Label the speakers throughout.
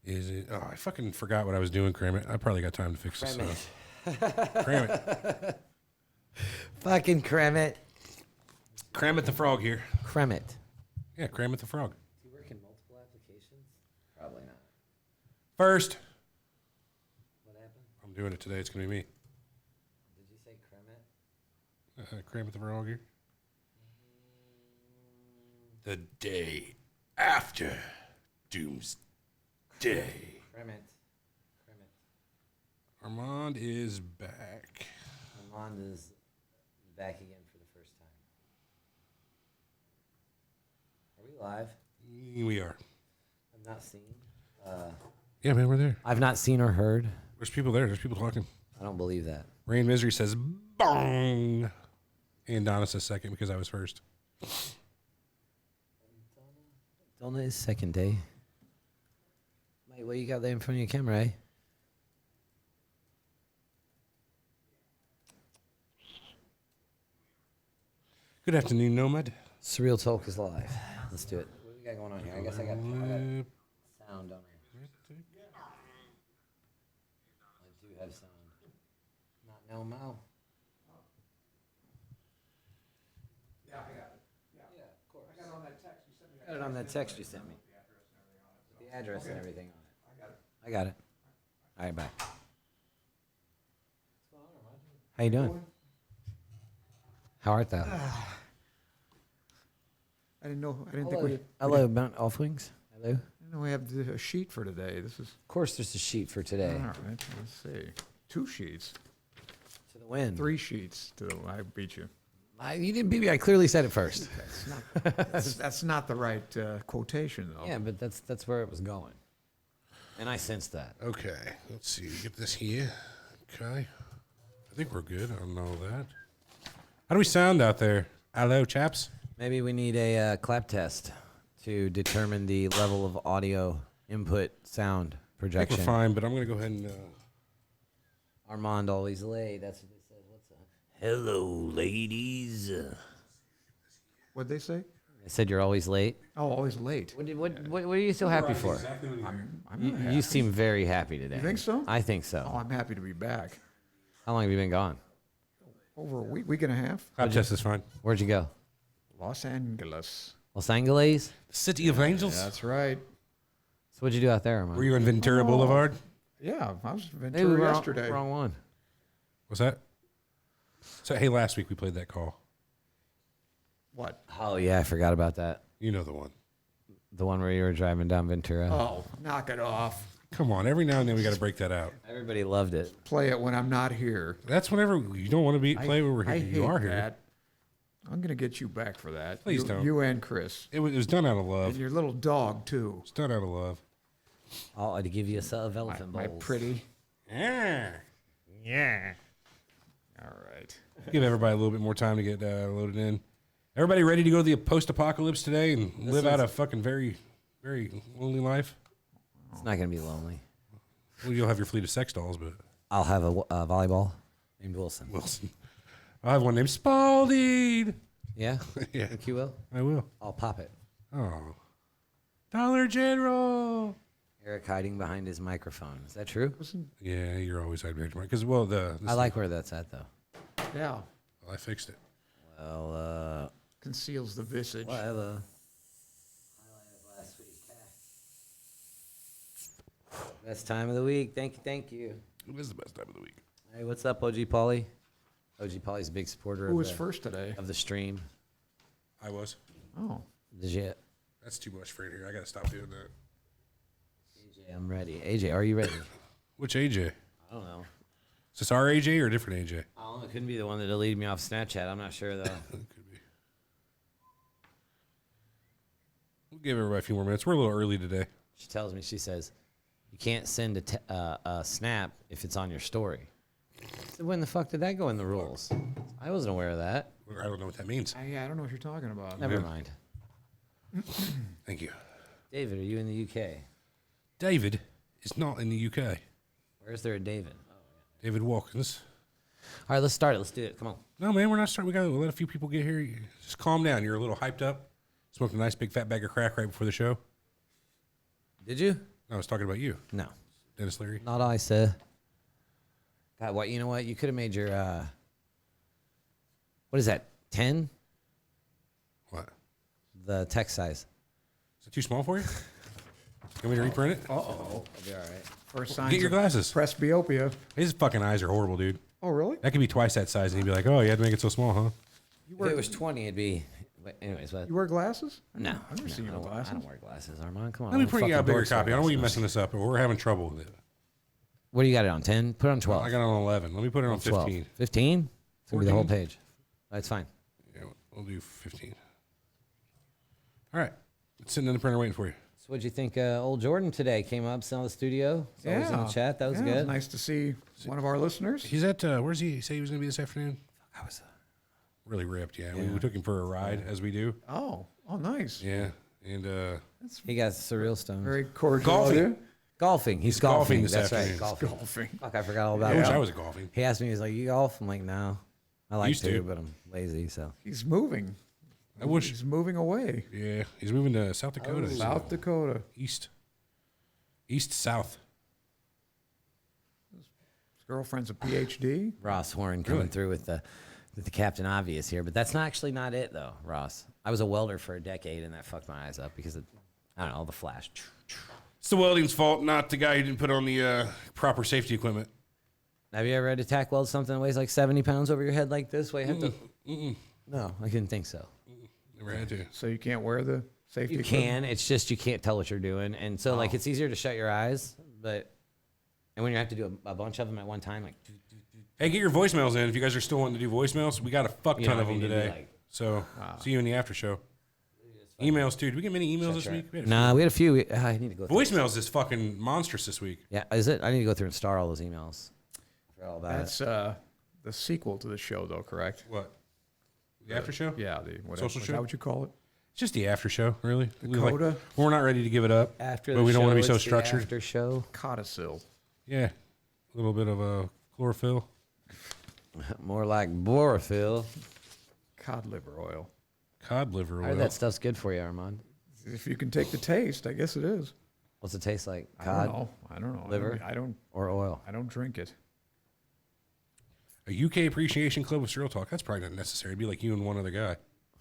Speaker 1: Is it? Oh, I fucking forgot what I was doing, Cram It. I probably got time to fix this stuff. Cram It.
Speaker 2: Fucking Cram It.
Speaker 1: Cram It the Frog here.
Speaker 2: Cram It.
Speaker 1: Yeah, Cram It the Frog.
Speaker 2: Do you work in multiple applications? Probably not.
Speaker 1: First.
Speaker 2: What happened?
Speaker 1: I'm doing it today. It's going to be me.
Speaker 2: Did you say Cram It?
Speaker 1: Cram It the Frog here. The day after Doomsday.
Speaker 2: Cram It. Cram It.
Speaker 1: Armand is back.
Speaker 2: Armand is back again for the first time. Are we live?
Speaker 1: We are.
Speaker 2: I've not seen.
Speaker 1: Yeah, man, we're there.
Speaker 2: I've not seen or heard.
Speaker 1: There's people there. There's people talking.
Speaker 2: I don't believe that.
Speaker 1: Rain Misery says, bong. And Donna says second because I was first.
Speaker 2: Donna is second day. Mate, what you got there in front of your camera, eh?
Speaker 1: Good afternoon, Nomad.
Speaker 2: Surreal Talk is live. Let's do it. What do we got going on here? I guess I got sound, don't I? I do have sound. Not no mo.
Speaker 3: Yeah, I got it.
Speaker 2: Yeah, of course.
Speaker 3: I got it on that text you sent me.
Speaker 2: I got it on that text you sent me. The address and everything on it.
Speaker 3: I got it.
Speaker 2: I got it. All right, bye. How you doing?
Speaker 3: How
Speaker 2: How art thou?
Speaker 3: I didn't know. I didn't think we.
Speaker 2: Hello, Mount Offwings. Hello.
Speaker 3: I didn't know we have a sheet for today. This is.
Speaker 2: Of course, there's a sheet for today.
Speaker 3: All right. Let's see. 2 sheets.
Speaker 2: To the win.
Speaker 3: 3 sheets. I beat you.
Speaker 2: You didn't beat me. I clearly said it first.
Speaker 3: That's not the right quotation though.
Speaker 2: Yeah, but that's where it was going, and I sensed that.
Speaker 1: Okay, let's see. Get this here. Okay. I think we're good on all that. How do we sound out there? Hello, chaps.
Speaker 2: Maybe we need a clap test to determine the level of audio input sound
Speaker 1: I think
Speaker 2: projection.
Speaker 1: we're fine, but I'm going to go ahead and...
Speaker 2: Armand always late. That's what they said. What's up? Hello, ladies.
Speaker 3: What'd they say?
Speaker 2: I said you're always late.
Speaker 3: Oh, always late.
Speaker 2: What are you so happy for?
Speaker 3: I'm
Speaker 2: You,
Speaker 3: not
Speaker 2: you
Speaker 3: happy.
Speaker 2: seem very happy today.
Speaker 3: You think so?
Speaker 2: I think so.
Speaker 3: Oh, I'm happy to be back.
Speaker 2: How long have you been gone?
Speaker 3: Over a week and a half.
Speaker 1: Clap test is fine.
Speaker 2: Where'd you go?
Speaker 3: Los Angeles.
Speaker 2: Los Angeles?
Speaker 1: City of Angels?
Speaker 3: That's right.
Speaker 2: So what'd you do out there, Armand?
Speaker 1: Were you on Ventura Boulevard?
Speaker 3: Yeah, I was in
Speaker 2: Maybe we
Speaker 3: Ventura
Speaker 2: were
Speaker 3: yesterday.
Speaker 2: wrong one.
Speaker 1: What's that? So, hey, last week we played that call.
Speaker 3: What?
Speaker 2: Oh, yeah, I forgot about that.
Speaker 1: You know the one.
Speaker 2: The one where you were driving down Ventura.
Speaker 3: Oh, knock it off.
Speaker 1: Come on, every now and then we got to break that out.
Speaker 2: Everybody loved it.
Speaker 3: Play it when I'm not here.
Speaker 1: That's whenever you don't want to play when we're here.
Speaker 3: I
Speaker 1: You
Speaker 3: hate
Speaker 1: are here.
Speaker 3: that. I'm going to get you back for that.
Speaker 1: Please
Speaker 3: you,
Speaker 1: don't.
Speaker 3: You and Chris.
Speaker 1: It was done out of love.
Speaker 3: And your little dog, too.
Speaker 1: It's done out of love.
Speaker 2: I'll give you a set of elephant
Speaker 3: My
Speaker 2: bowls.
Speaker 3: pretty.
Speaker 1: Yeah. Yeah.
Speaker 3: All right.
Speaker 1: Give everybody a little bit more time to get loaded in. Everybody ready to go to the post-apocalypse today and live out a fucking very, very lonely life?
Speaker 2: It's not going to be lonely.
Speaker 1: Well, you'll have your fleet of sex dolls, but...
Speaker 2: I'll have a volleyball named Wilson.
Speaker 1: Wilson. I'll have one named Spalding.
Speaker 2: Yeah?
Speaker 1: Yeah,
Speaker 2: Think you will?
Speaker 1: I will.
Speaker 2: I'll pop it.
Speaker 1: Oh. Dollar General.
Speaker 2: Eric hiding behind his microphone. Is that true?
Speaker 1: Yeah, you're always hiding behind your mic. Because, well,
Speaker 2: I like where that's at, though.
Speaker 3: Yeah.
Speaker 1: I fixed it.
Speaker 2: Well,
Speaker 3: Conceals the visage.
Speaker 2: whatever. Highlight of last week. Best time of the week. Thank you.
Speaker 1: It is the best time of the week.
Speaker 2: Hey, what's up, OG Pauly? OG Pauly's a big supporter
Speaker 3: Who was first today?
Speaker 2: of the stream.
Speaker 1: I was.
Speaker 3: Oh.
Speaker 2: Did you?
Speaker 1: That's too much for it here. I got to stop doing that.
Speaker 2: AJ, I'm ready. AJ, are you ready?
Speaker 1: Which AJ?
Speaker 2: I don't know.
Speaker 1: Is this our AJ or a different AJ?
Speaker 2: I don't know. It couldn't be the one that deleted me off Snapchat. I'm not sure, though.
Speaker 1: It could be. We'll give everybody a few more minutes. We're a little early today.
Speaker 2: She tells me, she says, you can't send a snap if it's on your story. I said, when the fuck did that go in the rules? I wasn't aware of that.
Speaker 1: I don't know what that means.
Speaker 3: I don't know what you're talking about.
Speaker 2: Never mind.
Speaker 1: Thank you.
Speaker 2: David, are you in the UK?
Speaker 1: David is not in the UK.
Speaker 2: Where is there a David?
Speaker 1: David Walkins.
Speaker 2: All right, let's start it. Let's do it. Come on.
Speaker 1: No, man, we're not starting. We got to let a few people get here. Just calm down. You're a little hyped up. Smoked a nice big fat bag of crack right before the show.
Speaker 2: Did you?
Speaker 1: I was talking about you,
Speaker 2: No,
Speaker 1: Dennis Leary.
Speaker 2: not I, sir. God, what? You know what? You could have made your. What is that? 10?
Speaker 1: What?
Speaker 2: The text size.
Speaker 1: Is it too small for you? You want me to reprint it?
Speaker 3: Uh-oh.
Speaker 2: I'll be all right.
Speaker 3: First signs
Speaker 1: Get your
Speaker 3: of
Speaker 1: glasses.
Speaker 3: presbyopia.
Speaker 1: His fucking eyes are horrible, dude.
Speaker 3: Oh, really?
Speaker 1: That could be twice that size, and he'd be like, "Oh, you had to make it so small, huh?"
Speaker 2: If it was 20, it'd be. But anyways, what?
Speaker 3: You wear glasses?
Speaker 2: No,
Speaker 3: I've never seen you
Speaker 2: I
Speaker 3: with
Speaker 2: don't,
Speaker 3: glasses.
Speaker 2: I don't wear glasses, Armand. Come on.
Speaker 1: Let me
Speaker 2: I'm
Speaker 1: print you out a
Speaker 2: fucking
Speaker 1: bigger
Speaker 2: dorks wear
Speaker 1: copy. I don't want you
Speaker 2: glasses.
Speaker 1: messing this up, but we're having trouble with it.
Speaker 2: What do you got it on? 10? Put it on 12.
Speaker 1: I got it on 11. Let me put it on
Speaker 2: 12.
Speaker 1: 15.
Speaker 2: 15? It's going to be the whole
Speaker 1: 14?
Speaker 2: page. That's fine.
Speaker 1: Yeah, we'll do 15. All right. It's sitting in the printer waiting for you.
Speaker 2: So what'd you think? Old Jordan today came up, saw the studio. Saw he was in the chat. That was
Speaker 3: It
Speaker 2: good.
Speaker 3: was nice to see one of our listeners.
Speaker 1: He's at, where's he say he was going to be this afternoon?
Speaker 2: I was.
Speaker 1: Really ripped, yeah. We took him for a ride, as we do.
Speaker 3: Oh, nice.
Speaker 1: Yeah. And
Speaker 2: He got surreal stones.
Speaker 3: Very cordial.
Speaker 1: Golfing.
Speaker 3: of you.
Speaker 2: Golfing. He's
Speaker 1: golfing
Speaker 2: golfing.
Speaker 1: this
Speaker 2: That's
Speaker 1: afternoon.
Speaker 2: right. Golfing.
Speaker 3: Golfing.
Speaker 2: Fuck, I forgot all
Speaker 1: I
Speaker 2: about
Speaker 1: wish
Speaker 2: it.
Speaker 1: I was golfing.
Speaker 2: He asked me, he's like, you golf? I'm like, no. I like
Speaker 1: Used to.
Speaker 2: but I'm lazy, so.
Speaker 3: He's moving.
Speaker 1: I wish.
Speaker 3: He's moving away.
Speaker 1: Yeah. He's moving to South Dakota.
Speaker 3: South Dakota.
Speaker 1: East. South.
Speaker 3: His girlfriend's a PhD.
Speaker 2: Ross Horn coming
Speaker 1: Really?
Speaker 2: through with the Captain Obvious here, but that's not actually not it though, Ross. I was a welder for a decade, and that fucked my eyes up because of, I don't know, all the flash.
Speaker 1: It's the welding's fault, not the guy who didn't put on the proper safety equipment.
Speaker 2: Have you ever had to tack weld something that weighs like 70 pounds over your head like this? Way have to? No, I didn't think so.
Speaker 1: Never had to.
Speaker 3: So you can't wear the safety
Speaker 2: You
Speaker 3: equipment?
Speaker 2: can. It's just you can't tell what you're doing, and so like it's easier to shut your eyes, but and when you have to do a bunch of them at one time, like
Speaker 1: Hey, get your voicemails in if you guys are still wanting to do voicemails. We got a fuck
Speaker 2: You
Speaker 1: ton
Speaker 2: know,
Speaker 1: of them
Speaker 2: you need to,
Speaker 1: today.
Speaker 2: like-
Speaker 1: So see you in the after show. Emails too. Did we get many emails this week? We had a
Speaker 2: nah, we had a few. I need to go.
Speaker 1: few. Voicemails is fucking monstrous this week.
Speaker 2: Yeah, is it? I need to go through and star all those emails. I forgot all about
Speaker 3: That's the sequel to the show, though, correct?
Speaker 1: What? The after show?
Speaker 3: Yeah, the whatever.
Speaker 1: Social
Speaker 3: Is
Speaker 1: show?
Speaker 3: that what you call it?
Speaker 1: It's just the after show, really.
Speaker 3: Dakota?
Speaker 1: We're not ready to give it up.
Speaker 2: After
Speaker 1: but
Speaker 2: the
Speaker 1: we don't want to be
Speaker 2: show,
Speaker 1: so
Speaker 2: it's the
Speaker 1: structured.
Speaker 2: After show.
Speaker 3: Codicil.
Speaker 1: Yeah. A little bit of a chlorophyll.
Speaker 2: More like borophyll.
Speaker 3: Cod liver oil.
Speaker 1: Cod liver
Speaker 2: I
Speaker 1: oil.
Speaker 2: heard that stuff's good for you, Armand.
Speaker 3: If you can take the taste, I guess it is.
Speaker 2: What's it taste like?
Speaker 3: I
Speaker 2: Cod
Speaker 3: don't know. I don't know.
Speaker 2: liver?
Speaker 3: I don't.
Speaker 2: or oil?
Speaker 3: I don't drink it.
Speaker 1: A UK appreciation club with Surreal Talk. That's probably not necessary. It'd be like you and one other guy.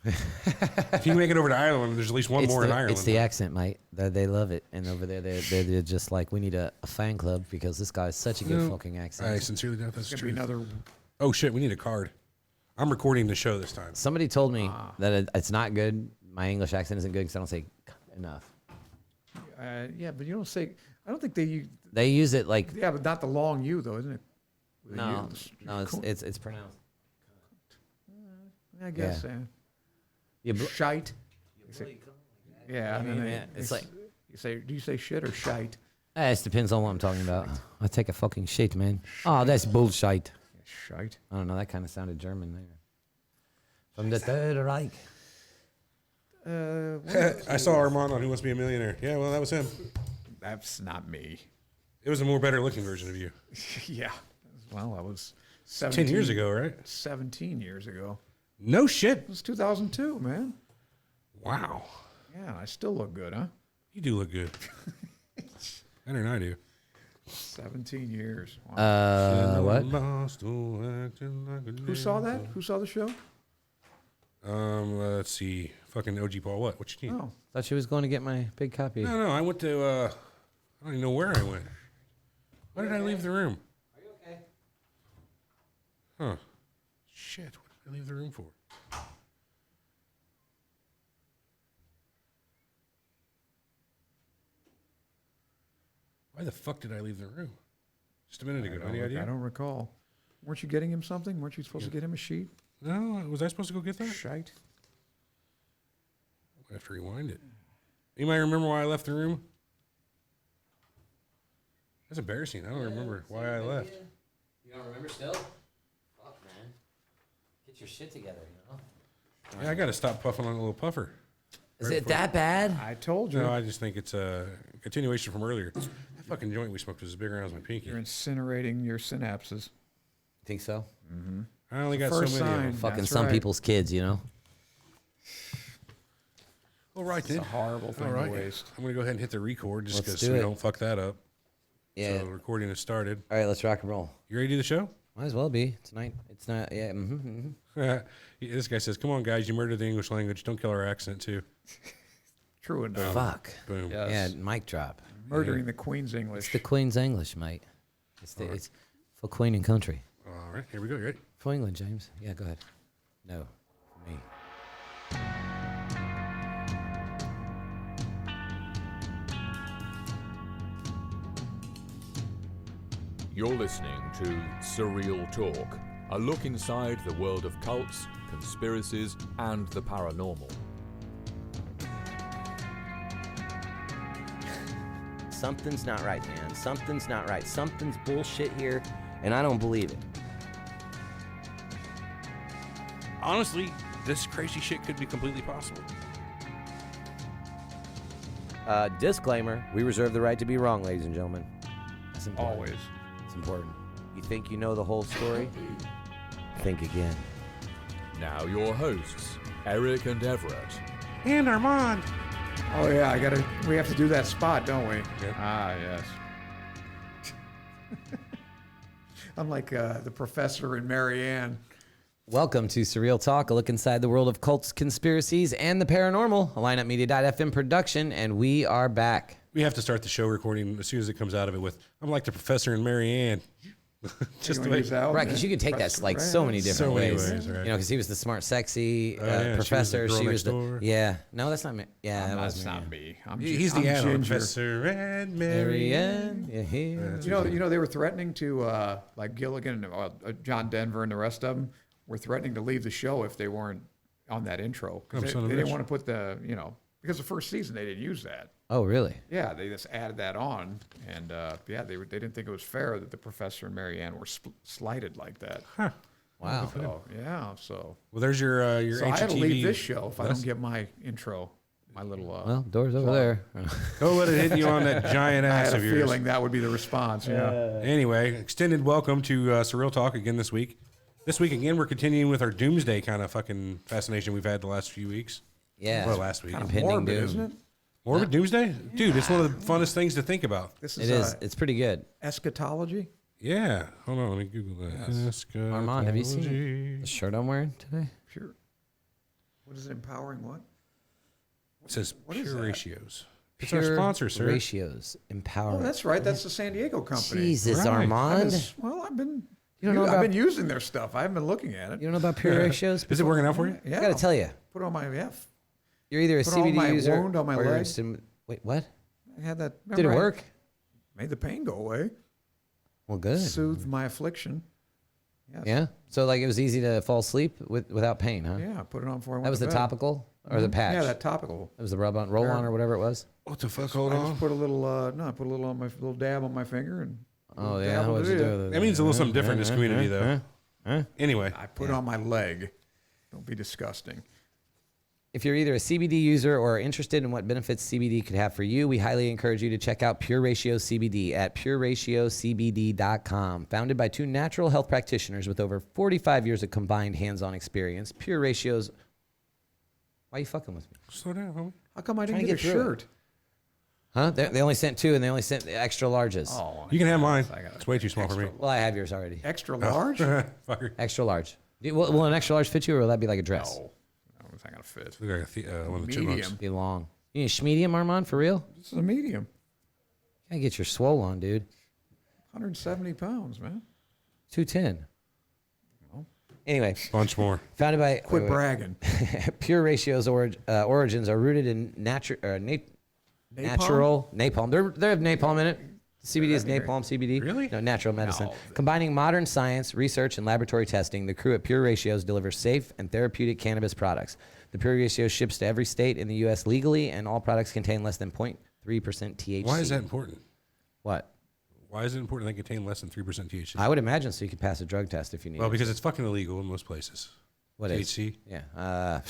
Speaker 1: If you make it over to Ireland, there's at least one more in Ireland.
Speaker 2: It's the accent, mate. They love it, and over there they're just like, we need a fan club because this guy's such a good fucking accent.
Speaker 1: I sincerely doubt that's
Speaker 3: It's
Speaker 1: true.
Speaker 3: gonna be another.
Speaker 1: Oh shit, we need a card. I'm recording the show this time.
Speaker 2: Somebody told me that it's not good. My English accent isn't good because I don't say enough.
Speaker 3: Yeah, but you don't say. I don't think they use.
Speaker 2: They use it like
Speaker 3: Yeah, but not the long U though, isn't it? They
Speaker 2: no,
Speaker 3: use-
Speaker 2: no. It's pronounced.
Speaker 3: I guess.
Speaker 2: Yeah.
Speaker 3: Yeah.
Speaker 2: You
Speaker 3: Shite. Yeah, and then
Speaker 2: yeah, it's like
Speaker 3: you say. Do you say shit or shite?
Speaker 2: it depends on what I'm talking about. I take a fucking shit, man. Oh, that's bullshit.
Speaker 3: Shite.
Speaker 2: I don't know. That kind of sounded German there. From the Third Reich.
Speaker 1: I saw Armand on Who Wants to Be a Millionaire. Yeah, well, that was him.
Speaker 3: That's not me.
Speaker 1: It was a more better looking version of you.
Speaker 3: Yeah. Well, that was
Speaker 1: 10 years ago, right?
Speaker 3: 17 years ago.
Speaker 1: No shit.
Speaker 3: It was 2002, man.
Speaker 1: Wow.
Speaker 3: Yeah, I still look good, huh?
Speaker 1: You do look good. Better than I do.
Speaker 3: 17 years. Wow.
Speaker 2: What?
Speaker 3: Who saw that? Who saw the show?
Speaker 1: Let's see. Fucking OG Paul. What you need?
Speaker 3: Oh,
Speaker 2: Thought she was going to get my big copy.
Speaker 1: No, I went to, I don't even know where I went. Why did I leave the room?
Speaker 2: Are you okay?
Speaker 1: Huh. Shit, what did I leave the room for? Why the fuck did I leave the room? Just a minute ago. Any
Speaker 3: I
Speaker 1: idea?
Speaker 3: don't recall. Weren't you getting him something? Weren't you supposed to get him a sheet?
Speaker 1: No, was I supposed to go get that?
Speaker 3: Shite.
Speaker 1: I have to rewind it. Anybody remember why I left the room? That's embarrassing. I don't remember why I left.
Speaker 2: You don't remember still? Fuck, man. Get your shit together, you know?
Speaker 1: Yeah, I got to stop puffing on a little puffer.
Speaker 2: Is it that bad?
Speaker 3: I told you.
Speaker 1: No, I just think it's a continuation from earlier. That fucking joint we smoked was as big around as my pinky.
Speaker 3: You're incinerating your synapses.
Speaker 2: Think so?
Speaker 1: I only got
Speaker 3: First
Speaker 1: so many of
Speaker 3: sign.
Speaker 1: them.
Speaker 2: Fucking
Speaker 3: That's
Speaker 2: some
Speaker 3: right.
Speaker 2: people's kids, you know?
Speaker 1: All right,
Speaker 3: It's
Speaker 1: then.
Speaker 3: a horrible thing
Speaker 1: All right.
Speaker 3: to waste.
Speaker 1: I'm going to go ahead and hit the record just
Speaker 2: Let's
Speaker 1: because
Speaker 2: do
Speaker 1: we
Speaker 2: it.
Speaker 1: don't fuck that up.
Speaker 2: Yeah.
Speaker 1: So the recording has started.
Speaker 2: All right, let's rock and roll.
Speaker 1: You ready to do the show?
Speaker 2: Might as well be tonight. It's not. Yeah.
Speaker 1: This guy says, come on, guys. You murdered the English language. Don't kill our accent, too.
Speaker 3: True enough.
Speaker 2: Fuck.
Speaker 1: Boom.
Speaker 3: Yes.
Speaker 2: Yeah. Mic drop.
Speaker 3: Murdering the Queen's English.
Speaker 2: It's the Queen's English, mate. It's for Queen and country.
Speaker 1: All right. Here we go. You ready?
Speaker 2: For England, James. Yeah, go ahead. No, for me.
Speaker 4: You're listening to Surreal Talk, a look inside the world of cults, conspiracies, and the paranormal.
Speaker 2: Something's not right, man. Something's not right. Something's bullshit here, and I don't believe it.
Speaker 1: Honestly, this crazy shit could be completely possible.
Speaker 2: Disclaimer, we reserve the right to be wrong, ladies and gentlemen. That's important.
Speaker 3: Always.
Speaker 2: It's important. You think you know the whole story? Think again.
Speaker 4: Now your hosts, Eric and Everett.
Speaker 1: And Armand.
Speaker 3: Oh yeah, we have to do that spot, don't we?
Speaker 1: Yep.
Speaker 3: Ah, yes. I'm like the professor in Marianne.
Speaker 2: Welcome to Surreal Talk, a look inside the world of cults, conspiracies, and the paranormal. A lineupmedia.fm production, and we are back.
Speaker 1: We have to start the show recording as soon as it comes out of it with, I'm like the professor in Marianne. Just the way.
Speaker 2: Right, because you could take that like so many different ways.
Speaker 1: right.
Speaker 2: You know, because he was the smart, sexy
Speaker 1: Yeah,
Speaker 2: professor.
Speaker 1: She was the girl next door.
Speaker 2: Yeah. No, that's not me. Yeah, that
Speaker 3: That's
Speaker 2: was
Speaker 3: not
Speaker 2: me.
Speaker 3: me.
Speaker 1: He's the
Speaker 3: I'm
Speaker 1: animal
Speaker 3: Ginger.
Speaker 1: professor and
Speaker 2: Marianne. Yeah, here.
Speaker 3: You know, they were threatening to like Gilligan and John Denver and the rest of them were threatening to leave the show if they weren't on that intro because
Speaker 1: son of
Speaker 3: they
Speaker 1: a
Speaker 3: didn't
Speaker 1: bitch.
Speaker 3: want to put because the first season they didn't use that.
Speaker 2: Oh, really?
Speaker 3: Yeah, they just added that on, and they didn't think it was fair that the professor and Marianne were slighted like that.
Speaker 1: Huh.
Speaker 2: Wow.
Speaker 3: So so
Speaker 1: Well, there's your
Speaker 3: I
Speaker 1: ancient
Speaker 3: had to
Speaker 1: TV.
Speaker 3: leave this show if I
Speaker 1: That's-
Speaker 3: don't get my intro, my little.
Speaker 2: Well, door's over there.
Speaker 1: Go let it hit you on that giant
Speaker 3: I
Speaker 1: ass
Speaker 3: had a
Speaker 1: of yours.
Speaker 3: feeling that would be the response. Yeah.
Speaker 1: Anyway, extended welcome to Surreal Talk again this week. This week again, we're continuing with our Doomsday kind of fucking fascination we've had the last few weeks.
Speaker 2: Yeah.
Speaker 1: Or last week.
Speaker 3: Kind of
Speaker 2: Impending
Speaker 3: morbid,
Speaker 2: doom.
Speaker 3: isn't it?
Speaker 1: Morbid Doomsday? Dude, it's one of the funnest things to think about.
Speaker 3: This
Speaker 2: It is. It's pretty good.
Speaker 3: eschatology.
Speaker 1: Yeah. Hold on, let me Google that.
Speaker 2: Armand, have you seen
Speaker 1: Eschatology.
Speaker 2: the shirt I'm wearing today?
Speaker 3: Pure. What is it? Empowering what?
Speaker 1: It says
Speaker 3: What is
Speaker 1: Pure
Speaker 3: that?
Speaker 1: Ratios. It's our sponsor, sir.
Speaker 2: Ratios. Empower.
Speaker 3: Oh, that's right. That's the San Diego company.
Speaker 2: Jesus,
Speaker 1: Right.
Speaker 2: Armand.
Speaker 3: I've been.
Speaker 2: You don't know
Speaker 3: I've
Speaker 2: about-
Speaker 3: been using their stuff. I haven't been looking at it.
Speaker 2: You don't know about Pure Ratios?
Speaker 1: Is it working out for you?
Speaker 3: Yeah.
Speaker 2: I got to tell you.
Speaker 3: Put on my F.
Speaker 2: You're either a
Speaker 3: Put on
Speaker 2: CBD
Speaker 3: my
Speaker 2: user
Speaker 3: wound on my
Speaker 2: or you're
Speaker 3: leg.
Speaker 2: interested in- Wait, what?
Speaker 3: I had that.
Speaker 2: Did it
Speaker 3: remember I
Speaker 2: work?
Speaker 3: Made the pain go away.
Speaker 2: Well, good.
Speaker 3: Soothed my affliction. Yes.
Speaker 2: Yeah. So like it was easy to fall asleep without pain, huh?
Speaker 3: Yeah. I put it on before I went
Speaker 2: That was
Speaker 3: to
Speaker 2: the
Speaker 3: bed.
Speaker 2: topical or the patch?
Speaker 3: Yeah, that topical.
Speaker 2: That was the rub on, roll on, or whatever it was.
Speaker 1: What the fuck? Hold
Speaker 3: I
Speaker 1: on.
Speaker 3: just put a little. I put a little on my little dab on my finger and.
Speaker 2: Oh yeah.
Speaker 3: dabble
Speaker 2: What'd you
Speaker 3: it.
Speaker 2: do with it?
Speaker 1: That means a little something different in this community, though.
Speaker 2: Huh?
Speaker 1: Anyway,
Speaker 3: I put it on my leg. Don't be disgusting.
Speaker 2: If you're either a CBD user or are interested in what benefits CBD could have for you, we highly encourage you to check out Pure Ratio CBD at pureratiocbd.com. Founded by two natural health practitioners with over 45 years of combined hands-on experience, Pure Ratios. Why are you fucking with me?
Speaker 1: slow down, homie.
Speaker 3: How come I
Speaker 2: Trying
Speaker 3: didn't
Speaker 2: to
Speaker 3: get a
Speaker 2: get through it.
Speaker 3: shirt?
Speaker 2: Huh? They only sent two, and they only sent the extra larges.
Speaker 3: Oh,
Speaker 1: You can have mine.
Speaker 3: I got
Speaker 1: It's way too small for me.
Speaker 2: Well, I have yours already.
Speaker 3: extra large.
Speaker 1: Fucker.
Speaker 2: Extra large. Will an extra large fit you, or will that be like a dress?
Speaker 3: No, it's not gonna fit.
Speaker 1: Look like one of the chipmunks.
Speaker 3: Medium.
Speaker 2: Be long. You need a medium, Armand, for real?
Speaker 3: This is a medium.
Speaker 2: You gotta get your swole on, dude.
Speaker 3: 170 pounds, man.
Speaker 2: 210. Anyway,
Speaker 1: Bunch more.
Speaker 2: founded by
Speaker 3: Quit bragging.
Speaker 2: Pure Ratio's origins are rooted in natural napalm. They have napalm in it. CBD is napalm CBD.
Speaker 1: Really?
Speaker 2: No, natural medicine.
Speaker 3: No.
Speaker 2: Combining modern science, research, and laboratory testing, the crew at Pure Ratios delivers safe and therapeutic cannabis products. The Pure Ratio ships to every state in the U.S. legally, and all products contain less than 0.3% THC.
Speaker 1: Why is that important?
Speaker 2: What?
Speaker 1: Why is it important they contain less than 3% THC?
Speaker 2: I would imagine so you could pass a drug test if you need
Speaker 1: Well,
Speaker 2: it.
Speaker 1: because it's fucking illegal in most places.
Speaker 2: What is?
Speaker 1: THC.
Speaker 2: Yeah.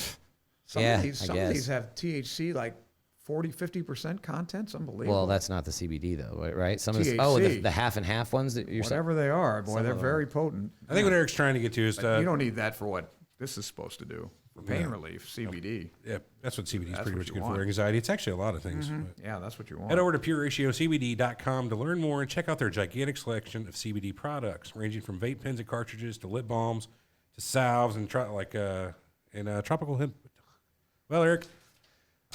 Speaker 3: Some
Speaker 2: Yeah,
Speaker 3: of these,
Speaker 2: I
Speaker 3: some of
Speaker 2: guess.
Speaker 3: these have THC like 40, 50% content. It's unbelievable.
Speaker 2: Well, that's not the CBD though, right? Some of the,
Speaker 3: THC.
Speaker 2: the half and half ones that you're saying.
Speaker 3: whatever they are, boy,
Speaker 2: Some
Speaker 3: they're
Speaker 2: of them.
Speaker 3: very potent.
Speaker 1: I think what Eric's trying to get to is
Speaker 3: You don't need that for what this is supposed to do. Pain relief, CBD.
Speaker 1: Yeah, that's what CBD is
Speaker 3: That's
Speaker 1: pretty
Speaker 3: what
Speaker 1: much
Speaker 3: you
Speaker 1: good
Speaker 3: want.
Speaker 1: for. Anxiety. It's actually a lot of things. But
Speaker 3: Yeah, that's what you want.
Speaker 1: head over to PureRatioCBD.com to learn more and check out their gigantic selection of CBD products, ranging from vape pens and cartridges to lip balms to salves and tropical hemp. Well, Eric,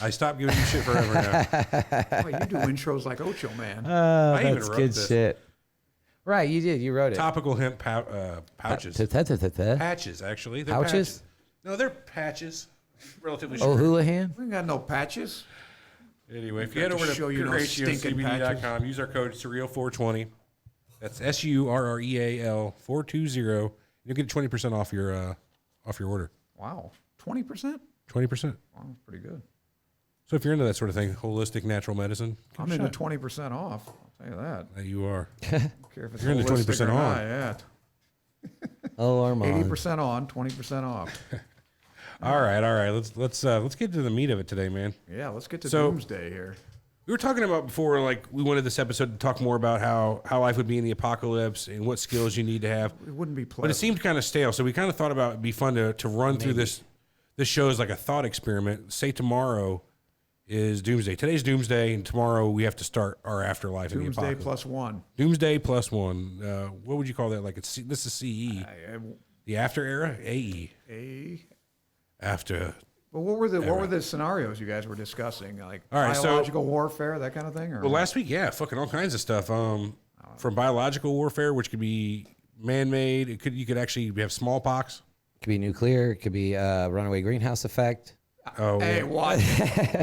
Speaker 1: I stopped giving you shit forever now.
Speaker 3: Boy, you do intros like Ocho, man.
Speaker 2: Oh,
Speaker 1: I even
Speaker 2: that's
Speaker 1: wrote
Speaker 2: good
Speaker 1: this.
Speaker 2: shit. Right, you did. You wrote it.
Speaker 1: Topical hemp pouches. Patches, actually. They're
Speaker 2: Pouches?
Speaker 1: patches. No, they're patches. Relatively
Speaker 2: Oh,
Speaker 1: short.
Speaker 2: Houlihan?
Speaker 3: We ain't got no patches.
Speaker 1: Anyway, if you
Speaker 3: got
Speaker 1: head
Speaker 3: to
Speaker 1: over to
Speaker 3: show you no stinking
Speaker 1: PureRatioCBD.com, use our code Surreal420. That's SURREAL 420. You'll get 20% off your order.
Speaker 3: Wow, 20%.
Speaker 1: 20%.
Speaker 3: Wow, that's pretty good.
Speaker 1: So if you're into that sort of thing, holistic natural medicine,
Speaker 3: I'm into 20% off. I'll tell you that.
Speaker 1: that you are.
Speaker 3: Don't care if it's
Speaker 1: You're into
Speaker 3: holistic
Speaker 1: 20%
Speaker 3: or
Speaker 1: on.
Speaker 3: not, yeah.
Speaker 2: Oh, Armand.
Speaker 3: 80% on, 20% off.
Speaker 1: All right. Let's get to the meat of it today, man.
Speaker 3: Yeah, let's get to
Speaker 1: So-
Speaker 3: Doomsday here.
Speaker 1: We were talking about before, like we wanted this episode to talk more about how life would be in the apocalypse and what skills you need to have.
Speaker 3: It wouldn't be
Speaker 1: But it
Speaker 3: pleasant.
Speaker 1: seemed kind of stale, so we kind of thought about it'd be fun to run through this show as like a thought experiment. Say tomorrow is Doomsday. Today's Doomsday, and tomorrow we have to start our afterlife in the
Speaker 3: Doomsday
Speaker 1: apocalypse.
Speaker 3: plus one.
Speaker 1: Doomsday plus one. What would you call that? Like this is CE.
Speaker 3: I-
Speaker 1: The after era, AE. After.
Speaker 3: Well, what were the scenarios you guys were discussing? Like
Speaker 1: All right, so-
Speaker 3: biological warfare, that kind of thing? Or
Speaker 1: Well, last week, yeah, fucking all kinds of stuff. From biological warfare, which could be man-made. You could actually have smallpox.
Speaker 2: It could be nuclear. It could be runaway greenhouse effect.
Speaker 1: Oh,
Speaker 3: Hey,
Speaker 1: yeah.
Speaker 3: what?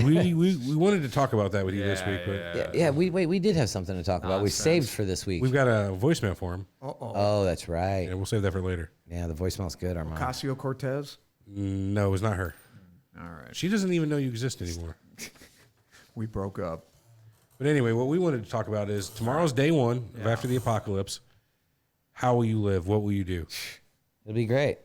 Speaker 1: we wanted to talk about that with you this week, but
Speaker 2: We did have something to talk about. We
Speaker 3: Nonsense.
Speaker 2: saved for this week.
Speaker 1: we've got a voicemail for him,
Speaker 2: Oh, that's right.
Speaker 1: and we'll save that for later.
Speaker 2: Yeah, the voicemail's good, Armand.
Speaker 3: Ocasio-Cortez?
Speaker 1: No, it was not her.
Speaker 3: All right.
Speaker 1: She doesn't even know you exist anymore.
Speaker 3: We broke up.
Speaker 1: But anyway, what we wanted to talk about is tomorrow's day one of after the apocalypse. How will you live? What will you do?
Speaker 2: It'll be great.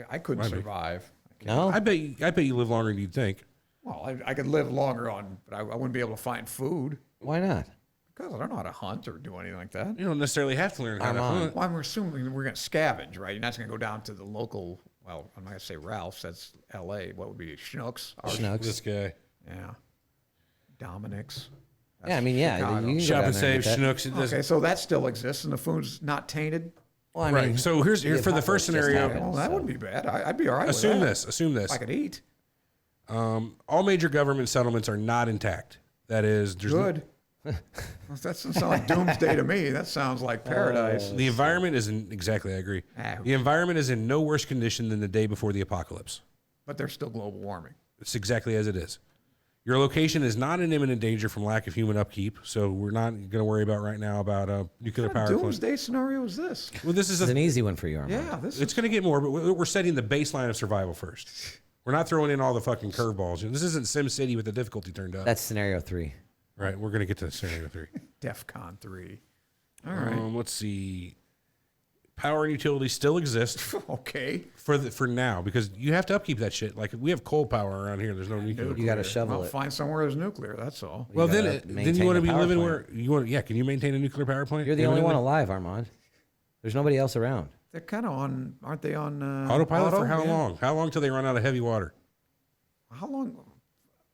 Speaker 3: I couldn't
Speaker 1: Might be.
Speaker 3: survive.
Speaker 2: No?
Speaker 1: I bet you live longer than you'd think.
Speaker 3: Well, I could live longer on, but I wouldn't be able to find food
Speaker 2: Why not?
Speaker 3: because I don't know how to hunt or do anything like that.
Speaker 1: You don't necessarily have to learn how to
Speaker 2: Armand.
Speaker 1: hunt.
Speaker 3: Well, I'm assuming we're going to scavenge, right? You're not going to go down to the local, well, I'm not going to say Ralph's, that's L.A. What would be Schnucks?
Speaker 2: Schnucks.
Speaker 1: This guy.
Speaker 3: Yeah. Dominic's.
Speaker 2: Yeah, I mean, yeah.
Speaker 3: Chicago.
Speaker 2: You can go
Speaker 1: Shop
Speaker 2: down
Speaker 1: and
Speaker 2: there
Speaker 1: save,
Speaker 2: get that.
Speaker 1: Schnooks. It doesn't.
Speaker 3: Okay, so that still exists and the food's not tainted?
Speaker 2: Well, I
Speaker 1: Right.
Speaker 2: mean,
Speaker 1: So here's
Speaker 2: the
Speaker 1: for the first
Speaker 2: apocalypse just
Speaker 1: scenario.
Speaker 2: happened,
Speaker 3: Well, that
Speaker 2: so-
Speaker 3: wouldn't be bad. I'd be all right
Speaker 1: Assume
Speaker 3: with that.
Speaker 1: this. Assume this.
Speaker 3: If I could eat.
Speaker 1: All major government settlements are not intact. That is, there's
Speaker 3: Good. That doesn't sound like doomsday to me. That sounds like paradise.
Speaker 1: the environment is in exactly. I agree.
Speaker 3: Ah.
Speaker 1: The environment is in no worse condition than the day before the apocalypse.
Speaker 3: But there's still global warming.
Speaker 1: It's exactly as it is. Your location is not in imminent danger from lack of human upkeep, so we're not going to worry about right now about nuclear
Speaker 3: What
Speaker 1: power
Speaker 3: kind of
Speaker 1: plant.
Speaker 3: doomsday scenario is this?
Speaker 1: Well, this is
Speaker 2: It's an easy one for you, Armand.
Speaker 3: Yeah, this
Speaker 1: it's going to get more, but we're setting the baseline of survival first. We're not throwing in all the fucking curveballs. This isn't Sim City with the difficulty turned up.
Speaker 2: That's scenario 3.
Speaker 1: Right, we're going to get to scenario 3.
Speaker 3: DEFCON 3. All right.
Speaker 1: Let's see. Power and utilities still exist
Speaker 3: Okay.
Speaker 1: for now because you have to upkeep that shit. Like we have coal power around here. There's no nuclear.
Speaker 2: You got to shovel
Speaker 3: Well,
Speaker 2: it.
Speaker 3: find somewhere there's nuclear. That's all.
Speaker 1: Well,
Speaker 2: gotta
Speaker 1: then you
Speaker 2: maintain
Speaker 1: want to
Speaker 2: the
Speaker 1: be
Speaker 2: power
Speaker 1: living
Speaker 2: plant.
Speaker 1: where you want. Yeah, can you maintain a nuclear power plant?
Speaker 2: You're the only one
Speaker 1: imminently?
Speaker 2: alive, Armand. There's nobody else around.
Speaker 3: They're kind of on, aren't they on
Speaker 1: Autopilot
Speaker 3: auto?
Speaker 1: for how
Speaker 3: Yeah.
Speaker 1: long? How long till they run out of heavy water?
Speaker 3: How long?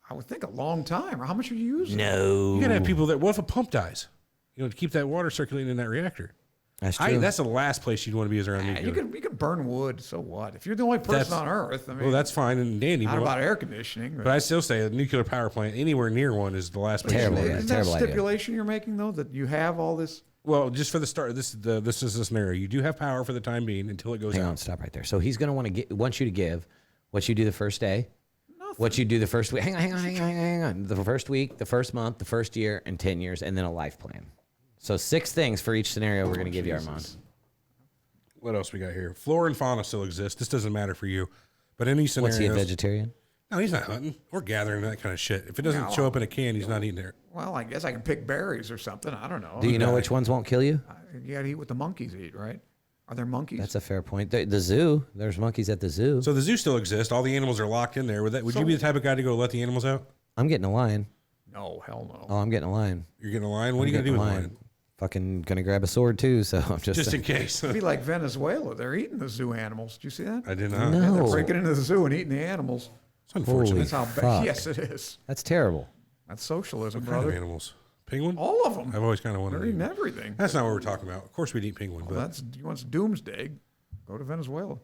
Speaker 3: I would think a long time. How much are you using?
Speaker 2: No.
Speaker 1: You gotta have people that. What if a pump dies? To keep that water circulating in that reactor.
Speaker 2: That's true.
Speaker 1: That's the last place you'd want to be is around
Speaker 3: You
Speaker 1: nuclear.
Speaker 3: can burn wood. So what? If you're the only person
Speaker 1: That's-
Speaker 3: on Earth, I mean,
Speaker 1: Well, that's fine and dandy.
Speaker 3: not
Speaker 1: But,
Speaker 3: about air conditioning.
Speaker 1: but I still say a nuclear power plant anywhere near one is the last place. you
Speaker 2: Terrible,
Speaker 1: wanna be.
Speaker 2: yeah.
Speaker 3: Isn't that
Speaker 2: terrible idea.
Speaker 3: stipulation you're making though that you have all this?
Speaker 1: Well, just for the start, this is the scenario. You do have power for the time being until it goes
Speaker 2: Hang
Speaker 1: out.
Speaker 2: on, stop right there. So he's going to want you to give what you do the first day, what you do the first week. Hang on. The first week, the first month, the first year, and 10 years, and then a life plan. So 6 things for each scenario we're going to give you, Armand.
Speaker 1: What else we got here? Flora and fauna still exist. This doesn't matter for you. But any scenarios.
Speaker 2: What's he, a vegetarian?
Speaker 1: No, he's not hunting or gathering that kind of shit. If it doesn't show up in a can, he's not eating it.
Speaker 3: Well, I guess I can pick berries or something. I don't know.
Speaker 2: Do you know which ones won't kill you?
Speaker 3: You got to eat what the monkeys eat, right? Are there monkeys?
Speaker 2: That's a fair point. The zoo, there's monkeys at the zoo.
Speaker 1: So the zoo still exists. All the animals are locked in there. Would you be the type of guy to go let the animals out?
Speaker 2: I'm getting a lion.
Speaker 3: no, hell no.
Speaker 2: Oh, I'm getting a lion.
Speaker 1: You're getting a lion? What are you going to do
Speaker 2: getting
Speaker 1: with a
Speaker 2: a lion.
Speaker 1: lion?
Speaker 2: fucking gonna grab a sword too. So I'm
Speaker 1: Just in case.
Speaker 3: It'd be like Venezuela. They're eating the zoo animals. Did you see that?
Speaker 1: I did not.
Speaker 2: No.
Speaker 3: They're breaking into the zoo and eating the animals.
Speaker 1: It's unfortunate.
Speaker 2: Holy
Speaker 3: That's how
Speaker 2: fuck.
Speaker 3: bad. Yes, it is.
Speaker 2: That's terrible.
Speaker 3: That's socialism,
Speaker 1: What kind of
Speaker 3: brother.
Speaker 1: animals? Penguin?
Speaker 3: All of them.
Speaker 1: I've always kind of wanted
Speaker 3: They're
Speaker 1: to
Speaker 3: eating
Speaker 1: eat.
Speaker 3: everything.
Speaker 1: That's not what we're talking about. Of course we'd eat penguin,
Speaker 3: Well,
Speaker 1: but
Speaker 3: you want Doomsday? Go to Venezuela.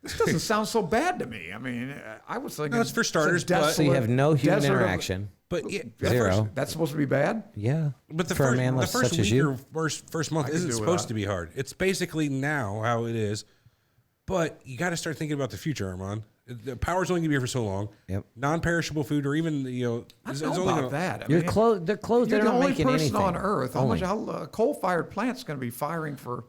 Speaker 3: This doesn't sound so bad to me. I mean, I was thinking.
Speaker 1: No, it's for starters,
Speaker 3: it's a
Speaker 1: but-
Speaker 2: So you have no human
Speaker 3: desert of-
Speaker 2: interaction.
Speaker 1: but yeah,
Speaker 2: Zero.
Speaker 3: That's supposed to be bad.
Speaker 2: Yeah.
Speaker 1: But the
Speaker 2: For a
Speaker 1: first,
Speaker 2: man
Speaker 1: the
Speaker 2: less
Speaker 1: first
Speaker 2: such as
Speaker 1: week
Speaker 2: you.
Speaker 1: or first month
Speaker 3: could
Speaker 1: isn't
Speaker 3: do
Speaker 1: supposed
Speaker 3: without.
Speaker 1: to be hard. It's basically now how it is. But you got to start thinking about the future, Armand. The power's only going to be here for so long.
Speaker 2: Yep.
Speaker 1: Non-perishable food, or even
Speaker 3: I
Speaker 1: it's
Speaker 3: don't know
Speaker 1: only
Speaker 3: about
Speaker 1: gonna,
Speaker 3: that. I
Speaker 2: Your
Speaker 3: mean,
Speaker 2: clothes, the clothes,
Speaker 3: You're
Speaker 2: they're
Speaker 3: the
Speaker 2: not
Speaker 3: only
Speaker 2: making
Speaker 3: person
Speaker 2: anything.
Speaker 3: on Earth. How
Speaker 2: Only.
Speaker 3: much? How a coal-fired plant's going to be firing for?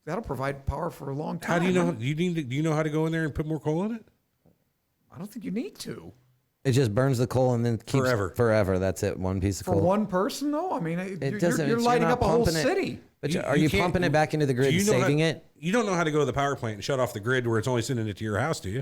Speaker 3: That'll provide power for a long time.
Speaker 1: How do you know? Do you know how to go in there and put more coal in it?
Speaker 3: I don't think you need to.
Speaker 2: It just burns the coal and then keeps
Speaker 1: Forever.
Speaker 2: Forever. That's it. One piece of
Speaker 3: For
Speaker 2: coal.
Speaker 3: one person, though, I mean,
Speaker 2: It doesn't.
Speaker 3: you're
Speaker 2: it's-
Speaker 3: lighting
Speaker 2: not
Speaker 3: up a whole
Speaker 2: pumping it.
Speaker 3: city.
Speaker 2: But
Speaker 1: You-
Speaker 2: are
Speaker 1: you
Speaker 2: you
Speaker 1: can't-
Speaker 2: pumping it back into the
Speaker 1: Do
Speaker 2: grid,
Speaker 1: you
Speaker 2: and
Speaker 1: know how-
Speaker 2: saving it?
Speaker 1: You don't know how to go to the power plant and shut off the grid where it's only sending it to your house, do you?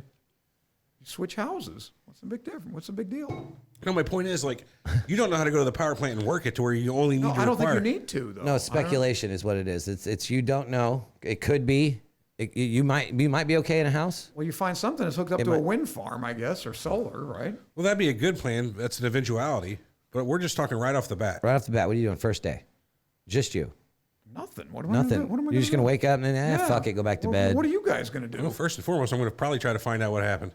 Speaker 3: You switch houses. What's the big difference? What's the big deal?
Speaker 1: No, my point is like you don't know how to go to the power plant and work it to where you only need
Speaker 3: No,
Speaker 1: to
Speaker 3: I don't think
Speaker 1: require
Speaker 3: you
Speaker 1: it.
Speaker 3: need to, though.
Speaker 2: No, speculation is what it is. It's you don't know. It could be. You might be okay in a house.
Speaker 3: Well, you find something that's hooked up
Speaker 2: It
Speaker 3: to a
Speaker 2: might-
Speaker 3: wind farm, I guess, or solar, right?
Speaker 1: Well, that'd be a good plan. That's an eventuality. But we're just talking right off the bat.
Speaker 2: Right off the bat, what are you doing first day? Just you.
Speaker 3: Nothing. What am I gonna
Speaker 2: Nothing.
Speaker 3: do? What am I
Speaker 2: You're just
Speaker 3: do?
Speaker 2: gonna wake up and then
Speaker 3: Yeah.
Speaker 2: fuck it, go back to
Speaker 3: Well,
Speaker 2: bed.
Speaker 3: What are you guys gonna do?
Speaker 1: Well, first and foremost, I'm going to probably try to find out what happened.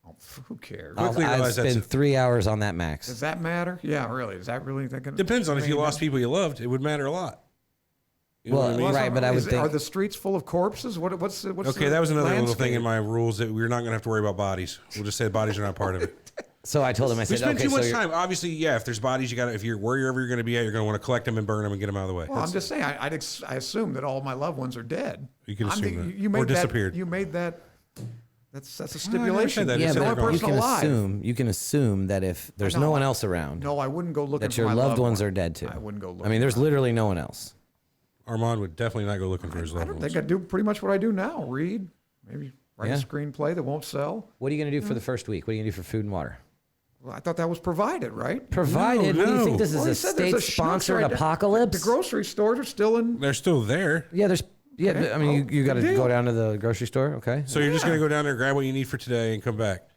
Speaker 3: Oh, who cares?
Speaker 1: quickly
Speaker 2: I'll
Speaker 1: realize that's
Speaker 2: spend
Speaker 1: it.
Speaker 2: 3 hours on that max.
Speaker 3: Does that matter? Yeah, really. Is that really that gonna?
Speaker 1: Depends on if you
Speaker 3: I mean,
Speaker 1: lost people you loved. It would matter a lot. You know
Speaker 2: Well,
Speaker 1: what I mean?
Speaker 2: right, but I would think.
Speaker 3: Are the streets full of corpses? What's
Speaker 1: Okay,
Speaker 3: the
Speaker 1: that was another little
Speaker 3: landscape?
Speaker 1: thing in my rules that we're not going to have to worry about bodies. We'll just say bodies are not part of it.
Speaker 2: So I told him, I
Speaker 1: We
Speaker 2: said,
Speaker 1: spend
Speaker 2: okay,
Speaker 1: too
Speaker 2: so
Speaker 1: much
Speaker 2: you're,
Speaker 1: time. Obviously, yeah. If there's bodies, you got to. If you're wherever you're going to be at, you're going to want to collect them and burn them and get them out of the way.
Speaker 3: Well, I'm just saying. I assume that all my loved ones are dead.
Speaker 1: You can
Speaker 3: I'm
Speaker 1: assume
Speaker 3: the-
Speaker 1: that.
Speaker 3: You made
Speaker 1: Or
Speaker 3: that,
Speaker 1: disappeared.
Speaker 3: You made that. That's a
Speaker 1: I never
Speaker 3: stipulation.
Speaker 1: said that.
Speaker 2: yeah,
Speaker 1: It's
Speaker 3: the
Speaker 1: the
Speaker 3: only
Speaker 2: but you
Speaker 3: person
Speaker 2: can
Speaker 3: alive.
Speaker 2: you can assume that if there's
Speaker 3: know,
Speaker 2: no one
Speaker 3: I-
Speaker 2: else around,
Speaker 3: No, I wouldn't go looking
Speaker 2: that
Speaker 3: for
Speaker 2: your
Speaker 3: my
Speaker 2: loved ones
Speaker 3: one.
Speaker 2: are dead too.
Speaker 3: I wouldn't go looking.
Speaker 2: I mean, there's
Speaker 3: for
Speaker 2: literally no one else.
Speaker 1: Armand would definitely not go looking for his
Speaker 3: I
Speaker 1: loved
Speaker 3: don't
Speaker 1: ones.
Speaker 3: think I do pretty much what I do now. Read, maybe write
Speaker 2: Yeah.
Speaker 3: a screenplay that won't sell.
Speaker 2: What are you going to do for the first week? What are you going to do for food and water?
Speaker 3: Well, I thought that was provided, right?
Speaker 2: Provided. What do you think? This is
Speaker 3: Well,
Speaker 2: a
Speaker 3: he said there's
Speaker 2: state-sponsored
Speaker 3: schmucks right there.
Speaker 2: apocalypse?
Speaker 3: The grocery stores are still in.
Speaker 1: They're still there.
Speaker 2: Yeah, there's. Yeah,
Speaker 3: Okay,
Speaker 2: I mean,
Speaker 3: well,
Speaker 2: you got to
Speaker 3: good deal.
Speaker 2: go down to the grocery store. Okay.
Speaker 1: So you're just going to go down there, grab what you need for today, and come back.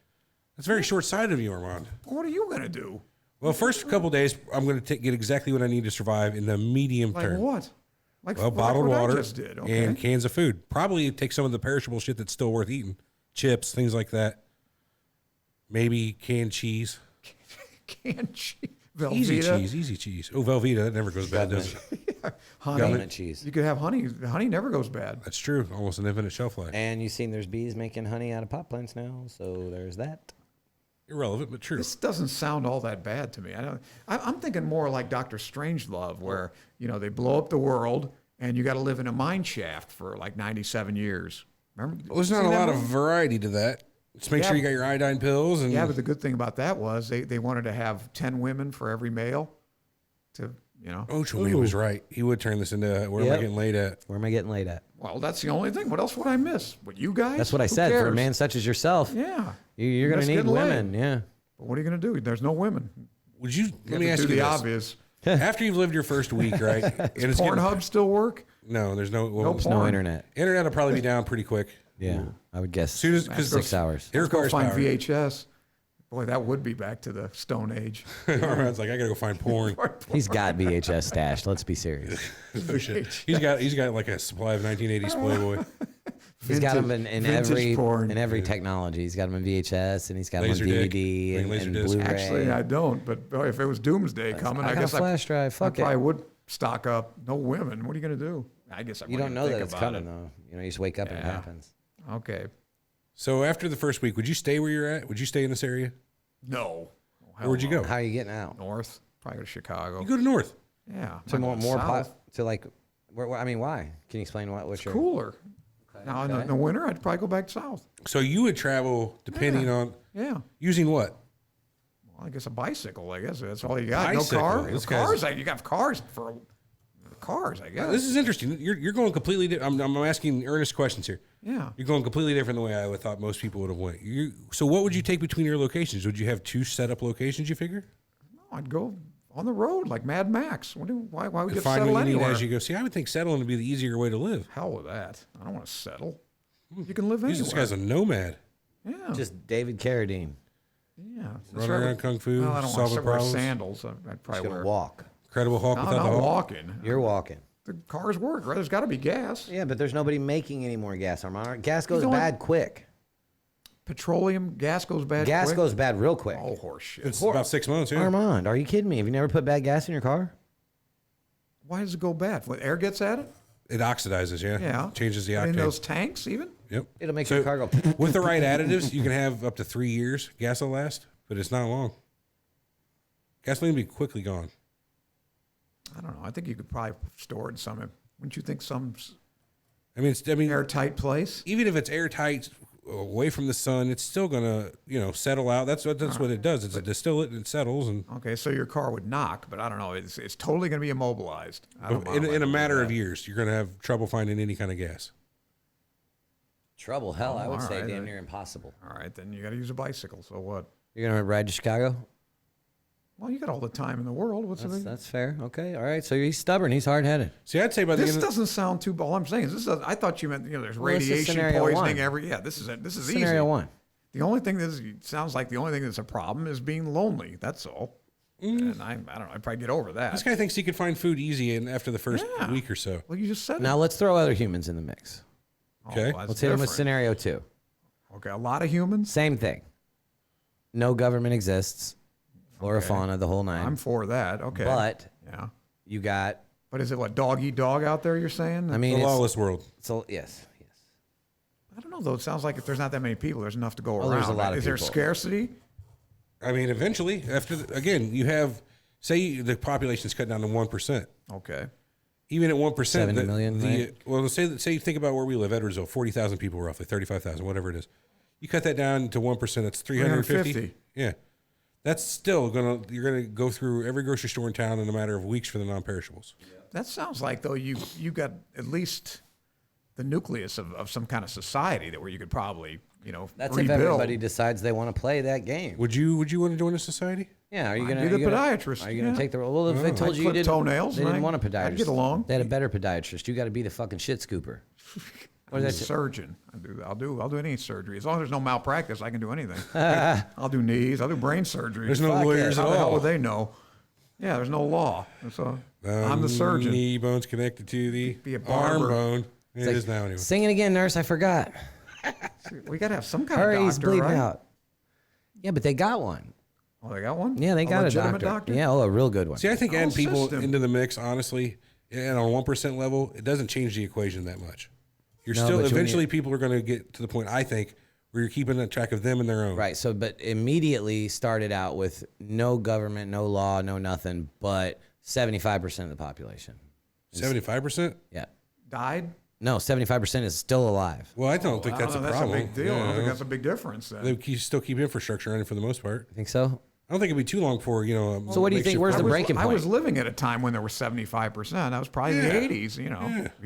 Speaker 1: That's very short-sighted of you, Armand.
Speaker 3: What are you gonna do?
Speaker 1: Well, first couple days, I'm going to get exactly what I need to survive in the medium
Speaker 3: Like
Speaker 1: term.
Speaker 3: what? Like
Speaker 1: Well,
Speaker 3: like
Speaker 1: bottled
Speaker 3: what I
Speaker 1: water
Speaker 3: just did. Okay.
Speaker 1: and cans of food. Probably take some of the perishable shit that's still worth eating. Chips, things like that. Maybe canned cheese.
Speaker 3: Canned cheese.
Speaker 1: Easy
Speaker 3: Velveeta.
Speaker 1: cheese, easy cheese. Oh, Velveeta, that never goes bad, does it?
Speaker 3: Honey.
Speaker 2: Government cheese.
Speaker 3: You could have honey. Honey never goes bad.
Speaker 1: That's true. Almost an infinite shelf life.
Speaker 2: And you've seen there's bees making honey out of pot plants now, so there's that.
Speaker 1: Irrelevant, but true.
Speaker 3: This doesn't sound all that bad to me. I'm thinking more like Dr. Strangelove, where they blow up the world and you got to live in a mine shaft for like 97 years. Remember?
Speaker 1: Well, there's
Speaker 3: Seen
Speaker 1: not a
Speaker 3: that
Speaker 1: lot of
Speaker 3: movie?
Speaker 1: variety to that. Just make
Speaker 3: Yeah.
Speaker 1: sure you got your iodine pills. And
Speaker 3: Yeah, but the good thing about that was they wanted to have 10 women for every male.
Speaker 1: Ochilme was right. He would turn this into where am I
Speaker 2: Yep.
Speaker 1: getting laid at?
Speaker 2: Where am I getting laid at?
Speaker 3: Well, that's the only thing. What else would I miss? What, you guys?
Speaker 2: That's what I
Speaker 3: Who
Speaker 2: said. For a
Speaker 3: cares?
Speaker 2: man such as yourself,
Speaker 3: Yeah.
Speaker 2: you're going
Speaker 3: miss
Speaker 2: to need
Speaker 3: getting laid.
Speaker 2: women. Yeah.
Speaker 3: But what are you going to do? There's no women.
Speaker 1: Would you?
Speaker 3: You
Speaker 1: Let
Speaker 3: have
Speaker 1: me
Speaker 3: to
Speaker 1: ask
Speaker 3: do
Speaker 1: you
Speaker 3: the
Speaker 1: this.
Speaker 3: obvious.
Speaker 1: After you've lived your first week, right? And it's getting-
Speaker 3: Pornhub still work?
Speaker 1: no, there's no. Well,
Speaker 3: Nope.
Speaker 2: No
Speaker 3: Porn.
Speaker 2: internet.
Speaker 1: internet will probably be down pretty quick.
Speaker 2: Yeah, I would guess.
Speaker 1: Soon as because
Speaker 2: 6 hours.
Speaker 1: it
Speaker 3: Let's go
Speaker 1: requires
Speaker 3: find
Speaker 1: power.
Speaker 3: VHS. Boy, that would be back to the Stone Age.
Speaker 1: Armand's like, I gotta go find porn.
Speaker 2: He's got VHS stashed. Let's be serious.
Speaker 1: Oh, shit. He's got like a supply of 1980s Playboy.
Speaker 2: He's got them in
Speaker 3: Vintage porn.
Speaker 2: every technology. He's got them in VHS and he's got them on
Speaker 1: Laserdisc.
Speaker 2: DVD and
Speaker 1: Laserdisc.
Speaker 2: Blu-ray.
Speaker 3: Actually, I don't. But boy, if it was Doomsday coming,
Speaker 2: I
Speaker 3: I
Speaker 2: got
Speaker 3: guess
Speaker 2: a flash drive.
Speaker 3: I
Speaker 2: Fuck it.
Speaker 3: probably would stock up. No women. What are you going to do? I guess I
Speaker 2: You don't
Speaker 3: wouldn't
Speaker 2: know
Speaker 3: even
Speaker 2: that
Speaker 3: think
Speaker 2: it's
Speaker 3: about
Speaker 2: coming though. You just wake up and it
Speaker 3: Yeah.
Speaker 2: happens.
Speaker 3: it. Okay.
Speaker 1: So after the first week, would you stay where you're at? Would you stay in this area?
Speaker 3: No.
Speaker 1: Or would you go?
Speaker 2: How are you getting out?
Speaker 3: North. Probably go to Chicago.
Speaker 1: You go to North.
Speaker 3: Yeah.
Speaker 2: To more
Speaker 3: South.
Speaker 2: pot to like. I mean, why? Can you explain what's your?
Speaker 3: Cooler. Now in the winter, I'd probably go back south.
Speaker 1: So you would travel depending on
Speaker 3: Yeah.
Speaker 1: using what?
Speaker 3: Well, I guess a bicycle. I guess that's all you got.
Speaker 1: Bicycle.
Speaker 3: No car.
Speaker 1: This
Speaker 3: Cars.
Speaker 1: guy's-
Speaker 3: You got cars for cars. I guess.
Speaker 1: This is interesting. You're going completely. I'm asking earnest questions here.
Speaker 3: Yeah.
Speaker 1: You're going completely different the way I would thought most people would have went. So what would you take between your locations? Would you have two set up locations? You figure?
Speaker 3: No, I'd go On the road, like Mad Max. Why would you
Speaker 1: Find
Speaker 3: settle
Speaker 1: what you need
Speaker 3: anywhere?
Speaker 1: as you go. See, I would think settling would be the easier way to live.
Speaker 3: Hell with that. I don't want to settle. You can live
Speaker 1: This
Speaker 3: anywhere.
Speaker 1: guy's a nomad.
Speaker 3: Yeah.
Speaker 2: Just David Carradine.
Speaker 3: Yeah.
Speaker 1: Running around kung fu,
Speaker 3: Well, I don't want
Speaker 1: solving
Speaker 3: to wear
Speaker 1: problems.
Speaker 3: sandals. I'd
Speaker 2: Just
Speaker 3: probably
Speaker 2: gonna
Speaker 3: wear.
Speaker 2: walk.
Speaker 1: Incredible Hulk
Speaker 3: No,
Speaker 1: without the
Speaker 3: not
Speaker 1: Hulk.
Speaker 3: walking.
Speaker 2: You're walking.
Speaker 3: The cars work, right? There's got to be gas.
Speaker 2: Yeah, but there's nobody making any more gas, Armand. Gas goes
Speaker 3: don't-
Speaker 2: bad quick.
Speaker 3: Petroleum, gas goes bad
Speaker 2: Gas
Speaker 3: quick?
Speaker 2: goes bad real quick.
Speaker 3: Oh, horse shit.
Speaker 1: It's about 6 months. Yeah.
Speaker 2: Armand, are you kidding me? Have you never put bad gas in your car?
Speaker 3: Why does it go bad? When air gets at it?
Speaker 1: It oxidizes. Yeah.
Speaker 3: Yeah.
Speaker 1: Changes the
Speaker 3: In
Speaker 1: octane.
Speaker 3: those tanks, even?
Speaker 1: Yep.
Speaker 2: It'll make
Speaker 1: So,
Speaker 2: your car go.
Speaker 1: with the right additives, you can have up to 3 years gas will last, but it's not long. Gasoline will be quickly gone.
Speaker 3: I don't know. I think you could probably store it in some. Wouldn't you think some
Speaker 1: I mean,
Speaker 3: airtight place?
Speaker 1: even if it's airtight, away from the sun, it's still gonna, settle out. That's what it does. It's a distillate and it settles, and
Speaker 3: Okay, so your car would knock, but I don't know. It's totally going to be immobilized. I don't know
Speaker 1: in a
Speaker 3: about
Speaker 1: matter
Speaker 3: that.
Speaker 1: of years, you're gonna have trouble finding any kind of gas.
Speaker 2: Trouble, hell, I would
Speaker 3: all
Speaker 2: say
Speaker 3: right,
Speaker 2: damn
Speaker 3: then.
Speaker 2: near impossible.
Speaker 3: All right, then you got to use a bicycle. So what?
Speaker 2: You're gonna ride to Chicago?
Speaker 3: Well, you got all the time in the world. What's the big?
Speaker 2: That's fair. Okay, all right. So he's stubborn. He's hard headed.
Speaker 1: See, I'd say by the
Speaker 3: This
Speaker 1: end of
Speaker 3: doesn't sound too. All I'm saying is I thought you meant there's
Speaker 2: Well, this is
Speaker 3: radiation
Speaker 2: scenario
Speaker 3: poisoning
Speaker 2: one.
Speaker 3: every. Yeah, this is it. This is
Speaker 2: Scenario
Speaker 3: easy.
Speaker 2: one.
Speaker 3: The only thing sounds like the only thing that's a problem is being lonely. That's all. And I don't know. I'd probably get over that.
Speaker 1: this guy thinks he could find food easy and after the first
Speaker 3: Yeah.
Speaker 1: week or so.
Speaker 3: Well, you just said
Speaker 2: Now let's throw other humans in the mix.
Speaker 3: it.
Speaker 1: Okay.
Speaker 3: that's
Speaker 2: Let's hit him with
Speaker 3: different.
Speaker 2: scenario 2.
Speaker 3: Okay, a lot of humans.
Speaker 2: Same thing. No government exists. Flora,
Speaker 3: Okay.
Speaker 2: fauna, the whole 9.
Speaker 3: I'm for that. Okay.
Speaker 2: But
Speaker 3: yeah.
Speaker 2: you got.
Speaker 3: But is it what dog eat dog out there? You're saying?
Speaker 2: I mean,
Speaker 1: The
Speaker 2: it's,
Speaker 1: lawless world.
Speaker 2: so yes.
Speaker 3: I don't know though. It sounds like if there's not that many people, there's enough to go around.
Speaker 2: there's a lot of
Speaker 3: is there
Speaker 2: people.
Speaker 3: scarcity?
Speaker 1: I mean, eventually, again, you have, say the population's cut down to 1%.
Speaker 3: Okay.
Speaker 1: Even at 1%,
Speaker 2: 70 million, right?
Speaker 1: well, say you think about where we live, Edwardsville, 40,000 people roughly, 35,000, whatever it is. You cut that down to 1%, that's 350.
Speaker 3: 350.
Speaker 1: Yeah. That's still you're gonna go through every grocery store in town in a matter of weeks for the non-perishables.
Speaker 3: That sounds like though you got at least the nucleus of some kind of society that where you could probably
Speaker 2: That's
Speaker 3: rebuild.
Speaker 2: if everybody decides they want to play that game.
Speaker 1: Would you want to join a society?
Speaker 2: Yeah, are you
Speaker 3: I'd
Speaker 2: gonna
Speaker 3: be the
Speaker 2: are you gonna-
Speaker 3: podiatrist,
Speaker 2: Are you gonna
Speaker 3: yeah.
Speaker 2: take the role? Well, if they told
Speaker 3: I'd
Speaker 2: you
Speaker 3: clip
Speaker 2: didn't,
Speaker 3: toenails
Speaker 2: they
Speaker 3: and
Speaker 2: didn't want a
Speaker 3: I'd
Speaker 2: podiatrist.
Speaker 3: get along.
Speaker 2: They had a better podiatrist. You got to be the fucking shit scooper. What
Speaker 3: I'm a
Speaker 2: is that?
Speaker 3: surgeon. I'll do any surgery as long as there's no malpractice. I can do anything. I'll do knees. I'll do brain surgery.
Speaker 1: There's no lawyers
Speaker 3: How
Speaker 1: at
Speaker 3: the hell
Speaker 1: all.
Speaker 3: would they know? Yeah, there's no law. So I'm the surgeon.
Speaker 1: Knee bone's connected to the
Speaker 3: Be a
Speaker 1: arm
Speaker 3: barber.
Speaker 1: bone. It
Speaker 2: Like,
Speaker 1: is now anyway.
Speaker 2: Sing it again, nurse. I forgot.
Speaker 3: We got to have some kind
Speaker 2: Hurry,
Speaker 3: of
Speaker 2: he's
Speaker 3: doctor,
Speaker 2: bleeding
Speaker 3: right?
Speaker 2: out. Yeah, but they got one.
Speaker 3: Oh, they got one.
Speaker 2: Yeah, they got a
Speaker 3: legitimate
Speaker 2: doctor. Yeah, oh, a real good one.
Speaker 1: See, I think adding people
Speaker 3: system.
Speaker 1: into the mix, honestly, and on a 1% level, it doesn't change the equation that much. You're
Speaker 2: No,
Speaker 1: still
Speaker 2: but when
Speaker 1: eventually
Speaker 2: you-
Speaker 1: people are going to get to the point, I think, where you're keeping a track of them and their own.
Speaker 2: Right. So, but immediately started out with no government, no law, no nothing, but 75% of the population.
Speaker 1: 75%?
Speaker 2: Yeah.
Speaker 3: Died.
Speaker 2: No, 75% is still alive.
Speaker 1: Well, I don't think that's a
Speaker 3: That's
Speaker 1: problem.
Speaker 3: a big deal. I don't
Speaker 1: Yeah.
Speaker 3: think that's a big difference. Then.
Speaker 1: They still keep infrastructure running for the most part.
Speaker 2: You think so?
Speaker 1: I don't think it'd be too long for,
Speaker 2: So what do you think? Where's the breaking
Speaker 3: I
Speaker 2: point?
Speaker 3: was living at a time when there were 75%. I was probably in the 80s. You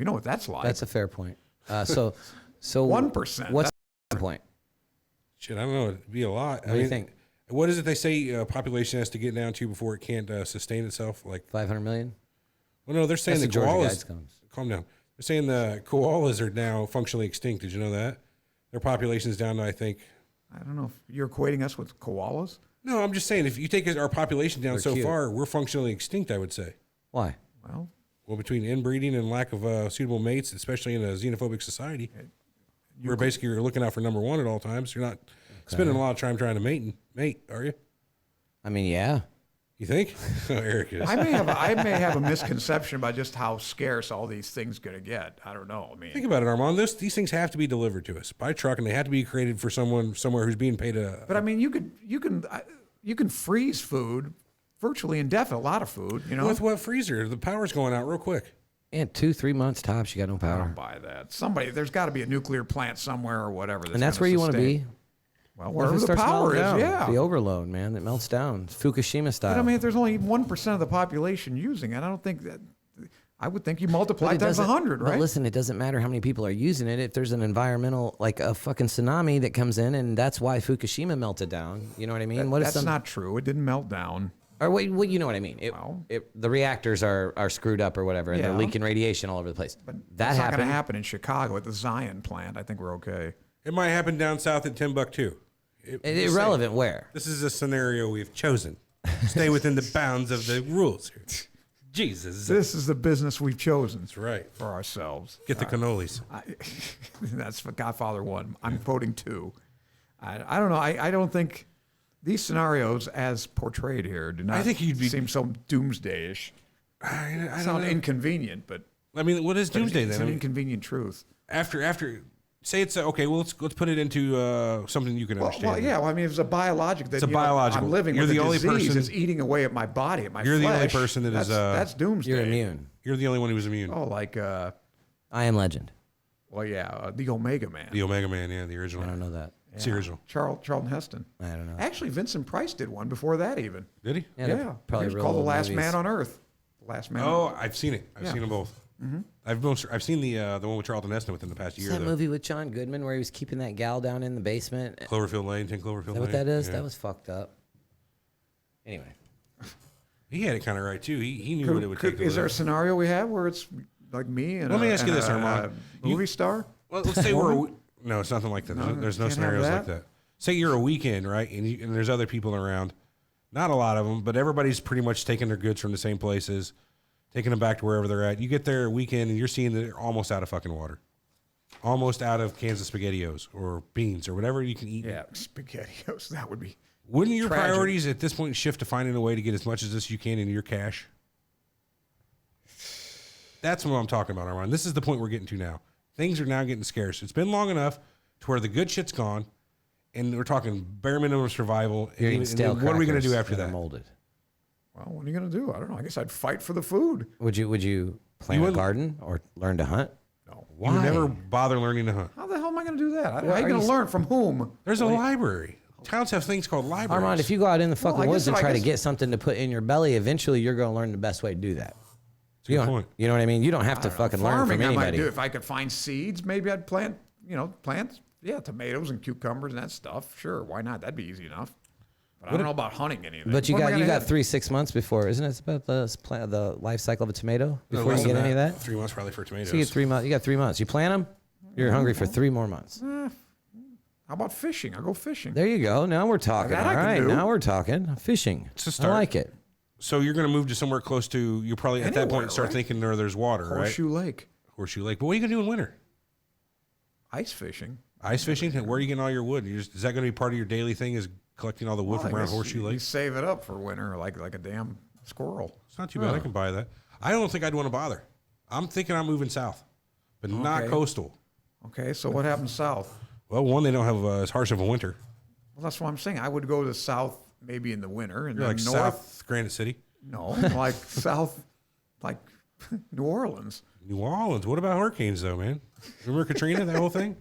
Speaker 3: know what that's like.
Speaker 2: That's a fair point. So
Speaker 3: 1%.
Speaker 2: What's the point?
Speaker 1: Shit, I don't know. It'd be a lot.
Speaker 2: What do you think?
Speaker 1: What is it they say population has to get down to before it can't sustain itself? Like,
Speaker 2: 500 million?
Speaker 1: well, no, they're saying
Speaker 2: That's
Speaker 1: the
Speaker 2: the Georgia
Speaker 1: koalas.
Speaker 2: Guides comes.
Speaker 1: Calm down. They're saying the koalas are now functionally extinct. Did you know that? Their population's down to, I think.
Speaker 3: I don't know if you're equating us with koalas.
Speaker 1: No, I'm just saying if you take our population down
Speaker 2: They're
Speaker 1: so
Speaker 2: cute.
Speaker 1: far, we're functionally extinct. I would say.
Speaker 2: Why?
Speaker 3: Well,
Speaker 1: Between inbreeding and lack of suitable mates, especially in a xenophobic society, we're basically looking out for number one at all times. You're not spending a lot of time trying to mate, are you?
Speaker 2: I mean, yeah.
Speaker 1: You think? Oh, Eric is.
Speaker 3: I may have a misconception about just how scarce all these things going to get. I don't know. I mean,
Speaker 1: Think about it, Armand. These things have to be delivered to us by truck, and they have to be created for someone somewhere who's being paid a.
Speaker 3: but I mean, you can freeze food virtually indefinite. A lot of food, you know.
Speaker 1: With what freezer? The power's going out real quick.
Speaker 2: And 2-3 months tops, you got no
Speaker 3: I
Speaker 2: power.
Speaker 3: don't buy that. There's got to be a nuclear plant somewhere or whatever.
Speaker 2: And that's where you want to be.
Speaker 3: Well,
Speaker 2: What if
Speaker 3: wherever
Speaker 2: it
Speaker 3: the
Speaker 2: starts
Speaker 3: power
Speaker 2: melting
Speaker 3: is,
Speaker 2: down?
Speaker 3: yeah.
Speaker 2: The overload, man, that melts down. Fukushima style.
Speaker 3: But I mean, if there's only 1% of the population using it, I don't think that. I would think you multiply
Speaker 2: But it
Speaker 3: times
Speaker 2: doesn't-
Speaker 3: 100, right?
Speaker 2: But listen, it doesn't matter how many people are using it. If there's an environmental, like a fucking tsunami that comes in, and that's why Fukushima melted down. You know what I mean? What if
Speaker 3: That's not true. It didn't melt down.
Speaker 2: Or what you know what I mean?
Speaker 3: Well-
Speaker 2: The reactors are screwed up or whatever, and they're
Speaker 3: Yeah.
Speaker 2: leaking radiation all over the place.
Speaker 3: But
Speaker 2: that
Speaker 3: that's not going
Speaker 2: happened.
Speaker 3: to happen in Chicago at the Zion plant. I think we're okay.
Speaker 1: It might happen down south at Timbuktu.
Speaker 2: Irrelevant where.
Speaker 1: This is a scenario we've chosen. Stay within the bounds of the rules here. Jesus.
Speaker 3: This is the business we've chosen
Speaker 1: That's right.
Speaker 3: for ourselves.
Speaker 1: Get the cannolis.
Speaker 3: That's for Godfather 1. I'm voting 2. I don't know. I don't think these scenarios, as portrayed here, do not seem so doomsday-ish.
Speaker 1: I don't
Speaker 3: Sound
Speaker 1: know.
Speaker 3: inconvenient, but
Speaker 1: I mean, what is doomsday
Speaker 3: it's
Speaker 1: then? I
Speaker 3: an
Speaker 1: mean,
Speaker 3: inconvenient truth.
Speaker 1: after, say it's okay. Well, let's put it into something you can understand.
Speaker 3: Well, yeah. Well, I mean, if it's a biological. That,
Speaker 1: It's a biological.
Speaker 3: I'm living
Speaker 1: You're
Speaker 3: with
Speaker 1: the
Speaker 3: a
Speaker 1: only
Speaker 3: disease
Speaker 1: person-
Speaker 3: that's eating away at my body, at my
Speaker 1: You're the only
Speaker 3: flesh.
Speaker 1: person that is,
Speaker 3: That's doomsday.
Speaker 2: You're immune.
Speaker 1: You're the only one who was immune.
Speaker 3: Oh, like
Speaker 2: I Am Legend.
Speaker 3: well, yeah, the Omega Man.
Speaker 1: The Omega Man, yeah, the original.
Speaker 2: I don't know that.
Speaker 1: It's the original.
Speaker 3: Charlton Heston.
Speaker 2: I don't know.
Speaker 3: Actually, Vincent Price did one before that even.
Speaker 1: Did he?
Speaker 2: Yeah, they're
Speaker 3: Yeah,
Speaker 2: probably
Speaker 3: it was
Speaker 2: real
Speaker 3: called The
Speaker 2: old
Speaker 3: Last
Speaker 2: movies.
Speaker 3: Man on Earth. The Last Man.
Speaker 1: Oh,
Speaker 3: on Earth.
Speaker 1: I've seen it. I've
Speaker 3: Yeah.
Speaker 1: seen them both. I've seen the one with Charlton Heston within the past
Speaker 2: Is
Speaker 1: year.
Speaker 2: that
Speaker 1: though.
Speaker 2: movie with John Goodman where he was keeping that gal down in the basement? Is
Speaker 1: Cloverfield Lane, 10 Cloverfield Lane.
Speaker 2: that what that is?
Speaker 1: Yeah.
Speaker 2: That was fucked up. Anyway.
Speaker 1: He had it kind of right too. He knew what it would take. To
Speaker 3: Is there a
Speaker 1: live.
Speaker 3: scenario we have where it's like me and
Speaker 1: Let me
Speaker 3: a-
Speaker 1: ask you
Speaker 3: and
Speaker 1: this,
Speaker 3: a
Speaker 1: Armand.
Speaker 3: movie star?
Speaker 1: Well, let's say no, it's nothing like that. There's no
Speaker 3: can't have
Speaker 1: scenarios like
Speaker 3: that?
Speaker 1: that. Say you're a weekend, right? And there's other people around. Not a lot of them, but everybody's pretty much taking their goods from the same places, taking them back to wherever they're at. You get there a weekend and you're seeing that they're almost out of fucking water. Almost out of cans of SpaghettiOs or beans or whatever you can eat.
Speaker 3: Yeah, SpaghettiOs. That would be.
Speaker 1: Wouldn't your
Speaker 3: Tragic.
Speaker 1: priorities at this point shift to finding a way to get as much as this you can in your cash? That's what I'm talking about, Armand. This is the point we're getting to now. Things are now getting scarce. It's been long enough to where the good shit's gone, and we're talking bare minimum survival.
Speaker 2: You're eating
Speaker 1: And
Speaker 2: stale
Speaker 1: what are we going to do
Speaker 2: crackers
Speaker 1: after
Speaker 2: that are
Speaker 1: that?
Speaker 2: molded.
Speaker 3: Well, what are you going to do? I don't know. I guess I'd fight for the food.
Speaker 2: Would you plant a
Speaker 1: wouldn't-
Speaker 2: garden or learn to hunt?
Speaker 3: No.
Speaker 1: You never bother learning to hunt.
Speaker 3: How the hell am I going to do that? How
Speaker 2: are
Speaker 3: are you going
Speaker 2: you
Speaker 3: to learn from whom?
Speaker 1: There's a library. Towns have things called libraries.
Speaker 2: Armand, if you go out in the fucking
Speaker 3: I
Speaker 2: woods
Speaker 3: guess-
Speaker 2: and
Speaker 3: I
Speaker 2: try to
Speaker 3: guess-
Speaker 2: get something to put in your belly, eventually you're going to learn the best way to do that.
Speaker 1: That's a good point.
Speaker 2: You know what I mean? You don't have to fucking learn
Speaker 3: Farming,
Speaker 2: from
Speaker 3: I might
Speaker 2: anybody.
Speaker 3: do. If I could find seeds, maybe I'd plant. Yeah, tomatoes and cucumbers and that stuff. Sure, why not? That'd be easy enough. But I don't know about hunting anything.
Speaker 2: But you
Speaker 3: What am I
Speaker 2: got
Speaker 3: gonna hit?
Speaker 2: 3-6 months before, isn't it? About the life cycle of a tomato before
Speaker 1: Less
Speaker 2: you get
Speaker 1: than
Speaker 2: any of that.
Speaker 1: 3 months probably for tomatoes.
Speaker 2: So you get 3 months. You got 3 months. You plant them. You're hungry for 3 more months.
Speaker 3: How about fishing? I'll go fishing.
Speaker 2: There you go. Now we're talking.
Speaker 3: That
Speaker 2: All
Speaker 3: I can
Speaker 2: right.
Speaker 3: do.
Speaker 2: Now we're talking. Fishing.
Speaker 1: It's a
Speaker 2: I
Speaker 1: start.
Speaker 2: like it.
Speaker 1: So you're going to move to somewhere close to, you probably at that
Speaker 3: Anywhere,
Speaker 1: point start
Speaker 3: right?
Speaker 1: thinking there's water,
Speaker 3: Horseshoe Lake.
Speaker 1: right? Horseshoe Lake. But what are you going to do in winter?
Speaker 3: Ice fishing.
Speaker 1: Ice fishing? Where are you getting all your wood? Is that going to be part of your daily thing is collecting all the wood
Speaker 3: Well, I
Speaker 1: from around
Speaker 3: guess
Speaker 1: Horseshoe
Speaker 3: you
Speaker 1: Lake?
Speaker 3: save it up for winter like a damn squirrel.
Speaker 1: It's not too bad. I can buy that. I don't think I'd want to bother. I'm thinking I'm moving south, but not
Speaker 3: Okay.
Speaker 1: coastal.
Speaker 3: Okay, so what happens south?
Speaker 1: Well, one, they don't have as harsh of a winter.
Speaker 3: Well, that's what I'm saying. I would go to south maybe in the winter and
Speaker 1: You're
Speaker 3: then
Speaker 1: like
Speaker 3: north.
Speaker 1: South Granite City,
Speaker 3: No, like south, like New Orleans.
Speaker 1: New Orleans. What about hurricanes, though, man? Remember Katrina, that whole thing?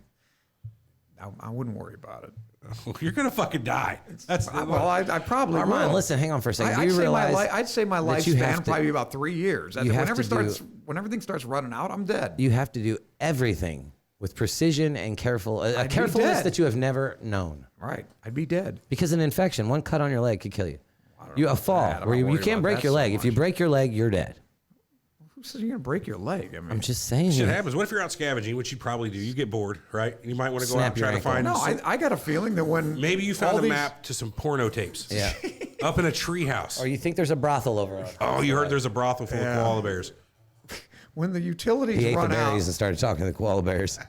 Speaker 3: I wouldn't worry about it.
Speaker 1: You're going to fucking die. That's
Speaker 3: Well, I probably
Speaker 2: Armand,
Speaker 3: will.
Speaker 2: listen. Hang on for a second.
Speaker 3: I'd
Speaker 2: Do you
Speaker 3: say
Speaker 2: realize?
Speaker 3: I'd say my
Speaker 2: that you have
Speaker 3: lifespan
Speaker 2: to-
Speaker 3: probably be about 3 years.
Speaker 2: you have
Speaker 3: Whenever
Speaker 2: to do-
Speaker 3: when everything starts running out, I'm dead.
Speaker 2: You have to do everything with precision and a
Speaker 3: be
Speaker 2: carefulness
Speaker 3: dead.
Speaker 2: that you have never known.
Speaker 3: Right, I'd be dead.
Speaker 2: Because an infection, one cut on your leg could kill you. A fall
Speaker 3: that. I'm
Speaker 2: where
Speaker 3: not
Speaker 2: you
Speaker 3: worried
Speaker 2: can't
Speaker 3: about
Speaker 2: break
Speaker 3: that
Speaker 2: your
Speaker 3: so
Speaker 2: leg. If you
Speaker 3: much.
Speaker 2: break your leg, you're dead.
Speaker 3: Who says you're gonna break your leg? I mean,
Speaker 2: I'm just saying.
Speaker 1: Shit happens. What if you're out scavenging, which you probably do? You get bored, right? You might want to go
Speaker 2: Snap
Speaker 1: out and try
Speaker 2: your
Speaker 1: to find.
Speaker 3: no, I got a feeling that when
Speaker 1: Maybe you
Speaker 3: all
Speaker 1: found a
Speaker 3: these-
Speaker 1: map to some porno tapes.
Speaker 2: Yeah.
Speaker 1: Up in a treehouse.
Speaker 2: Or you think there's a brothel over on.
Speaker 1: Oh, you heard there's a brothel full of koala bears.
Speaker 3: when the utilities
Speaker 2: He ate the
Speaker 3: run out.
Speaker 2: berries and started talking to the koala bears.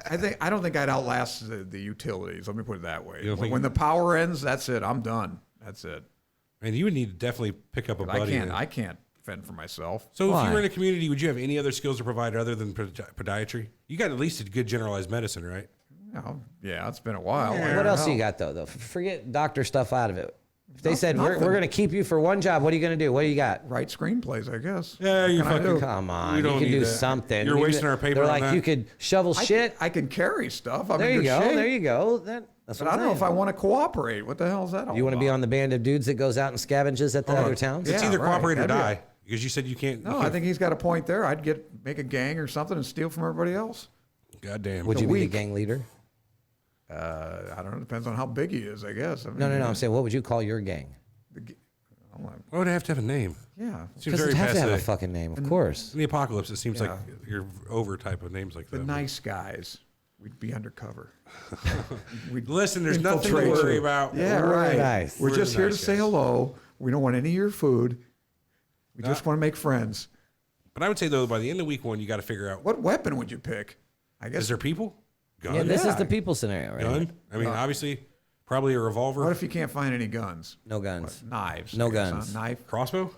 Speaker 3: I don't think I'd outlast the utilities. Let me put it that way.
Speaker 1: don't think-
Speaker 3: When the power ends, that's it. I'm done. That's it.
Speaker 1: And you would need to definitely pick up a buddy.
Speaker 3: I can't fend for myself.
Speaker 1: So if
Speaker 2: Why?
Speaker 1: you were in a community, would you have any other skills to provide other than podiatry? You got at least a good generalized medicine, right?
Speaker 3: Yeah, it's been a while.
Speaker 2: What else you got though? Forget doctor stuff out of it. If they said we're going to keep you for one job, what are you going to do? What do you got?
Speaker 3: Write screenplays, I guess.
Speaker 1: Yeah, you
Speaker 3: What can I
Speaker 1: fucking-
Speaker 3: do?
Speaker 2: Come on,
Speaker 1: We don't
Speaker 2: you can
Speaker 1: need
Speaker 2: do
Speaker 1: that.
Speaker 2: something.
Speaker 1: You're
Speaker 2: You
Speaker 1: wasting
Speaker 2: could-
Speaker 1: our paper
Speaker 2: They're
Speaker 1: on
Speaker 2: like
Speaker 1: that.
Speaker 2: you could shovel shit.
Speaker 3: I can carry stuff. I'm
Speaker 2: There
Speaker 3: in
Speaker 2: you
Speaker 3: good
Speaker 2: go.
Speaker 3: shape.
Speaker 2: There you go. That's
Speaker 3: But
Speaker 2: what
Speaker 3: I
Speaker 2: I'm
Speaker 3: don't know if I
Speaker 2: saying.
Speaker 3: want to cooperate. What the hell is that all
Speaker 2: You want to be
Speaker 3: about?
Speaker 2: on the band of dudes that goes out and scavenges at the other towns?
Speaker 1: It's
Speaker 3: Yeah,
Speaker 1: either
Speaker 3: right.
Speaker 1: cooperate or
Speaker 3: That'd be
Speaker 1: die. Because you said you can't.
Speaker 3: No, I think he's got a point there. I'd make a gang or something and steal from everybody else.
Speaker 1: Goddamn.
Speaker 2: Would you be the
Speaker 3: weak.
Speaker 2: gang leader?
Speaker 3: I don't know. Depends on how big he is, I guess. I mean,
Speaker 2: No. I'm saying, what would you call your gang?
Speaker 1: Why would it have to have a name?
Speaker 3: Yeah.
Speaker 1: Seems
Speaker 2: Because
Speaker 1: very
Speaker 2: it has to have a
Speaker 1: passe.
Speaker 2: fucking name, of course.
Speaker 1: In the apocalypse, it seems
Speaker 3: Yeah.
Speaker 1: like you're over type of names like
Speaker 3: The
Speaker 1: that.
Speaker 3: nice guys. We'd be undercover. We'd
Speaker 1: Listen, there's nothing to
Speaker 3: infiltrate
Speaker 1: worry
Speaker 3: you.
Speaker 1: about.
Speaker 3: Yeah,
Speaker 2: We're
Speaker 3: right.
Speaker 2: nice.
Speaker 3: We're
Speaker 1: We're
Speaker 3: just
Speaker 1: the
Speaker 3: here
Speaker 1: nice
Speaker 3: to say
Speaker 1: guys.
Speaker 3: hello. We don't want any of your food. We just want to make friends.
Speaker 1: But I would say though, by the end of week one, you got to figure out:
Speaker 3: What weapon would you pick? I guess.
Speaker 1: is there people? Gun?
Speaker 2: Yeah, this is
Speaker 3: Yeah.
Speaker 2: the people scenario, right?
Speaker 1: Gun? I mean, obviously, probably a revolver.
Speaker 3: What if you can't find any guns?
Speaker 2: No guns.
Speaker 3: Knives.
Speaker 2: No
Speaker 3: I guess,
Speaker 2: guns.
Speaker 3: huh? Knife,
Speaker 1: Crossbow?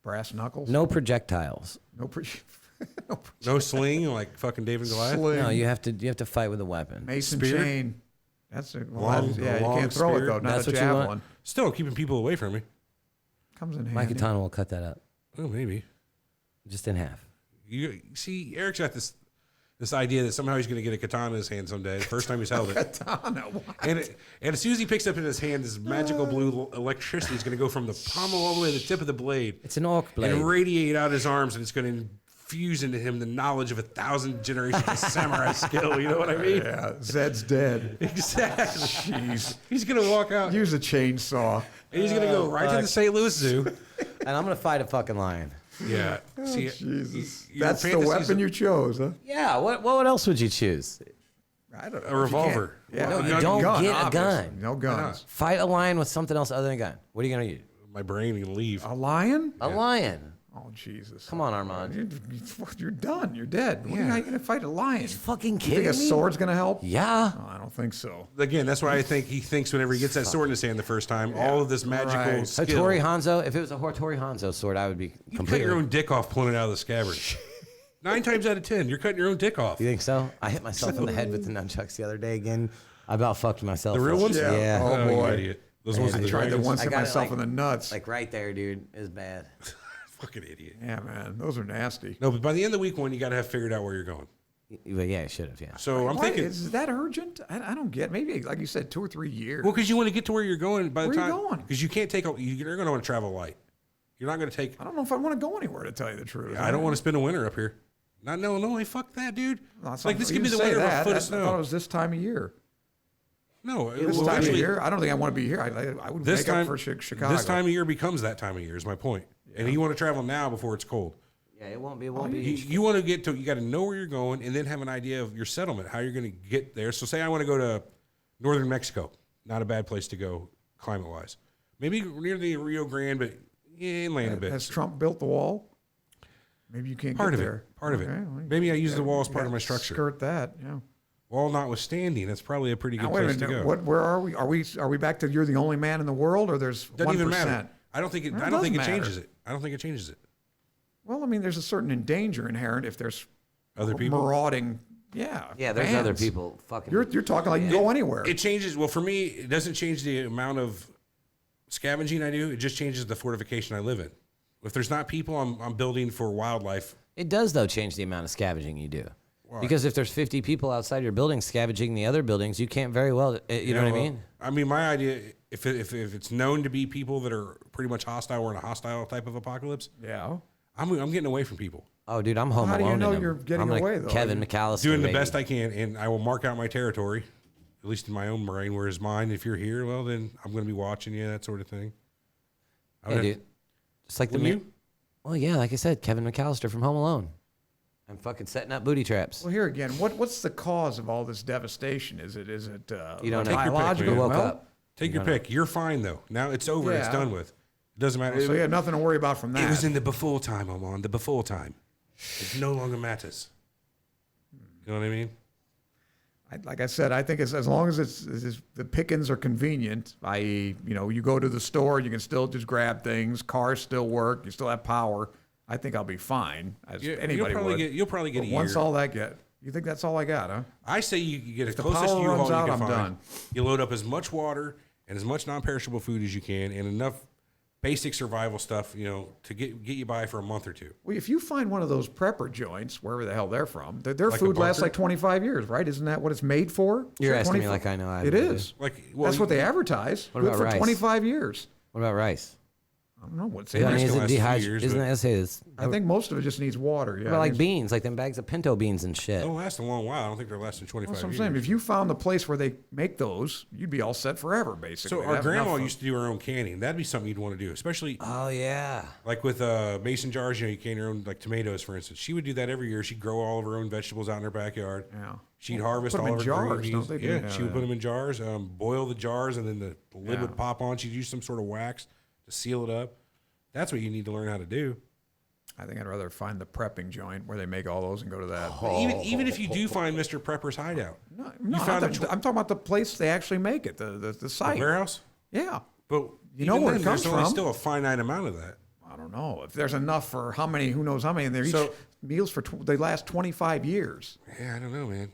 Speaker 3: brass knuckles.
Speaker 2: No projectiles.
Speaker 3: No. No
Speaker 1: No sling like fucking David and Goliath?
Speaker 3: sling.
Speaker 2: No, you have to fight with a weapon.
Speaker 3: Mason
Speaker 1: Spear?
Speaker 3: chain. That's it. Well,
Speaker 1: Long-
Speaker 3: yeah, you
Speaker 1: long
Speaker 3: can't throw it
Speaker 1: spear?
Speaker 3: though. Not
Speaker 2: That's
Speaker 3: a
Speaker 2: what you want?
Speaker 3: javelin.
Speaker 1: Still keeping people away from me.
Speaker 3: Comes in
Speaker 2: Mike
Speaker 3: handy.
Speaker 2: Katana will cut that up
Speaker 1: Oh, maybe.
Speaker 2: just in half.
Speaker 1: You see, Eric's got this idea that somehow he's going to get a katana in his hand someday. The first time he's held it.
Speaker 3: Katana. What?
Speaker 1: And as soon as he picks up in his hand, this magical blue electricity is going to go from the pommel all the way to the tip of the blade
Speaker 2: It's an orc blade.
Speaker 1: and radiate out his arms, and it's going to infuse into him the knowledge of 1,000 generations of samurai skill. You know what I mean?
Speaker 3: Yeah, Zed's dead.
Speaker 1: Exactly.
Speaker 3: Jeez.
Speaker 1: He's going to walk out
Speaker 3: Use a chainsaw.
Speaker 1: and he's going to go right to the St. Louis Zoo.
Speaker 2: And I'm gonna fight a fucking lion.
Speaker 1: Yeah. See,
Speaker 3: Jesus.
Speaker 1: your
Speaker 3: That's the
Speaker 1: fantasies
Speaker 3: weapon you chose, huh?
Speaker 2: Yeah. What else would you choose?
Speaker 3: I don't know.
Speaker 1: A revolver.
Speaker 3: Yeah.
Speaker 2: No, you
Speaker 3: gun-
Speaker 2: don't
Speaker 3: gun,
Speaker 2: get a
Speaker 3: obviously.
Speaker 2: gun.
Speaker 3: No guns.
Speaker 2: Fight a lion with something else other than a gun. What are you gonna use?
Speaker 1: My brain can leave.
Speaker 3: A lion?
Speaker 2: A lion.
Speaker 3: Oh, Jesus.
Speaker 2: Come on, Armand.
Speaker 3: You're done. You're dead. How are you going to fight a lion?
Speaker 2: Fucking
Speaker 3: You
Speaker 2: kidding
Speaker 3: think a
Speaker 2: me?
Speaker 3: sword's going to help?
Speaker 2: Yeah.
Speaker 3: No, I don't think so.
Speaker 1: Again, that's why I think he thinks whenever he gets that sword in his hand the first time, all of this magical
Speaker 3: Right.
Speaker 1: skill.
Speaker 2: Hattori Hanzo. If it was a Hattori Hanzo sword, I would be
Speaker 1: You cut
Speaker 2: completely.
Speaker 1: your own dick off pulling it out of the scabbard. 9 times out of 10, you're cutting your own dick off.
Speaker 2: You think so? I hit myself in the head with the nunchucks the other day again. I about fucked myself.
Speaker 1: The real ones?
Speaker 2: Yeah.
Speaker 3: Oh,
Speaker 1: you
Speaker 3: boy.
Speaker 1: idiot. Those ones
Speaker 3: I
Speaker 1: with the
Speaker 3: tried to
Speaker 1: dragons?
Speaker 3: once
Speaker 2: I
Speaker 3: hit
Speaker 2: got it,
Speaker 3: myself
Speaker 2: like-
Speaker 3: in the nuts.
Speaker 2: Like right there, dude. It was bad.
Speaker 1: Fucking idiot.
Speaker 3: Yeah, man. Those are nasty.
Speaker 1: No, but by the end of week one, you got to have figured out where you're going.
Speaker 2: But yeah, I should have. Yeah.
Speaker 1: So I'm
Speaker 3: Why-
Speaker 1: thinking,
Speaker 3: is that urgent? I don't get. Maybe, like you said, 2 or 3 years.
Speaker 1: well, because you want to get to where you're going by the
Speaker 3: Where you
Speaker 1: time.
Speaker 3: going?
Speaker 1: Because you can't take, you're going to want to travel light. You're not going to take,
Speaker 3: I don't know if I want to go anywhere, to tell you the truth.
Speaker 1: I don't want to spend a winter up here. Not in Illinois. Fuck that, dude.
Speaker 3: No, it's
Speaker 1: Like,
Speaker 3: not-
Speaker 1: this
Speaker 3: you
Speaker 1: could be the
Speaker 3: didn't say
Speaker 1: winter of a
Speaker 3: that.
Speaker 1: foot of
Speaker 3: I thought it
Speaker 1: snow.
Speaker 3: was this time of year.
Speaker 1: No,
Speaker 3: This
Speaker 1: well,
Speaker 3: time of
Speaker 1: actually,
Speaker 3: year, I don't think I want to be here. I would
Speaker 1: this
Speaker 3: make
Speaker 1: time,
Speaker 3: up for Chicago.
Speaker 1: this time of year becomes that time of year, is my point. And you want to travel now before it's cold.
Speaker 2: Yeah, it won't be. It won't
Speaker 1: You,
Speaker 2: be.
Speaker 1: you want to get to, you got to know where you're going and then have an idea of your settlement, how you're going to get there. So say I want to go to northern Mexico, not a bad place to go climate wise. Maybe near the Rio Grande, but inland a bit.
Speaker 3: Has Trump built the wall? Maybe you can't
Speaker 1: Part
Speaker 3: get
Speaker 1: of
Speaker 3: there.
Speaker 1: it. Part of it.
Speaker 3: Okay, well,
Speaker 1: Maybe I use the wall as
Speaker 3: you
Speaker 1: part of
Speaker 3: gotta
Speaker 1: my structure.
Speaker 3: Skirt that, yeah.
Speaker 1: Wall notwithstanding, that's probably a pretty good
Speaker 3: Now, wait a
Speaker 1: place to
Speaker 3: minute.
Speaker 1: go.
Speaker 3: Where are we? Are we back to you're the only man in the world, or there's
Speaker 1: Doesn't
Speaker 3: 1%?
Speaker 1: even matter. I don't think it.
Speaker 3: Well, it
Speaker 1: I don't think it
Speaker 3: does matter.
Speaker 1: changes it. I don't think it changes it.
Speaker 3: Well, I mean, there's a certain danger inherent if there's
Speaker 1: Other people.
Speaker 3: marauding. Yeah.
Speaker 2: Yeah, there's other
Speaker 3: bands.
Speaker 2: people. Fucking.
Speaker 3: You're talking like you can go anywhere.
Speaker 1: It changes. Well, for me, it doesn't change the amount of scavenging I do. It just changes the fortification I live in. If there's not people, I'm building for wildlife.
Speaker 2: It does though change the amount of scavenging you do. Because if there's 50 people outside your building scavenging the other buildings, you can't very well. You know what I mean?
Speaker 1: I mean, my idea, if it's known to be people that are pretty much hostile, we're in a hostile type of apocalypse.
Speaker 3: yeah.
Speaker 1: I'm getting away from people,
Speaker 2: Oh, dude, I'm home
Speaker 3: How do you
Speaker 2: alone.
Speaker 3: know
Speaker 2: in them.
Speaker 3: you're getting
Speaker 2: I'm like
Speaker 3: away, though?
Speaker 2: Kevin McAllister.
Speaker 1: doing the
Speaker 2: baby.
Speaker 1: best I can, and I will mark out my territory, at least in my own brain. Whereas mine, if you're here, well, then I'm going to be watching you, that sort of thing. I
Speaker 2: Hey,
Speaker 1: would have-
Speaker 2: dude. Just like the
Speaker 1: Wouldn't you?
Speaker 2: Well, yeah, like I said, Kevin McAllister from Home Alone. I'm fucking setting up booty traps.
Speaker 3: Well, here again, what's the cause of all this devastation? Is it
Speaker 2: You don't know.
Speaker 1: Take your pick,
Speaker 3: biological?
Speaker 2: You woke
Speaker 3: Well,
Speaker 2: up.
Speaker 1: Take your pick. You're fine though. Now it's over. It's
Speaker 3: Yeah.
Speaker 1: done with. It doesn't matter.
Speaker 3: So you had nothing to worry about from that.
Speaker 1: It was in the before time, Armand. The before time. It no longer matters. You know what I mean?
Speaker 3: Like I said, I think as long as it's the pickings are convenient, i.e., you go to the store, you can still just grab things, cars still work, you still have power. I think I'll be fine, as anybody would.
Speaker 1: You'll probably get
Speaker 3: But
Speaker 1: a
Speaker 3: once
Speaker 1: year.
Speaker 3: all that you think that's all I got, huh?
Speaker 1: I say you get as
Speaker 3: the
Speaker 1: close as
Speaker 3: power
Speaker 1: you
Speaker 3: runs
Speaker 1: haul
Speaker 3: out,
Speaker 1: you can
Speaker 3: I'm
Speaker 1: find.
Speaker 3: done.
Speaker 1: You load up as much water and as much non-perishable food as you can, and enough basic survival stuff, to get you by for a month or two.
Speaker 3: Well, if you find one of those prepper joints, wherever the hell they're from, their
Speaker 1: Like a
Speaker 3: food lasts
Speaker 1: bunker?
Speaker 3: like 25 years, right? Isn't that what it's made for?
Speaker 2: You're
Speaker 3: Is it
Speaker 2: asking me
Speaker 3: 25?
Speaker 2: like I know.
Speaker 3: It is.
Speaker 1: Like, well,
Speaker 3: That's what they advertise.
Speaker 2: What
Speaker 3: Good
Speaker 2: about
Speaker 3: for
Speaker 2: rice?
Speaker 3: 25 years.
Speaker 2: What about rice?
Speaker 3: I don't know what's
Speaker 2: Yeah,
Speaker 3: in
Speaker 1: Rice
Speaker 3: it.
Speaker 1: can
Speaker 2: is it
Speaker 1: last a few
Speaker 2: dehydrated?
Speaker 1: years,
Speaker 2: Isn't
Speaker 1: but-
Speaker 2: that, let's say this?
Speaker 3: I think most of it just needs water. Yeah,
Speaker 2: Or like
Speaker 3: I think-
Speaker 2: beans, like them bags of pinto beans and shit.
Speaker 1: It'll last a long while. I don't think they're lasting 25
Speaker 3: That's what I'm
Speaker 1: years.
Speaker 3: saying. If you found the place where they make those, you'd be all set forever, basically.
Speaker 1: So our
Speaker 3: Have
Speaker 1: grandma
Speaker 3: enough
Speaker 1: used to do her own canning. That'd be something you'd want to do, especially
Speaker 2: Oh yeah.
Speaker 1: like with mason jars. You know, you can your own like tomatoes, for instance. She would do that every year. She'd grow all of her own vegetables out in her backyard.
Speaker 3: Yeah.
Speaker 1: She'd harvest
Speaker 3: put 'em
Speaker 1: all
Speaker 3: in
Speaker 1: of her green
Speaker 3: jars,
Speaker 1: beans.
Speaker 3: don't they?
Speaker 1: Yeah,
Speaker 3: Yeah,
Speaker 1: she would
Speaker 3: yeah.
Speaker 1: put them in jars, boil the jars, and then the lid
Speaker 3: Yeah.
Speaker 1: would pop on. She'd use some sort of wax to seal it up. That's what you need to learn how to do.
Speaker 3: I think I'd rather find the prepping joint where they make all those and go to that.
Speaker 1: Even if you do find Mr. Prepper's hideout,
Speaker 3: No,
Speaker 1: you found
Speaker 3: I'm talking about the place they actually make it, the
Speaker 1: the
Speaker 3: site.
Speaker 1: warehouse.
Speaker 3: Yeah.
Speaker 1: But
Speaker 3: You know where it comes
Speaker 1: there's only
Speaker 3: from.
Speaker 1: still a finite amount of that.
Speaker 3: I don't know if there's enough for how many. Who knows how many? And they're
Speaker 1: So-
Speaker 3: each meals for they last 25 years.
Speaker 1: Yeah, I don't know, man.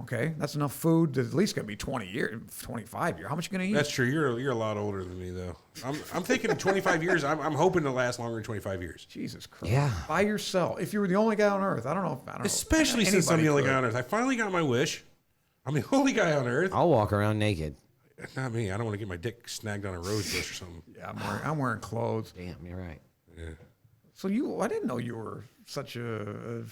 Speaker 3: Okay, that's enough food to at least gonna be 20 years, 25 years. How much you gonna eat?
Speaker 1: That's true. You're a lot older than me, though. I'm thinking in 25 years. I'm hoping to last longer than 25 years.
Speaker 3: Jesus Christ.
Speaker 2: Yeah.
Speaker 3: By yourself. If you were the only guy on Earth, I don't know.
Speaker 1: Especially since I'm
Speaker 3: anybody
Speaker 1: the only
Speaker 3: could.
Speaker 1: guy on Earth. I finally got my wish. I'm the only guy on Earth.
Speaker 2: I'll walk around naked.
Speaker 1: Not me. I don't want to get my dick snagged on a rose bush or something.
Speaker 3: Yeah, I'm wearing clothes.
Speaker 2: Damn, you're right.
Speaker 3: So I didn't know you were such a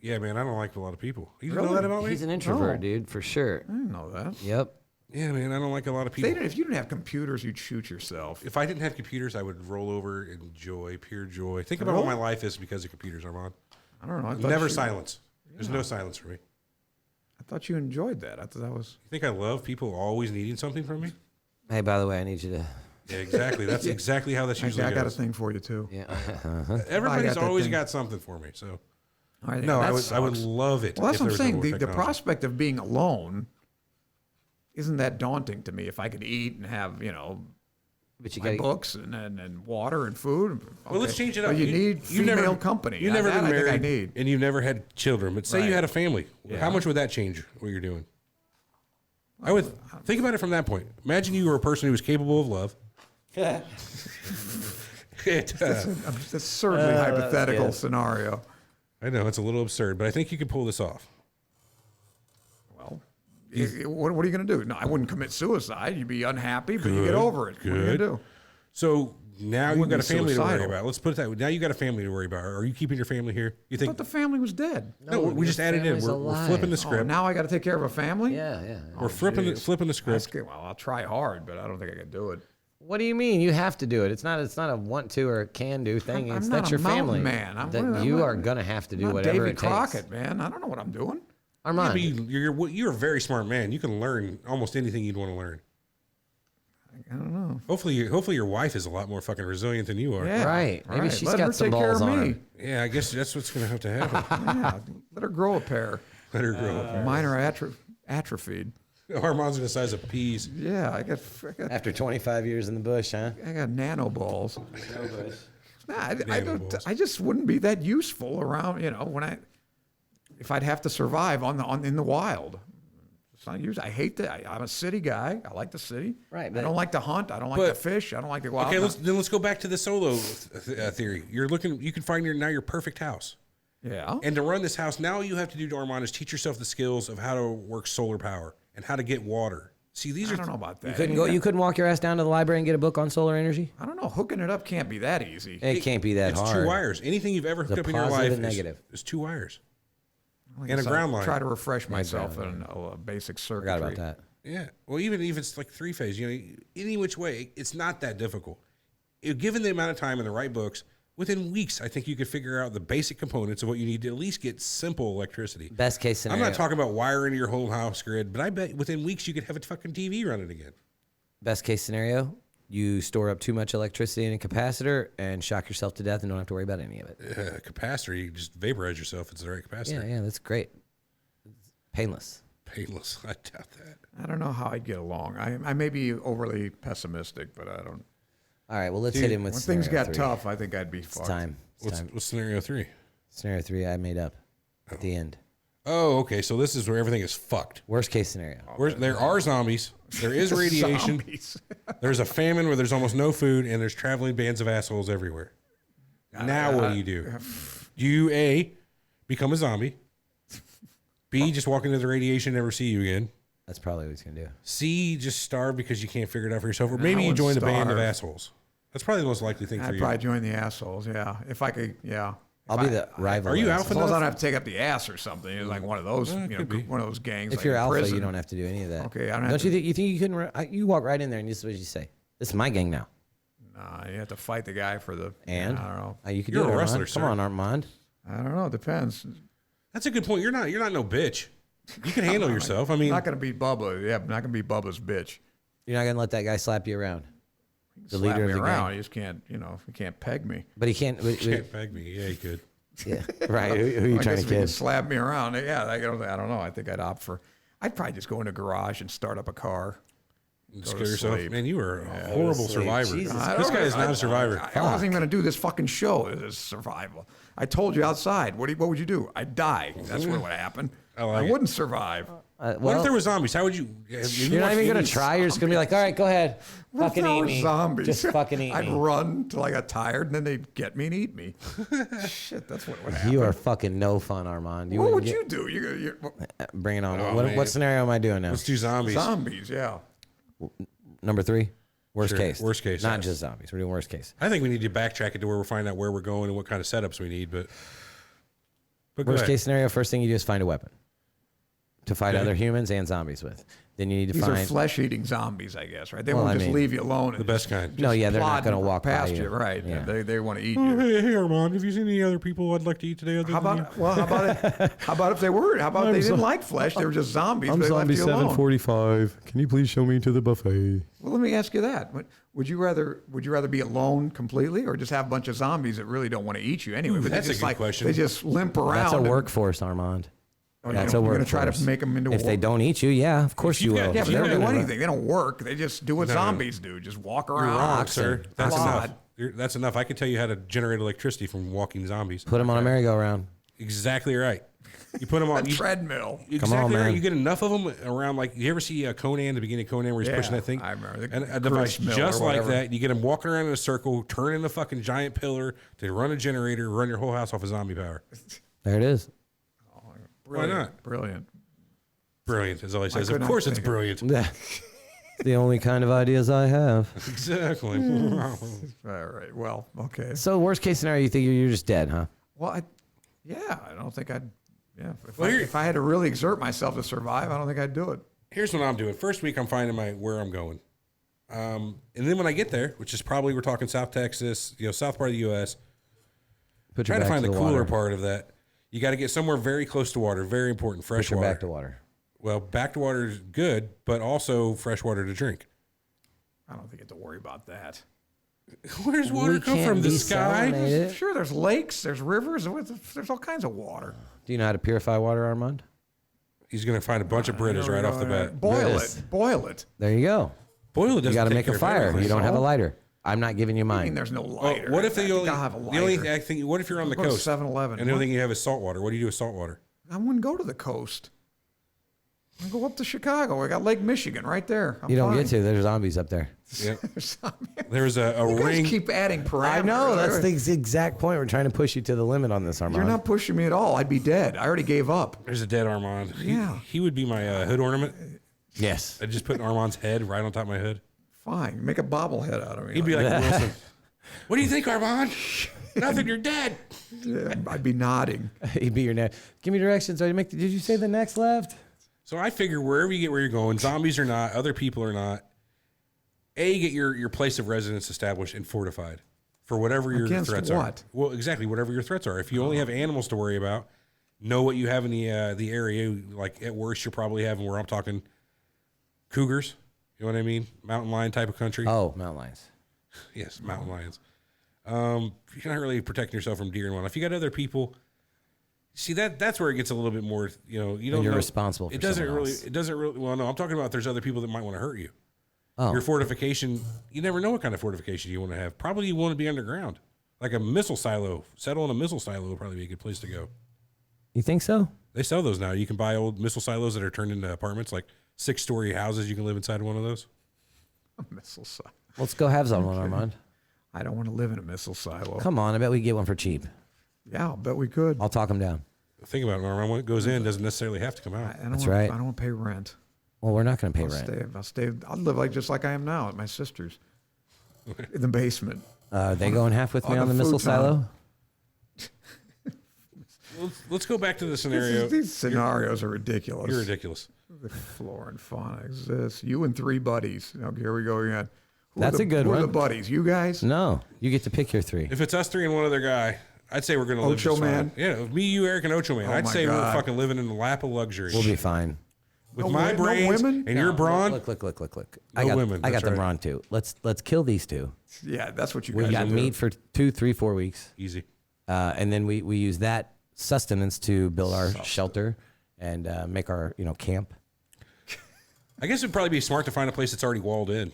Speaker 1: Yeah, man. I don't like a lot of people. You didn't know
Speaker 3: Really?
Speaker 1: that about me?
Speaker 2: He's an introvert,
Speaker 3: No.
Speaker 2: dude, for sure.
Speaker 3: I didn't know that.
Speaker 2: Yep.
Speaker 1: Yeah, man. I don't like a lot of
Speaker 3: If,
Speaker 1: people.
Speaker 3: if you didn't have computers, you'd shoot yourself.
Speaker 1: If I didn't have computers, I would roll over and enjoy, pure joy. Think about what my life is because of computers, Armand.
Speaker 3: I don't know. I thought
Speaker 1: Never
Speaker 3: you,
Speaker 1: silence. There's no silence for me.
Speaker 3: I thought you enjoyed that. I thought that was.
Speaker 1: You think I love people always needing something from me?
Speaker 2: Hey, by the way, I need you to.
Speaker 1: Yeah, exactly. That's exactly how this usually
Speaker 3: I got a
Speaker 1: goes.
Speaker 3: thing for you too.
Speaker 2: Yeah.
Speaker 1: Everybody's
Speaker 3: I got that
Speaker 1: always
Speaker 3: thing.
Speaker 1: got something for me. So
Speaker 3: All right,
Speaker 1: no,
Speaker 3: that
Speaker 1: I would
Speaker 3: sucks.
Speaker 1: love it.
Speaker 3: Well, that's
Speaker 1: if
Speaker 3: what I'm
Speaker 1: there was
Speaker 3: saying.
Speaker 1: no
Speaker 3: The
Speaker 1: technology.
Speaker 3: prospect of being alone isn't that daunting to me. If I could eat and have
Speaker 2: But you
Speaker 3: my
Speaker 2: got
Speaker 3: books and water and food.
Speaker 1: Well, let's
Speaker 3: okay.
Speaker 1: change it up.
Speaker 3: But you need female company.
Speaker 1: You've never
Speaker 3: That
Speaker 1: been
Speaker 3: I think
Speaker 1: married,
Speaker 3: I need.
Speaker 1: and you've never had children. But say you
Speaker 3: Right.
Speaker 1: had a family.
Speaker 3: Yeah.
Speaker 1: How much would that change what you're doing? I would think about it from that point. Imagine you were a person who was capable of love. It,
Speaker 3: That's an absurdly hypothetical scenario.
Speaker 1: I know it's a little absurd, but I think you could pull this off.
Speaker 3: Well, what are you going to do? No, I wouldn't commit suicide. You'd be unhappy, but you get over it. What are you going to
Speaker 1: Good.
Speaker 3: do?
Speaker 1: So now you've
Speaker 3: wouldn't
Speaker 1: got a
Speaker 3: be
Speaker 1: family to worry
Speaker 3: suicidal.
Speaker 1: about. Let's put it that way. Now you got a family to worry about. Are you keeping your family here? You
Speaker 3: I
Speaker 1: think?
Speaker 3: thought the family was dead.
Speaker 1: No, we just added in.
Speaker 2: family's
Speaker 1: We're
Speaker 2: alive.
Speaker 1: flipping the
Speaker 3: Oh,
Speaker 1: script.
Speaker 3: now I got to take care of a family?
Speaker 2: Yeah, yeah.
Speaker 1: We're flipping the
Speaker 3: jeez.
Speaker 1: flipping the
Speaker 3: That's
Speaker 1: script.
Speaker 3: good. Well, I'll try hard, but I don't think I can do it.
Speaker 2: What do you mean? You have to do it. It's not a want to or a can do thing.
Speaker 3: I'm
Speaker 2: it's
Speaker 3: not
Speaker 2: that's
Speaker 3: a
Speaker 2: your family.
Speaker 3: mountain man. I'm-
Speaker 2: That you are gonna have to do
Speaker 3: I'm not
Speaker 2: whatever
Speaker 3: Davy
Speaker 2: it
Speaker 3: Crockett,
Speaker 2: takes.
Speaker 3: man. I don't know what I'm doing.
Speaker 1: Yeah,
Speaker 2: Armand,
Speaker 1: but you're a very smart man. You can learn almost anything you'd want to learn.
Speaker 3: I don't know.
Speaker 1: Hopefully your wife is a lot more fucking resilient than you are.
Speaker 3: Yeah,
Speaker 2: Right. Maybe she's
Speaker 3: Let
Speaker 2: got
Speaker 3: her
Speaker 2: some
Speaker 3: take care
Speaker 2: balls
Speaker 3: of
Speaker 2: on
Speaker 3: me.
Speaker 2: her.
Speaker 1: Yeah, I guess that's what's going to have to happen.
Speaker 3: Yeah, let her grow a pair.
Speaker 1: Let her grow up.
Speaker 3: Mine are atrophied.
Speaker 1: Armand's the size of peas.
Speaker 3: Yeah, I got
Speaker 2: After 25 years in the bush, huh?
Speaker 3: nano balls. Nah, I
Speaker 1: Nano
Speaker 3: don't.
Speaker 1: balls.
Speaker 3: I just wouldn't be that useful around. If I'd have to survive in the wild. It's not usual. I hate that. I'm a city guy. I like the city.
Speaker 2: Right,
Speaker 3: I
Speaker 2: but-
Speaker 3: don't like to hunt. I don't like
Speaker 1: But-
Speaker 3: to fish. I don't like to go out.
Speaker 1: Okay,
Speaker 3: and-
Speaker 1: let's go back to the solo theory. You're looking. You can find your perfect house.
Speaker 3: Yeah.
Speaker 1: And to run this house, now all you have to do, Armand, is teach yourself the skills of how to work solar power and how to get water. See, these
Speaker 3: I
Speaker 1: are
Speaker 3: don't know about that.
Speaker 2: You couldn't walk your ass down to the library and get a book on solar energy.
Speaker 3: I don't know. Hooking it up can't be that easy.
Speaker 2: It can't be that
Speaker 1: it's
Speaker 2: hard.
Speaker 1: 2 wires. Anything you've ever hooked
Speaker 2: The
Speaker 1: up in your
Speaker 2: positive
Speaker 1: life
Speaker 2: and negative.
Speaker 1: is 2 wires.
Speaker 3: I
Speaker 1: and a
Speaker 3: guess
Speaker 1: ground
Speaker 3: I'll
Speaker 1: line.
Speaker 3: Try to refresh myself in a basic circuitry.
Speaker 2: Forgot about that.
Speaker 1: Yeah. Well, even if it's like 3-phase, any which way, it's not that difficult. Given the amount of time and the right books, within weeks, I think you could figure out the basic components of what you need to at least get simple electricity.
Speaker 2: Best case
Speaker 1: I'm
Speaker 2: scenario.
Speaker 1: not talking about wiring your whole house grid, but I bet within weeks you could have a fucking TV running again.
Speaker 2: Best case scenario, you store up too much electricity in a capacitor and shock yourself to death and don't have to worry about any of it.
Speaker 1: Capacitor, you just vaporize yourself. It's the right capacitor.
Speaker 2: Yeah, that's great. It's painless.
Speaker 1: Painless. I doubt that.
Speaker 3: I don't know how I'd get along. I may be overly pessimistic, but I don't.
Speaker 2: All right, well, let's hit him with
Speaker 3: When things
Speaker 2: scenario
Speaker 3: got
Speaker 2: three.
Speaker 3: tough, I think I'd be
Speaker 2: It's
Speaker 3: fucked.
Speaker 2: time. It's time.
Speaker 1: What's scenario 3?
Speaker 2: Scenario 3 I made up at the end.
Speaker 1: Oh, okay. So this is where everything is fucked.
Speaker 2: Worst case scenario.
Speaker 1: There are zombies. There is radiation.
Speaker 3: Zombies.
Speaker 1: There's a famine where there's almost no food, and there's traveling bands of assholes everywhere. Now what do you do? Do you A, become a zombie? B, just walk into the radiation and never see you again?
Speaker 2: That's probably what he's going to do.
Speaker 1: C, just starve because you can't figure it out for yourself? Or
Speaker 3: I
Speaker 1: maybe you
Speaker 3: would
Speaker 1: join the band of
Speaker 3: starve.
Speaker 1: assholes. That's probably the most likely thing for
Speaker 3: I'd
Speaker 1: you.
Speaker 3: probably join the assholes. Yeah, if I could. Yeah.
Speaker 2: I'll be the rival.
Speaker 1: Are you
Speaker 2: asshole.
Speaker 1: alpha
Speaker 3: As long as I
Speaker 1: enough?
Speaker 3: don't have to take up the ass or something, it's like one of those,
Speaker 1: could be.
Speaker 3: one of those gangs.
Speaker 2: If
Speaker 3: like
Speaker 2: you're
Speaker 3: in
Speaker 2: alpha,
Speaker 3: prison.
Speaker 2: you don't have to do any of that.
Speaker 3: Okay, I don't have
Speaker 2: Don't
Speaker 3: to.
Speaker 2: you think? You think you couldn't? You walk right in there and this is what you say. This is my gang now.
Speaker 3: Nah, you have to fight the guy for the.
Speaker 2: And
Speaker 3: I don't know.
Speaker 2: You could
Speaker 1: You're
Speaker 2: do it,
Speaker 1: a
Speaker 2: Armand.
Speaker 1: wrestler,
Speaker 2: Come
Speaker 1: sir.
Speaker 2: on, Armand.
Speaker 3: I don't know. It depends.
Speaker 1: That's a good point. You're not no bitch. You can handle yourself. I
Speaker 3: I'm
Speaker 1: mean,
Speaker 3: not gonna be Bubba. Yeah, I'm not gonna be Bubba's bitch.
Speaker 2: You're not gonna let that guy slap you around. The
Speaker 3: Slap
Speaker 2: leader
Speaker 3: me
Speaker 2: of the
Speaker 3: around.
Speaker 2: gang.
Speaker 3: You just can't. You can't peg me.
Speaker 2: But he can't.
Speaker 1: can't peg me. Yeah, you could.
Speaker 2: Yeah, right. Who are you
Speaker 3: I
Speaker 2: trying
Speaker 3: guess
Speaker 2: to
Speaker 3: if you can
Speaker 2: kid?
Speaker 3: slap me around. Yeah, I don't know. I think I'd opt for. I'd probably just go in a garage and start up a car.
Speaker 1: Scare
Speaker 3: to
Speaker 1: yourself.
Speaker 3: sleep.
Speaker 1: Man, you are a horrible
Speaker 2: sleep.
Speaker 1: survivor.
Speaker 2: Jesus
Speaker 1: This guy is not a survivor.
Speaker 3: I wasn't even going to do this fucking show as survival. I told you outside. What would you do? I'd die. That's what would happen.
Speaker 1: I like it.
Speaker 3: wouldn't survive.
Speaker 1: What if there were zombies? How would you?
Speaker 2: You're not even gonna try. You're just gonna be like, all right, go ahead,
Speaker 3: What if
Speaker 2: fucking
Speaker 3: there
Speaker 2: eat
Speaker 3: were
Speaker 2: me.
Speaker 3: zombies?
Speaker 2: Just fucking eat
Speaker 3: I'd
Speaker 2: me.
Speaker 3: run till I got tired, and then they'd get me and eat me. Shit, that's what would happen.
Speaker 2: You are fucking no fun, Armand.
Speaker 3: What would
Speaker 2: wouldn't
Speaker 3: you do? You're,
Speaker 2: Bring it on.
Speaker 1: Oh,
Speaker 2: what
Speaker 1: man.
Speaker 2: scenario am I doing now?
Speaker 1: Let's do zombies.
Speaker 3: zombies, yeah.
Speaker 2: Number 3, worst
Speaker 1: Sure,
Speaker 2: case.
Speaker 1: worst case,
Speaker 2: Not
Speaker 1: yes.
Speaker 2: just zombies. We're doing worst case.
Speaker 1: I think we need to backtrack it to where we're finding out where we're going and what kind of setups we need. But go
Speaker 2: Worst
Speaker 1: ahead.
Speaker 2: case scenario. First thing you do is find a weapon to fight
Speaker 1: Okay.
Speaker 2: other humans and zombies with. Then you need to
Speaker 3: These are
Speaker 2: find.
Speaker 3: flesh-eating zombies, I guess, right? They
Speaker 2: Well,
Speaker 3: won't
Speaker 2: I
Speaker 3: just
Speaker 2: mean,
Speaker 3: leave you alone.
Speaker 1: The best kind.
Speaker 2: No, yeah, they're not
Speaker 3: Plodding
Speaker 2: going to walk
Speaker 3: past
Speaker 2: by
Speaker 3: you, right?
Speaker 2: Yeah.
Speaker 3: They want to eat
Speaker 1: Oh,
Speaker 3: you.
Speaker 1: hey, Armand, have you seen any other people I'd like to eat today? Other
Speaker 3: How
Speaker 1: than
Speaker 3: about how about if they were? How about they didn't like flesh? They were just zombies. But they left you alone.
Speaker 5: 745. Can you please show me to the buffet?
Speaker 3: Well, let me ask you that: would you rather be alone completely, or just have a bunch of zombies that really don't want to eat you anyway? But they
Speaker 1: that's a
Speaker 3: just
Speaker 1: good question.
Speaker 3: They just limp around.
Speaker 2: That's a
Speaker 3: and-
Speaker 2: workforce, Armand. That's a
Speaker 3: you're
Speaker 2: workforce.
Speaker 3: going to try to make them into.
Speaker 2: If they don't eat you, yeah, of course
Speaker 1: you
Speaker 2: you
Speaker 1: got-
Speaker 2: will.
Speaker 3: yeah, but they
Speaker 1: you
Speaker 3: don't
Speaker 1: got
Speaker 3: do
Speaker 1: it.
Speaker 3: anything. They don't work. They just do what
Speaker 1: No.
Speaker 3: zombies do. Just walk
Speaker 1: You're
Speaker 3: around.
Speaker 1: wrong,
Speaker 2: Rocks
Speaker 1: sir.
Speaker 2: and
Speaker 1: That's
Speaker 3: plod.
Speaker 1: enough. That's enough. I can tell you how to generate electricity from walking zombies.
Speaker 2: Put them on a merry-go-round.
Speaker 1: Exactly right. You put them on.
Speaker 3: A treadmill.
Speaker 1: Exactly
Speaker 2: on,
Speaker 1: right.
Speaker 2: man.
Speaker 1: You get enough of them around. Like you ever see Conan, the beginning of Conan, where he's
Speaker 3: Yeah,
Speaker 1: pushing that thing?
Speaker 3: I remember. The
Speaker 1: And a device
Speaker 3: grist mill
Speaker 1: just
Speaker 3: or
Speaker 1: like
Speaker 3: whatever.
Speaker 1: that. You get them walking around in a circle, turning the fucking giant pillar to run a generator, run your whole house off of zombie power.
Speaker 2: There it is.
Speaker 3: Brilliant.
Speaker 1: not?
Speaker 3: Brilliant.
Speaker 1: Brilliant, as all he says.
Speaker 3: could
Speaker 1: Of
Speaker 3: not
Speaker 1: course, it's
Speaker 3: think of-
Speaker 1: brilliant.
Speaker 2: The only kind of ideas I have.
Speaker 1: Exactly.
Speaker 3: All right. Well, okay.
Speaker 2: So worst case scenario, you think you're just dead, huh?
Speaker 3: Well, I don't think I'd. Yeah,
Speaker 1: Well, here-
Speaker 3: if I had to really exert myself to survive, I don't think I'd do it.
Speaker 1: Here's what I'm doing. First week, I'm finding where I'm going, and then when I get there, which is probably we're talking South Texas, south part of the U.S.
Speaker 2: Put your
Speaker 1: Try to
Speaker 2: back
Speaker 1: find the
Speaker 2: the
Speaker 1: cooler
Speaker 2: water.
Speaker 1: part of that. You got to get somewhere very close to water. Very important. Fresh
Speaker 2: Put your
Speaker 1: water.
Speaker 2: back to water.
Speaker 1: Well, back to water is good, but also fresh water to drink.
Speaker 3: I don't think you have to worry about that.
Speaker 1: Where does water
Speaker 2: We
Speaker 1: come
Speaker 2: can't
Speaker 1: from? The
Speaker 2: desalinate
Speaker 1: sky?
Speaker 2: it.
Speaker 3: Sure, there's lakes, there's rivers, there's all kinds of water.
Speaker 2: Do you know how to purify water, Armand?
Speaker 1: He's going to find a bunch of Britas right off the bat.
Speaker 3: Boil
Speaker 2: Yes.
Speaker 3: it. Boil it.
Speaker 2: There you go.
Speaker 1: Boil it doesn't
Speaker 2: You got to
Speaker 1: take
Speaker 2: make
Speaker 1: care
Speaker 2: a
Speaker 1: of
Speaker 2: fire.
Speaker 1: everything.
Speaker 2: You don't have a
Speaker 3: So?
Speaker 2: lighter. I'm not giving you
Speaker 3: I mean,
Speaker 2: mine.
Speaker 3: there's no
Speaker 1: Well,
Speaker 3: lighter.
Speaker 1: what if
Speaker 3: I think I'll have a lighter.
Speaker 1: what if you're on the
Speaker 3: Go to
Speaker 1: coast
Speaker 3: 7-Eleven.
Speaker 1: and the only thing you have is salt water? What do you do with salt water?
Speaker 3: I wouldn't go to the coast. I go up to Chicago. I got Lake Michigan right there. I'm
Speaker 2: You don't
Speaker 3: fine.
Speaker 2: get to. There's zombies up there.
Speaker 1: Yep.
Speaker 3: You
Speaker 1: There's a
Speaker 3: guys
Speaker 1: ring.
Speaker 3: keep adding parameters.
Speaker 2: I know. That's the exact point. We're trying to push you to the limit on this, Armand.
Speaker 3: You're not pushing me at all. I'd be dead. I already gave up.
Speaker 1: There's a dead Armand.
Speaker 3: Yeah.
Speaker 1: He would be my hood ornament.
Speaker 2: Yes.
Speaker 1: I'd just put Armand's head right on top of my hood.
Speaker 3: Fine. Make a bobblehead out of me.
Speaker 1: He'd be like Wilson. What do you think, Armand? Nothing. You're dead.
Speaker 3: Yeah, I'd be nodding.
Speaker 2: He'd be your next. Give me directions. Did you say the next left?
Speaker 1: So I figure wherever you get where you're going, zombies or not, other people or not, get your place of residence established and fortified for whatever your
Speaker 3: Against
Speaker 1: threats
Speaker 3: what?
Speaker 1: are. Well, exactly, whatever your threats are. If you only have animals to worry about, know what you have in the area. Like at worst, you're probably having where I'm talking cougars. You know what I mean? Mountain lion type of country.
Speaker 2: Oh, mountain lions.
Speaker 1: Yes, mountain lions. You're not really protecting yourself from deer and whatnot. If you got other people, see that's where it gets a little bit more. You don't.
Speaker 2: you're
Speaker 1: know.
Speaker 2: responsible for
Speaker 1: It doesn't
Speaker 2: someone
Speaker 1: really.
Speaker 2: else.
Speaker 1: It doesn't really. Well, no, I'm talking about there's other people that might want to hurt you.
Speaker 2: Oh,
Speaker 1: Your fortification. You never know what kind of fortification you want to have. Probably you want to be underground, like a missile silo. Settle in a missile silo would probably be a good place to go.
Speaker 2: you think so?
Speaker 1: They sell those now. You can buy old missile silos that are turned into apartments, like 6-story houses. You can live inside one of those.
Speaker 3: A missile silo.
Speaker 2: Let's go have some one, Armand.
Speaker 3: I don't want to live in a missile silo.
Speaker 2: Come on, I bet we can get one for cheap.
Speaker 3: Yeah, I'll bet we could.
Speaker 2: I'll talk them down.
Speaker 1: Think about it, Norman. What goes in doesn't necessarily have to come out.
Speaker 3: I don't
Speaker 2: That's
Speaker 3: want,
Speaker 2: right.
Speaker 3: I don't want to pay rent.
Speaker 2: Well, we're not going to pay rent.
Speaker 3: I'll live just like I am now at my sister's. in the basement.
Speaker 2: They going half with me
Speaker 3: on
Speaker 2: on
Speaker 3: the
Speaker 2: the missile
Speaker 3: futon.
Speaker 2: silo?
Speaker 1: Let's go back to the scenario.
Speaker 3: These scenarios are ridiculous.
Speaker 1: You're ridiculous.
Speaker 3: The floor and fauna exists. You and 3 buddies. Okay, here we go again.
Speaker 2: That's a good
Speaker 3: Who are
Speaker 2: one.
Speaker 3: the buddies? You guys?
Speaker 2: No, you get to pick your 3.
Speaker 1: If it's us 3 and one other guy, I'd say we're going to live
Speaker 3: Ocho
Speaker 1: just fine.
Speaker 3: Man?
Speaker 1: Yeah, me, you, Eric, and Ocho Man. I'd
Speaker 3: my
Speaker 1: say we're
Speaker 3: God.
Speaker 1: fucking living in the lap of luxury.
Speaker 2: We'll be fine.
Speaker 1: With
Speaker 3: No
Speaker 1: my
Speaker 3: wo- no
Speaker 1: brains
Speaker 3: women?
Speaker 1: and your brawn.
Speaker 2: Look.
Speaker 1: No
Speaker 2: I got,
Speaker 1: women,
Speaker 2: I got
Speaker 1: that's
Speaker 2: the
Speaker 1: right.
Speaker 2: brawn too. Let's kill these 2.
Speaker 3: Yeah, that's what you
Speaker 2: We
Speaker 3: guys
Speaker 2: got
Speaker 3: do.
Speaker 2: meat for 2, 3, 4 weeks.
Speaker 1: Easy.
Speaker 2: And then we use that sustenance to build our shelter and make our camp.
Speaker 1: I guess it'd probably be smart to find a place that's already walled in.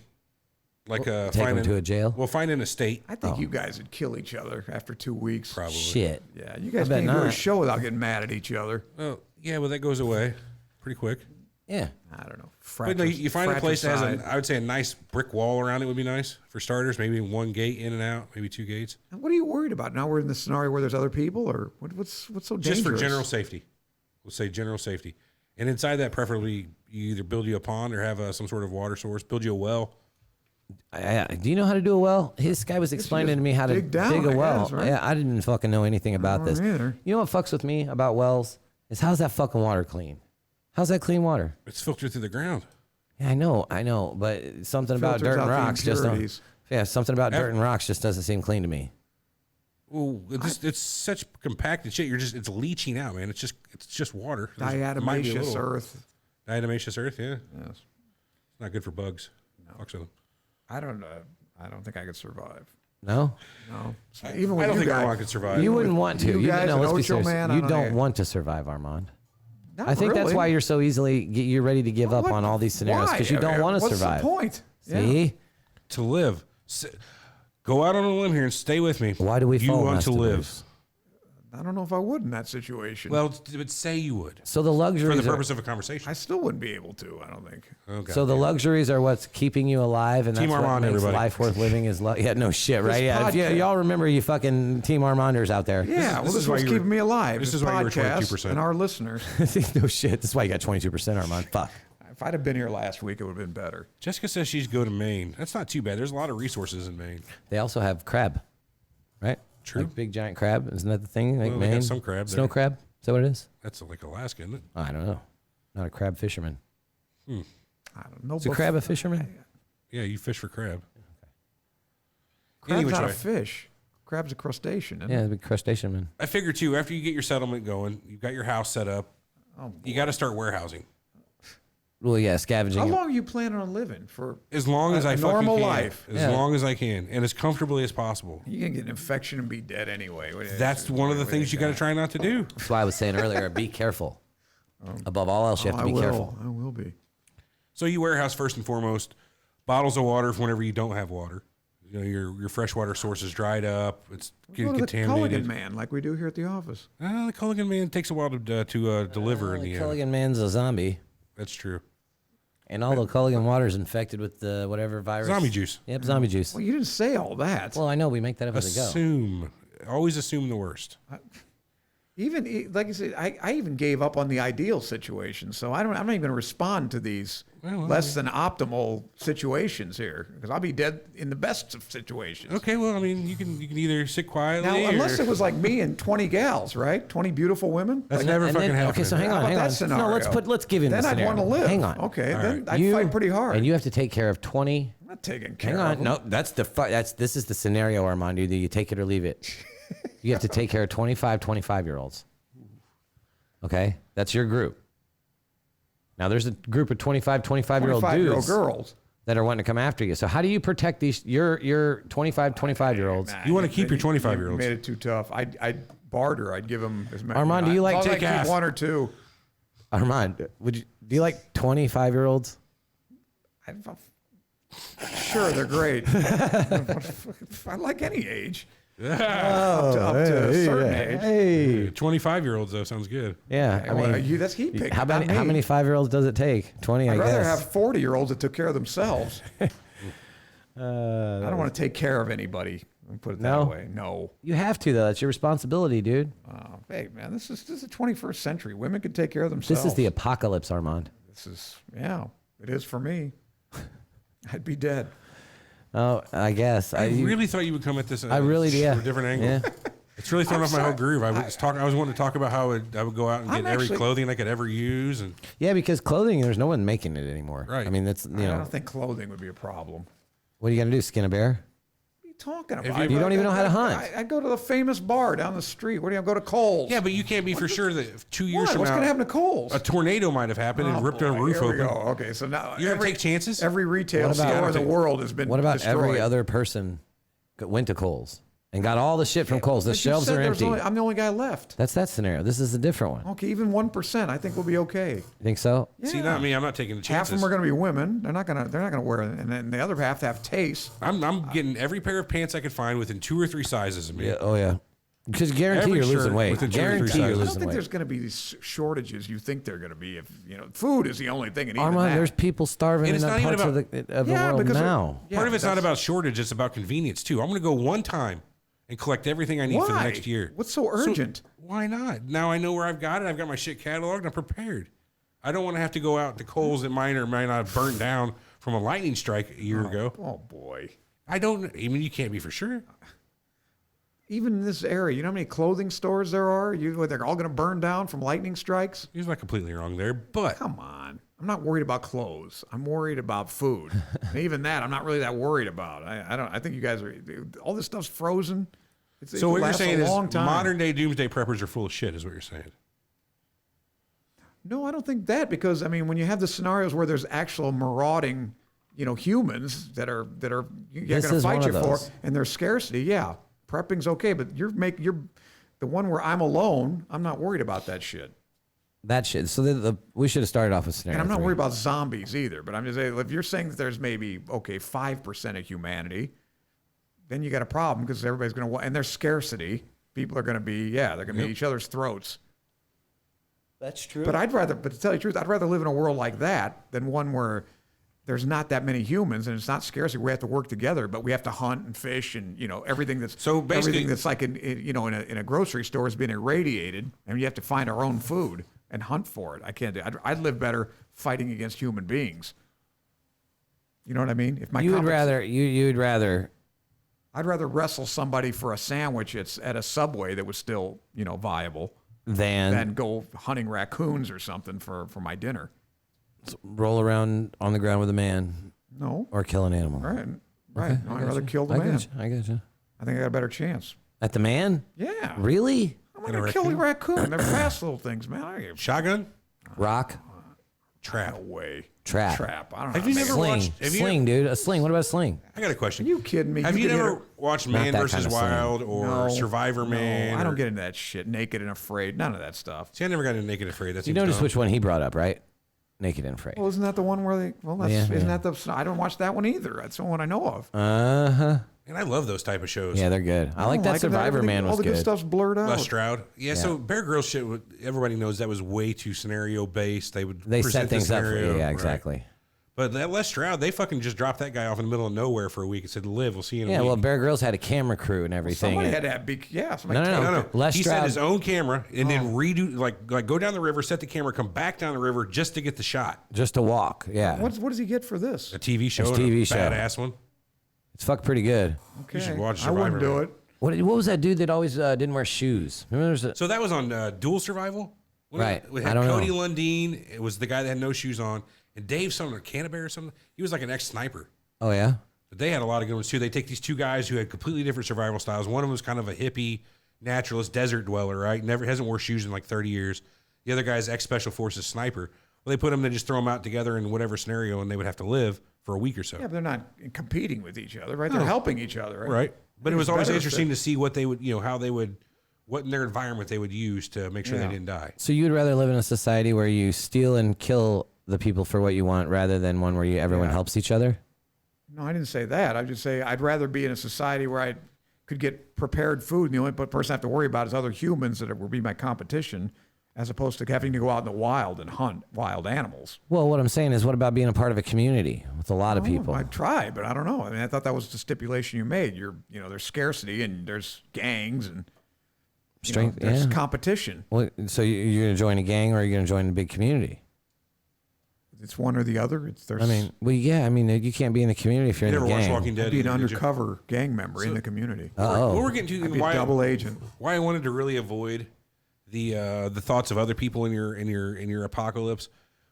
Speaker 1: Like
Speaker 2: Take them to a jail.
Speaker 1: Well, find an estate.
Speaker 3: I think you guys would kill each other after 2 weeks.
Speaker 1: Probably.
Speaker 2: Shit.
Speaker 3: Yeah, you guys
Speaker 2: bet
Speaker 3: can't do a
Speaker 2: not.
Speaker 3: show without getting mad at each other.
Speaker 1: Oh, yeah, well, that goes away pretty quick.
Speaker 2: Yeah.
Speaker 3: I don't know.
Speaker 1: But no, you find a place that has,
Speaker 3: Fratricide.
Speaker 1: I would say, a nice brick wall around it would be nice for starters. Maybe 1 gate in and out, maybe 2 gates.
Speaker 3: And what are you worried about? Now we're in the scenario where there's other people, or what's so dangerous?
Speaker 1: Just for general safety. We'll say general safety. And inside that, preferably, you either build you a pond or have some sort of water source, build you a well.
Speaker 2: Do you know how to do a well? This guy was explaining to me how to
Speaker 3: dig down,
Speaker 2: dig a
Speaker 3: I
Speaker 2: well.
Speaker 3: guess, right?
Speaker 2: Yeah, I didn't fucking know anything about this.
Speaker 3: either.
Speaker 2: You know what fucks with me about wells is how's that fucking water clean? How's that clean water?
Speaker 1: It's filtered through the ground.
Speaker 2: Yeah, I know, but something about
Speaker 3: Filters
Speaker 2: dirt and
Speaker 3: out the
Speaker 2: rocks just don't.
Speaker 3: impurities.
Speaker 2: Yeah, something about dirt and rocks just doesn't seem clean to me.
Speaker 1: Well, it's such compacted shit. It's leaching out, man. It's just water. Might be a
Speaker 3: Diatomaceous
Speaker 1: little-
Speaker 3: earth.
Speaker 1: Diatomaceous earth, yeah.
Speaker 3: Yes.
Speaker 1: It's not good for bugs. Fucks with them.
Speaker 3: I don't think I could survive.
Speaker 2: No,
Speaker 3: No. Even with
Speaker 1: I don't
Speaker 3: you
Speaker 1: think
Speaker 3: guys,
Speaker 1: Armand could survive.
Speaker 2: you wouldn't want to.
Speaker 3: you guys
Speaker 2: no,
Speaker 3: and
Speaker 2: let's be
Speaker 3: Ocho
Speaker 2: serious.
Speaker 3: Man, I
Speaker 2: You
Speaker 3: don't
Speaker 2: don't
Speaker 3: know.
Speaker 2: want to survive, Armand.
Speaker 3: Not
Speaker 2: I think that's
Speaker 3: really.
Speaker 2: why you're so easily you're ready to give up
Speaker 3: What-
Speaker 2: on all these scenarios
Speaker 3: why?
Speaker 2: because you don't want to
Speaker 3: What's
Speaker 2: survive.
Speaker 3: the point? Yeah.
Speaker 2: See,
Speaker 1: To live. Go out on a limb here and stay with me.
Speaker 2: why do we
Speaker 1: You
Speaker 2: fall
Speaker 1: want to live.
Speaker 2: masturbators?
Speaker 3: I don't know if I would in that situation.
Speaker 1: Well, but say you would.
Speaker 2: So the luxuries
Speaker 1: For the
Speaker 2: are-
Speaker 1: purpose of a conversation.
Speaker 3: I still wouldn't be able to. I don't think.
Speaker 1: Okay.
Speaker 2: So the luxuries are what's keeping you alive, and that's
Speaker 1: Team
Speaker 2: what
Speaker 1: Armand,
Speaker 2: makes
Speaker 1: everybody.
Speaker 2: life worth living. Is yeah, no shit, right? Yeah, if
Speaker 3: podcast-
Speaker 2: y'all remember you fucking Team Armanders out there.
Speaker 3: Yeah,
Speaker 1: this
Speaker 3: this
Speaker 1: is
Speaker 3: is
Speaker 1: why
Speaker 3: what's
Speaker 1: you were-
Speaker 3: keeping me alive.
Speaker 1: this
Speaker 3: This
Speaker 1: is why you were
Speaker 3: podcast
Speaker 1: 22%.
Speaker 3: and our listeners.
Speaker 2: No shit. That's why you got 22%, Armand. Fuck.
Speaker 3: If I'd have been here last week, it would have been better.
Speaker 1: Jessica says she's go to Maine. That's not too bad. There's a lot of resources in Maine.
Speaker 2: They also have crab, right?
Speaker 1: True.
Speaker 2: Like big giant crab. Isn't that the thing? Like
Speaker 1: Well, they got
Speaker 2: Maine?
Speaker 1: some crab
Speaker 2: Snow
Speaker 1: there.
Speaker 2: crab. Is that what it is?
Speaker 1: That's like Alaska, isn't it?
Speaker 2: I don't know. Not a crab fisherman.
Speaker 3: I don't know.
Speaker 2: Is a crab a fisherman?
Speaker 1: Yeah, you fish for crab.
Speaker 3: Crab's
Speaker 1: Anyway,
Speaker 3: not a
Speaker 1: Troy.
Speaker 3: fish. Crab's a crustacean. Isn't
Speaker 2: Yeah,
Speaker 3: it?
Speaker 2: the big crustacean man.
Speaker 1: I figure too, after you get your settlement going, you've got your house set up,
Speaker 3: Oh,
Speaker 1: you got to start warehousing.
Speaker 2: Well, yeah, scavenging.
Speaker 3: How long are you planning on living for?
Speaker 1: As long as
Speaker 3: A
Speaker 1: I fucking
Speaker 3: normal
Speaker 1: can.
Speaker 3: life.
Speaker 1: As
Speaker 2: Yeah.
Speaker 1: long as I can. And as comfortably as possible.
Speaker 3: You can get an infection and be dead anyway.
Speaker 1: That's one of the things you got to try not to do.
Speaker 2: That's why I was saying earlier, be careful. Above all else, you have to be careful.
Speaker 3: I will be.
Speaker 1: So you warehouse first and foremost bottles of water for whenever you don't have water. You know, your freshwater source is dried up. It's
Speaker 3: Go
Speaker 1: getting
Speaker 3: to the
Speaker 1: contaminated.
Speaker 3: Culligan man, like we do here at the office.
Speaker 1: The Culligan man takes a while to deliver in the end.
Speaker 2: Culligan man's a zombie.
Speaker 1: That's true.
Speaker 2: And all the Culligan water's infected with the whatever virus.
Speaker 1: Zombie juice.
Speaker 2: Yep, zombie juice.
Speaker 3: Well, you didn't say all that.
Speaker 2: Well, I know we make that up as we go.
Speaker 1: Assume. Always assume the worst.
Speaker 3: Even like I said, I even gave up on the ideal situation. So I'm not even going to respond to these less than optimal situations here because I'll be dead in the best of situations.
Speaker 1: Okay, well, I mean, you can either sit quietly
Speaker 3: Now, unless
Speaker 1: or
Speaker 3: it was like me and 20 gals, right? 20 beautiful women.
Speaker 1: that's
Speaker 3: Like,
Speaker 1: never
Speaker 2: And
Speaker 1: fucking
Speaker 2: then-
Speaker 1: happened.
Speaker 2: okay, so hang
Speaker 3: how
Speaker 2: on,
Speaker 3: about
Speaker 2: hang
Speaker 3: that
Speaker 2: on.
Speaker 3: scenario?
Speaker 2: No, let's give him
Speaker 3: Then
Speaker 2: the
Speaker 3: I'd
Speaker 2: scenario.
Speaker 3: want to live.
Speaker 2: Hang on.
Speaker 3: Okay,
Speaker 1: All
Speaker 3: then
Speaker 1: right.
Speaker 3: I'd fight pretty hard.
Speaker 2: And you have to take care of 20.
Speaker 3: I'm not taking care
Speaker 2: Hang
Speaker 3: of
Speaker 2: on.
Speaker 3: them.
Speaker 2: No, this is the scenario, Armand. Either you take it or leave it. You have to take care of 25-year-olds. Okay? That's your group. Now, there's a group of 25-year-old
Speaker 3: 25-year-old
Speaker 2: dudes
Speaker 3: girls.
Speaker 2: that are wanting to come after you. So how do you protect these your 25-year-olds?
Speaker 1: You want to keep your
Speaker 3: You
Speaker 1: 25-year-olds.
Speaker 3: made it too tough. I'd barter. I'd give them as many.
Speaker 2: Armand, do you like
Speaker 3: as long as
Speaker 1: take
Speaker 3: I keep
Speaker 1: half?
Speaker 3: one or two?
Speaker 2: Armand, do you like 25-year-olds?
Speaker 3: Sure, they're great. I like any age. up to a certain age.
Speaker 2: Hey.
Speaker 1: 25-year-olds though soes good.
Speaker 2: Yeah, I
Speaker 3: Well,
Speaker 2: mean,
Speaker 3: that's he picked.
Speaker 2: how
Speaker 3: not
Speaker 2: many
Speaker 3: me.
Speaker 2: 5-year-olds does it take? 20, I
Speaker 3: I'd rather
Speaker 2: guess.
Speaker 3: have 40-year-olds that took care of themselves. I don't want to take care of anybody. Let me put it
Speaker 2: No?
Speaker 3: that way. No.
Speaker 2: You have to though. That's your responsibility, dude.
Speaker 3: Hey, man, this is the 21st century. Women can take care of
Speaker 2: This
Speaker 3: themselves.
Speaker 2: is the apocalypse, Armand.
Speaker 3: Yeah, it is for me. I'd be dead.
Speaker 2: Oh, I guess.
Speaker 1: I really thought you would come at this
Speaker 2: I really, yeah.
Speaker 1: from a different angle.
Speaker 2: Yeah.
Speaker 1: It's really thrown off my whole groove. I was wanting to talk about how I would go out and get every clothing I could ever use, and
Speaker 2: Yeah, because clothing, there's no one making it anymore.
Speaker 1: Right.
Speaker 2: I mean, that's,
Speaker 3: I don't think clothing would be a problem.
Speaker 2: what are you going to do, skin a bear?
Speaker 3: What are you talking about?
Speaker 2: You don't even know how to hunt.
Speaker 3: I go to the famous bar down the street. What do you go to Kohl's?
Speaker 1: yeah, but you can't be for sure that if 2 years from
Speaker 3: What's
Speaker 1: now
Speaker 3: going to happen to Kohl's?
Speaker 1: a tornado might have happened and ripped a roof
Speaker 3: Here we
Speaker 1: open.
Speaker 3: go. Okay, so now
Speaker 1: You ever take chances?
Speaker 3: Every retail store in the world has been
Speaker 2: What about
Speaker 3: destroyed.
Speaker 2: every other person went to Kohl's and got all the shit from Kohl's? The
Speaker 3: But you
Speaker 2: shelves
Speaker 3: said
Speaker 2: are
Speaker 3: there's
Speaker 2: empty.
Speaker 3: I'm the only guy left.
Speaker 2: That's that scenario. This is a different one.
Speaker 3: Okay, even 1%, I think we'll be okay.
Speaker 2: You think so?
Speaker 1: See, not me. I'm not taking the
Speaker 3: Half
Speaker 1: chances.
Speaker 3: of them are going to be women. They're not going to wear it, and then the other half have taste.
Speaker 1: I'm getting every pair of pants I could find within 2 or 3 sizes of me.
Speaker 2: Yeah. Oh, yeah. Because guarantee
Speaker 1: Every
Speaker 2: you're
Speaker 1: shirt
Speaker 2: losing weight.
Speaker 1: within 2 or 3
Speaker 2: Guarantee you're
Speaker 1: sizes.
Speaker 3: I don't
Speaker 2: losing
Speaker 3: think
Speaker 2: weight.
Speaker 3: there's going to be these shortages you think they're going to be. If food is the only thing, and even
Speaker 2: Armand,
Speaker 3: that.
Speaker 2: there's people starving
Speaker 1: And
Speaker 2: in
Speaker 1: it's
Speaker 2: that
Speaker 1: not even
Speaker 2: parts of the world
Speaker 3: because
Speaker 2: now.
Speaker 3: yeah,
Speaker 1: Part of it's not
Speaker 3: that's-
Speaker 1: about shortage; it's about convenience too. I'm going to go one time and collect everything I need for the
Speaker 3: Why?
Speaker 1: next year.
Speaker 3: What's so urgent?
Speaker 1: Why not? Now I know where I've got it. I've got my shit cataloged. I'm prepared. I don't want to have to go out to Kohl's that might or might not have burnt down from a lightning strike a year ago.
Speaker 3: Oh boy.
Speaker 1: I don't. I mean, you can't be for sure.
Speaker 3: Even in this area, you know how many clothing stores there are? They're all going to burn down from lightning strikes?
Speaker 1: He's not completely wrong there, but
Speaker 3: Come on. I'm not worried about clothes. I'm worried about food. And even that, I'm not really that worried about. I think you guys are. All this stuff's frozen.
Speaker 1: so what you're
Speaker 3: lasts
Speaker 1: saying
Speaker 3: a
Speaker 1: is
Speaker 3: long time.
Speaker 1: modern day doomsday preppers are full of shit, is what you're saying.
Speaker 3: No, I don't think that, because I mean, when you have the scenarios where there's actual marauding, humans that are you're
Speaker 2: This
Speaker 3: going to
Speaker 2: is
Speaker 3: fight
Speaker 2: one
Speaker 3: you
Speaker 2: of
Speaker 3: for,
Speaker 2: those.
Speaker 3: and there's scarcity. Yeah, prepping's okay, but you're the one where I'm alone. I'm not worried about that shit,
Speaker 2: That shit. So we should have started off with scenario
Speaker 3: and I'm not
Speaker 2: 3.
Speaker 3: worried about zombies either. But I'm just saying, if you're saying that there's maybe 5% of humanity, then you got a problem, because everybody's going to, and there's scarcity. People are going to be they're going to be at each other's throats.
Speaker 2: That's true.
Speaker 3: But to tell you the truth, I'd rather live in a world like that than one where there's not that many humans and it's not scarcity. We have to work together, but we have to hunt and fish and everything that's
Speaker 1: So basically-
Speaker 3: everything that's like in a grocery store is being irradiated, and you have to find our own food and hunt for it. I can't do. I'd live better fighting against human beings. You know what I mean? If my
Speaker 2: You'd
Speaker 3: compet-
Speaker 2: rather
Speaker 3: I'd rather wrestle somebody for a sandwich at a Subway that was still viable than go hunting raccoons or something for my dinner.
Speaker 2: roll around on the ground with a man
Speaker 3: No.
Speaker 2: or kill an animal.
Speaker 3: Right. Right. No, I'd rather kill the man.
Speaker 2: I get you.
Speaker 3: I think I got a better chance.
Speaker 2: At the man?
Speaker 3: Yeah.
Speaker 2: Really?
Speaker 3: I'm going to kill a raccoon. They're fast little things, man. I get
Speaker 1: Shotgun,
Speaker 2: Rock?
Speaker 1: trap.
Speaker 3: no way.
Speaker 2: Trap.
Speaker 3: Trap. I don't know.
Speaker 1: Have you never
Speaker 2: Sling.
Speaker 1: watched? Have you
Speaker 2: Sling, dude. A sling. What about a sling?
Speaker 1: I got a question.
Speaker 3: Are you kidding me?
Speaker 1: Have you
Speaker 3: could hit
Speaker 1: never watched
Speaker 2: Not
Speaker 1: Man
Speaker 2: that
Speaker 1: vs.
Speaker 2: kind of
Speaker 1: Wild or
Speaker 3: No.
Speaker 1: Survivor Man?
Speaker 3: I don't
Speaker 1: or-
Speaker 3: get into that shit. Naked and Afraid. None of that stuff.
Speaker 1: See, I never got into Naked Afraid. That's
Speaker 2: You notice which one he brought up, right? Naked and Afraid.
Speaker 3: Well, isn't that the one where they? Well, that's,
Speaker 2: Yeah,
Speaker 3: isn't
Speaker 2: yeah.
Speaker 3: that the? I don't watch that one either. That's the one I know of.
Speaker 2: Uh-huh.
Speaker 1: And I love those type of shows.
Speaker 2: Yeah, they're good. I like
Speaker 3: don't
Speaker 2: that
Speaker 3: it.
Speaker 2: Survivor
Speaker 3: Everything-
Speaker 2: Man
Speaker 3: All
Speaker 2: was
Speaker 3: the good
Speaker 2: good.
Speaker 3: stuff's blurred out.
Speaker 1: Les Stroud. Yeah, so Bear Grylls shit, everybody knows that was way too scenario based. They would
Speaker 2: They
Speaker 1: present
Speaker 2: set
Speaker 1: the
Speaker 2: things up for
Speaker 1: scenario,
Speaker 2: you. Yeah,
Speaker 1: right.
Speaker 2: exactly.
Speaker 1: But that Les Stroud, they fucking just dropped that guy off in the middle of nowhere for a week and said, "Live, we'll see you in a
Speaker 2: Yeah,
Speaker 1: week."
Speaker 2: well, Bear Grylls had a camera crew and everything.
Speaker 3: Somebody
Speaker 2: and-
Speaker 3: had to have big. Yeah. Somebody
Speaker 2: No, no,
Speaker 3: taped
Speaker 2: no.
Speaker 3: it.
Speaker 2: Les
Speaker 1: he set
Speaker 2: Stroud.
Speaker 1: his own camera and then redo, like go down the river, set the camera, come back down the river just to get the shot.
Speaker 2: Just to walk. Yeah.
Speaker 3: What does he get for this?
Speaker 1: A TV show,
Speaker 2: It's
Speaker 1: and
Speaker 2: TV
Speaker 1: a
Speaker 2: show.
Speaker 1: badass one.
Speaker 2: It's fucked pretty good.
Speaker 3: Okay.
Speaker 1: You should watch
Speaker 3: I
Speaker 1: Survivor.
Speaker 3: wouldn't do
Speaker 1: Man.
Speaker 3: it.
Speaker 2: What was that dude that always didn't wear shoes? Remember there's a...
Speaker 1: So that was on Dual Survival.
Speaker 2: Right.
Speaker 1: We
Speaker 2: I
Speaker 1: had
Speaker 2: don't know.
Speaker 1: Cody Lundeen. It was the guy that had no shoes on, and Dave something or Canterbury or something. He was like an ex-sniper.
Speaker 2: Oh, yeah?
Speaker 1: But they had a lot of good ones too. They take these two guys who had completely different survival styles. One of them was kind of a hippie, naturalist, desert dweller, right? Never hasn't worn shoes in like 30 years. The other guy's ex-special forces sniper. Well, they put them, they just throw them out together in whatever scenario, and they would have to live for a week or so.
Speaker 3: Yeah, but they're not competing with each other, right? They're helping each other, right?
Speaker 1: Right. But it was
Speaker 3: It's
Speaker 1: always
Speaker 3: better
Speaker 1: interesting
Speaker 3: if
Speaker 1: to see what they would, how they would, what in their environment they would use to make sure
Speaker 3: Yeah.
Speaker 1: they didn't die.
Speaker 2: So you'd rather live in a society where you steal and kill the people for what you want rather than one where everyone
Speaker 3: Yeah.
Speaker 2: helps each other?
Speaker 3: No, I didn't say that. I just say I'd rather be in a society where I could get prepared food, and the only person I have to worry about is other humans that will be my competition, as opposed to having to go out in the wild and hunt wild animals.
Speaker 2: Well, what I'm saying is, what about being a part of a community with a lot of people?
Speaker 3: I'd try, but I don't know. I mean, I thought that was the stipulation you made. There's scarcity and there's gangs and there's competition.
Speaker 2: Well, so you're going to join a gang or are you going to join a big community?
Speaker 3: It's one or the other.
Speaker 2: I mean, well, yeah. I mean, you can't be in the community if you're
Speaker 1: You
Speaker 2: in
Speaker 1: never
Speaker 2: a
Speaker 1: watched
Speaker 2: gang.
Speaker 1: Walking Dead?
Speaker 3: I'd be an
Speaker 1: did you?
Speaker 3: undercover gang member in the community.
Speaker 2: Oh,
Speaker 1: What we're getting to,
Speaker 3: I'd
Speaker 1: and
Speaker 3: be a
Speaker 1: why
Speaker 3: double agent.
Speaker 1: I wanted to really avoid the thoughts of other people in your apocalypse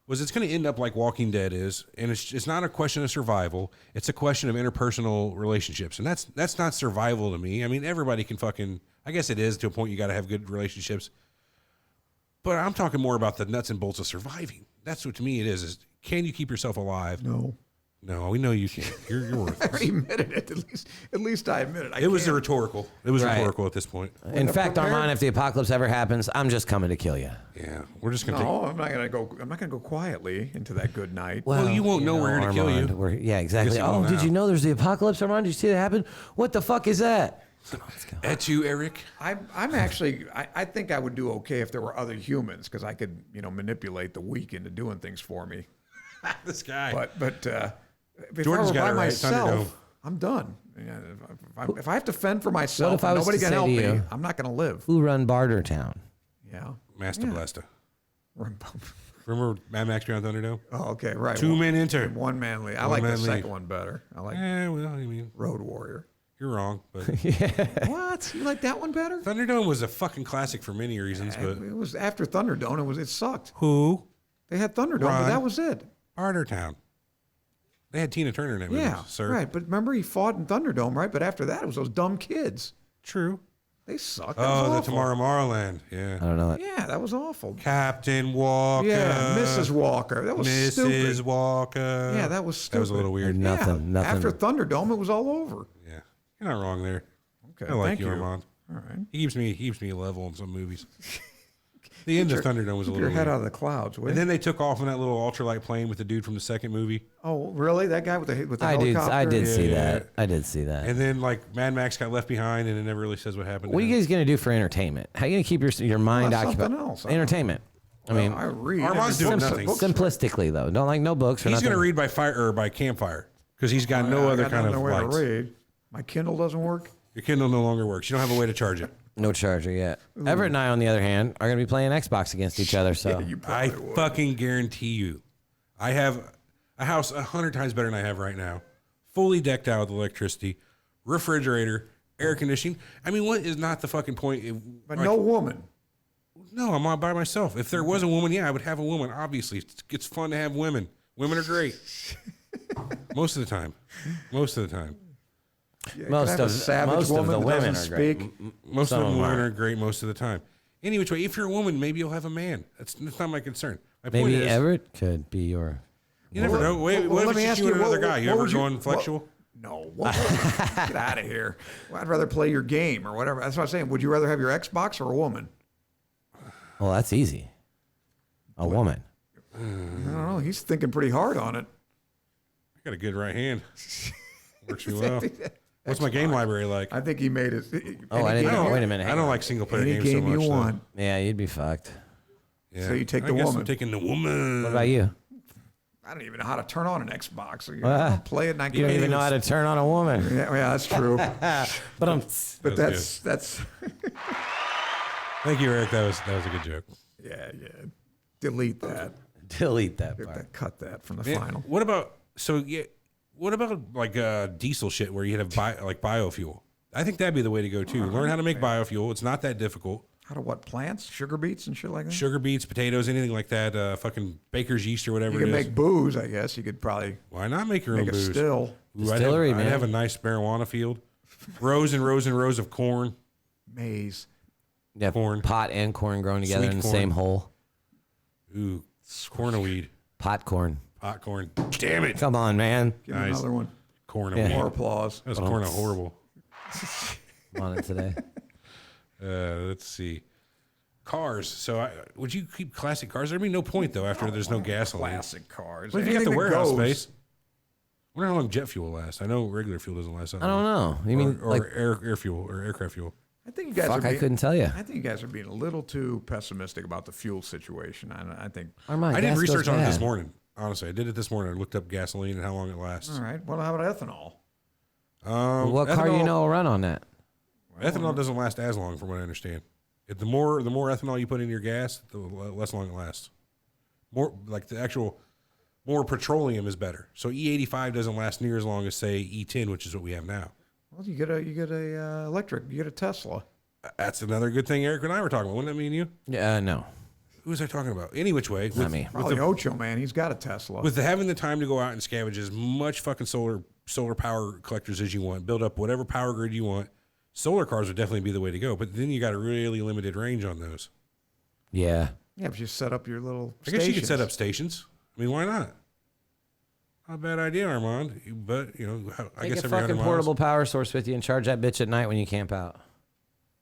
Speaker 1: was it's going to end up like Walking Dead is, and it's not a question of survival. It's a question of interpersonal relationships, and that's not survival to me. I mean, everybody can fucking. I guess it is to a point. You got to have good relationships, but I'm talking more about the nuts and bolts of surviving. That's what to me it is. Is can you keep yourself alive? No, we know you can't. You're worthless.
Speaker 3: I already admitted it. At least I admit it.
Speaker 1: It was rhetorical. It was rhetorical at this point.
Speaker 2: in fact, Armand, if the apocalypse ever happens, I'm just coming to kill you.
Speaker 1: Yeah, we're just gonna.
Speaker 3: No, I'm not gonna go quietly into that good night.
Speaker 1: Well, you won't know we're here to kill you.
Speaker 2: Armand, yeah, exactly.
Speaker 1: you
Speaker 2: Oh,
Speaker 1: won't
Speaker 2: did
Speaker 1: now.
Speaker 2: you know there's the apocalypse, Armand? Did you see that happen? What the fuck is that?
Speaker 1: At you, Eric.
Speaker 3: I'm actually. I think I would do okay if there were other humans because I could manipulate the weak into doing things for me.
Speaker 1: This guy.
Speaker 3: But if
Speaker 1: Jordan's
Speaker 3: I were
Speaker 1: got
Speaker 3: by
Speaker 1: it right, Thunderdome.
Speaker 3: myself, I'm done. Yeah, if I have to fend for myself,
Speaker 2: if I was
Speaker 3: nobody
Speaker 2: to
Speaker 3: can
Speaker 2: say
Speaker 3: help
Speaker 2: to
Speaker 3: me.
Speaker 2: you-
Speaker 3: I'm not going to live.
Speaker 2: Who run Bartertown?
Speaker 3: Yeah.
Speaker 1: Master Blaster.
Speaker 3: Oh,
Speaker 1: Remember Mad Max Beyond Thunderdome?
Speaker 3: okay, right.
Speaker 1: Two men enter.
Speaker 3: One man lead. I
Speaker 1: One
Speaker 3: like the
Speaker 1: man lead.
Speaker 3: second one better. I like
Speaker 1: Well, I mean,
Speaker 3: Road Warrior.
Speaker 1: you're wrong, but
Speaker 3: What? You like that one better?
Speaker 1: Thunderdome was a fucking classic for many reasons. But
Speaker 3: It was after Thunderdome. It sucked.
Speaker 1: who?
Speaker 3: They had Thunderdome, but
Speaker 1: Ron.
Speaker 3: that was it.
Speaker 1: Bartertown. They had Tina Turner in that movie,
Speaker 3: Yeah,
Speaker 1: sir.
Speaker 3: right. But remember, he fought in Thunderdome, right? But after that, it was those dumb kids.
Speaker 1: True.
Speaker 3: They sucked. That
Speaker 1: Oh,
Speaker 3: was
Speaker 1: the
Speaker 3: awful.
Speaker 1: Tomorrowland. Yeah.
Speaker 2: I don't know it.
Speaker 3: Yeah, that was awful.
Speaker 1: Captain Walker.
Speaker 3: Yeah, Mrs. Walker. That was
Speaker 1: Mrs.
Speaker 3: stupid.
Speaker 1: Walker.
Speaker 3: Yeah, that was stupid.
Speaker 1: That was a little weird.
Speaker 2: No. Nothing- nothing.
Speaker 3: After Thunderdome, it was all over.
Speaker 1: Yeah. You're not wrong there.
Speaker 3: Okay,
Speaker 1: I like
Speaker 3: thank
Speaker 1: you,
Speaker 3: you.
Speaker 1: Armand.
Speaker 3: All right.
Speaker 1: He keeps me level in some movies. The end of Thunderdome was a
Speaker 3: Keep
Speaker 1: little
Speaker 3: your head
Speaker 1: weird.
Speaker 3: out of the clouds, will
Speaker 1: And
Speaker 3: you?
Speaker 1: then they took off in that little ultralight plane with the dude from the second movie.
Speaker 3: Oh, really? That guy with the helicopter?
Speaker 2: I did see
Speaker 1: Yeah.
Speaker 2: that. I did see that.
Speaker 1: And then like Mad Max got left behind, and it never really says what happened.
Speaker 2: What are
Speaker 1: to
Speaker 2: you
Speaker 1: him.
Speaker 2: guys gonna do for entertainment? How are you gonna keep your mind
Speaker 3: Well,
Speaker 2: occupied?
Speaker 3: something else.
Speaker 2: Entertainment. I mean,
Speaker 3: I read.
Speaker 1: Armand's
Speaker 3: every
Speaker 1: doing
Speaker 3: book-
Speaker 1: nothing.
Speaker 3: books-
Speaker 2: simplistically though, don't like no books or
Speaker 1: He's
Speaker 2: nothing.
Speaker 1: going to read by fire or by campfire because he's got no
Speaker 3: I
Speaker 1: other
Speaker 3: got
Speaker 1: kind of
Speaker 3: no way to
Speaker 1: lights.
Speaker 3: read. My Kindle doesn't work.
Speaker 1: Your Kindle no longer works. You don't have a way to charge it.
Speaker 2: No charger yet. Everett and I, on the other hand, are gonna be playing Xbox against each other. So
Speaker 3: You
Speaker 1: I
Speaker 3: probably would.
Speaker 1: fucking guarantee you, I have a house 100 times better than I have right now, fully decked out with electricity, refrigerator, air conditioning. I mean, what is not the fucking point?
Speaker 3: But no woman.
Speaker 1: No, I'm all by myself. If there was a woman, yeah, I would have a woman. Obviously, it's fun to have women. Women are great. Most of the time. Most of the time.
Speaker 3: You can
Speaker 2: most
Speaker 3: have a
Speaker 2: of
Speaker 3: savage
Speaker 2: most of
Speaker 3: woman
Speaker 2: the
Speaker 3: that
Speaker 2: women
Speaker 3: doesn't
Speaker 2: are great.
Speaker 3: speak.
Speaker 1: Most
Speaker 2: Some
Speaker 1: of
Speaker 2: of
Speaker 1: the
Speaker 2: them
Speaker 1: women
Speaker 2: are.
Speaker 1: are great most of the time. Any which way, if you're a woman, maybe you'll have a man. That's not my concern. My point
Speaker 2: maybe
Speaker 1: is,
Speaker 2: Everett could be your.
Speaker 1: you never know. Wait,
Speaker 3: Well,
Speaker 1: what
Speaker 3: let
Speaker 1: if
Speaker 3: me
Speaker 1: it's
Speaker 3: ask
Speaker 1: just you and
Speaker 3: you,
Speaker 1: another
Speaker 3: what-
Speaker 1: guy? You
Speaker 3: what
Speaker 1: ever
Speaker 3: would you-
Speaker 1: going
Speaker 3: what-
Speaker 1: flexual?
Speaker 3: No. Get out of here. Well, I'd rather play your game or whatever. That's what I'm saying. Would you rather have your Xbox or a woman?
Speaker 2: Well, that's easy. A woman.
Speaker 3: I don't know. He's thinking pretty hard on it.
Speaker 1: I got a good right hand. Works me well. What's my game library like?
Speaker 3: I think he made it.
Speaker 2: Oh, I didn't
Speaker 1: I
Speaker 2: know.
Speaker 1: don't-
Speaker 2: Wait a minute.
Speaker 1: I
Speaker 2: hang
Speaker 1: don't
Speaker 2: on.
Speaker 1: like single player
Speaker 3: Any
Speaker 1: games
Speaker 3: game
Speaker 1: so much.
Speaker 3: you
Speaker 1: though.
Speaker 3: want.
Speaker 2: Yeah, you'd be fucked.
Speaker 1: Yeah.
Speaker 3: So you take
Speaker 1: I
Speaker 3: the
Speaker 1: guess
Speaker 3: woman.
Speaker 1: I'm taking the woman.
Speaker 2: What about you?
Speaker 3: I don't even know how to turn on an Xbox. So
Speaker 2: Well,
Speaker 3: play it. And I
Speaker 2: You
Speaker 3: can't
Speaker 2: don't even know how to turn on a woman.
Speaker 3: Yeah, that's true.
Speaker 2: But
Speaker 3: But
Speaker 1: That's
Speaker 3: that's
Speaker 1: Thank you, Eric. That was a good joke.
Speaker 3: yeah. Delete that.
Speaker 2: delete that part.
Speaker 3: Cut that from the
Speaker 1: Yeah,
Speaker 3: final.
Speaker 1: What about What about like diesel shit where you have like biofuel? I think that'd be the way to go too. Learn how to make biofuel. It's not that difficult.
Speaker 3: How to what plants? Sugar beets and shit like that.
Speaker 1: Sugar beets, potatoes, anything like that. Fucking baker's yeast or whatever
Speaker 3: You
Speaker 1: it
Speaker 3: can
Speaker 1: is.
Speaker 3: make booze, I guess. You could probably
Speaker 1: Why not make your own
Speaker 3: make a
Speaker 1: booze?
Speaker 3: still.
Speaker 1: Ooh,
Speaker 2: Distillery,
Speaker 1: I'd
Speaker 2: man.
Speaker 1: have a nice marijuana field. Rows and rows and rows of corn.
Speaker 3: Maize.
Speaker 2: Yeah,
Speaker 1: Corn.
Speaker 2: pot and corn growing together
Speaker 1: Sweet
Speaker 2: in the
Speaker 1: corn.
Speaker 2: same hole.
Speaker 1: Ooh, corn of weed.
Speaker 2: Pot corn.
Speaker 1: Hot corn. Damn it.
Speaker 2: Come on, man.
Speaker 3: Give me
Speaker 1: Nice.
Speaker 3: another one.
Speaker 1: Corn of
Speaker 2: Yeah.
Speaker 1: weed.
Speaker 3: More applause.
Speaker 1: That was corn of horrible.
Speaker 2: I'm on it today.
Speaker 1: Let's see. Cars. So would you keep classic cars? There'd be no point though after there's no gasoline.
Speaker 3: Classic cars.
Speaker 1: What if you got the
Speaker 3: Anything that
Speaker 1: warehouse
Speaker 3: goes.
Speaker 1: space? I wonder how long jet fuel lasts. I know regular fuel doesn't last that
Speaker 2: I
Speaker 1: long.
Speaker 2: don't know. You mean
Speaker 1: or
Speaker 2: like
Speaker 1: air fuel or aircraft fuel.
Speaker 3: I think you guys
Speaker 2: fuck?
Speaker 3: are
Speaker 2: I
Speaker 3: being,
Speaker 2: couldn't tell you.
Speaker 3: I think you guys are being a little too pessimistic about the fuel situation. I think.
Speaker 2: Armand,
Speaker 1: I did
Speaker 2: gas
Speaker 1: research
Speaker 2: goes
Speaker 1: on it this
Speaker 2: bad.
Speaker 1: morning. Honestly, I did it this morning. I looked up gasoline and how long it lasts.
Speaker 3: All right. Well, how about ethanol?
Speaker 2: What car you know will run on that?
Speaker 1: Ethanol doesn't last as long, from what I understand. The more ethanol you put in your gas, the less long it lasts. More more petroleum is better. So E85 doesn't last near as long as say E10, which is what we have now.
Speaker 3: Well, you get a electric, you get a Tesla.
Speaker 1: That's another good thing Eric and I were talking about. Wouldn't that mean you?
Speaker 2: No,
Speaker 1: Who was I talking about? Any which way.
Speaker 2: not me.
Speaker 3: Probably Ocho, man. He's got a Tesla.
Speaker 1: With having the time to go out and scavenge as much fucking solar power collectors as you want, build up whatever power grid you want, solar cars would definitely be the way to go. But then you got a really limited range on those.
Speaker 2: Yeah.
Speaker 3: Yeah, but you set up your little
Speaker 1: I guess you could set
Speaker 3: stations.
Speaker 1: up stations. I mean, why not? Not a bad idea, Armand. But, I
Speaker 2: Take
Speaker 1: guess
Speaker 2: a
Speaker 1: every 100
Speaker 2: fucking
Speaker 1: miles.
Speaker 2: portable power source with you and charge that bitch at night when you camp out.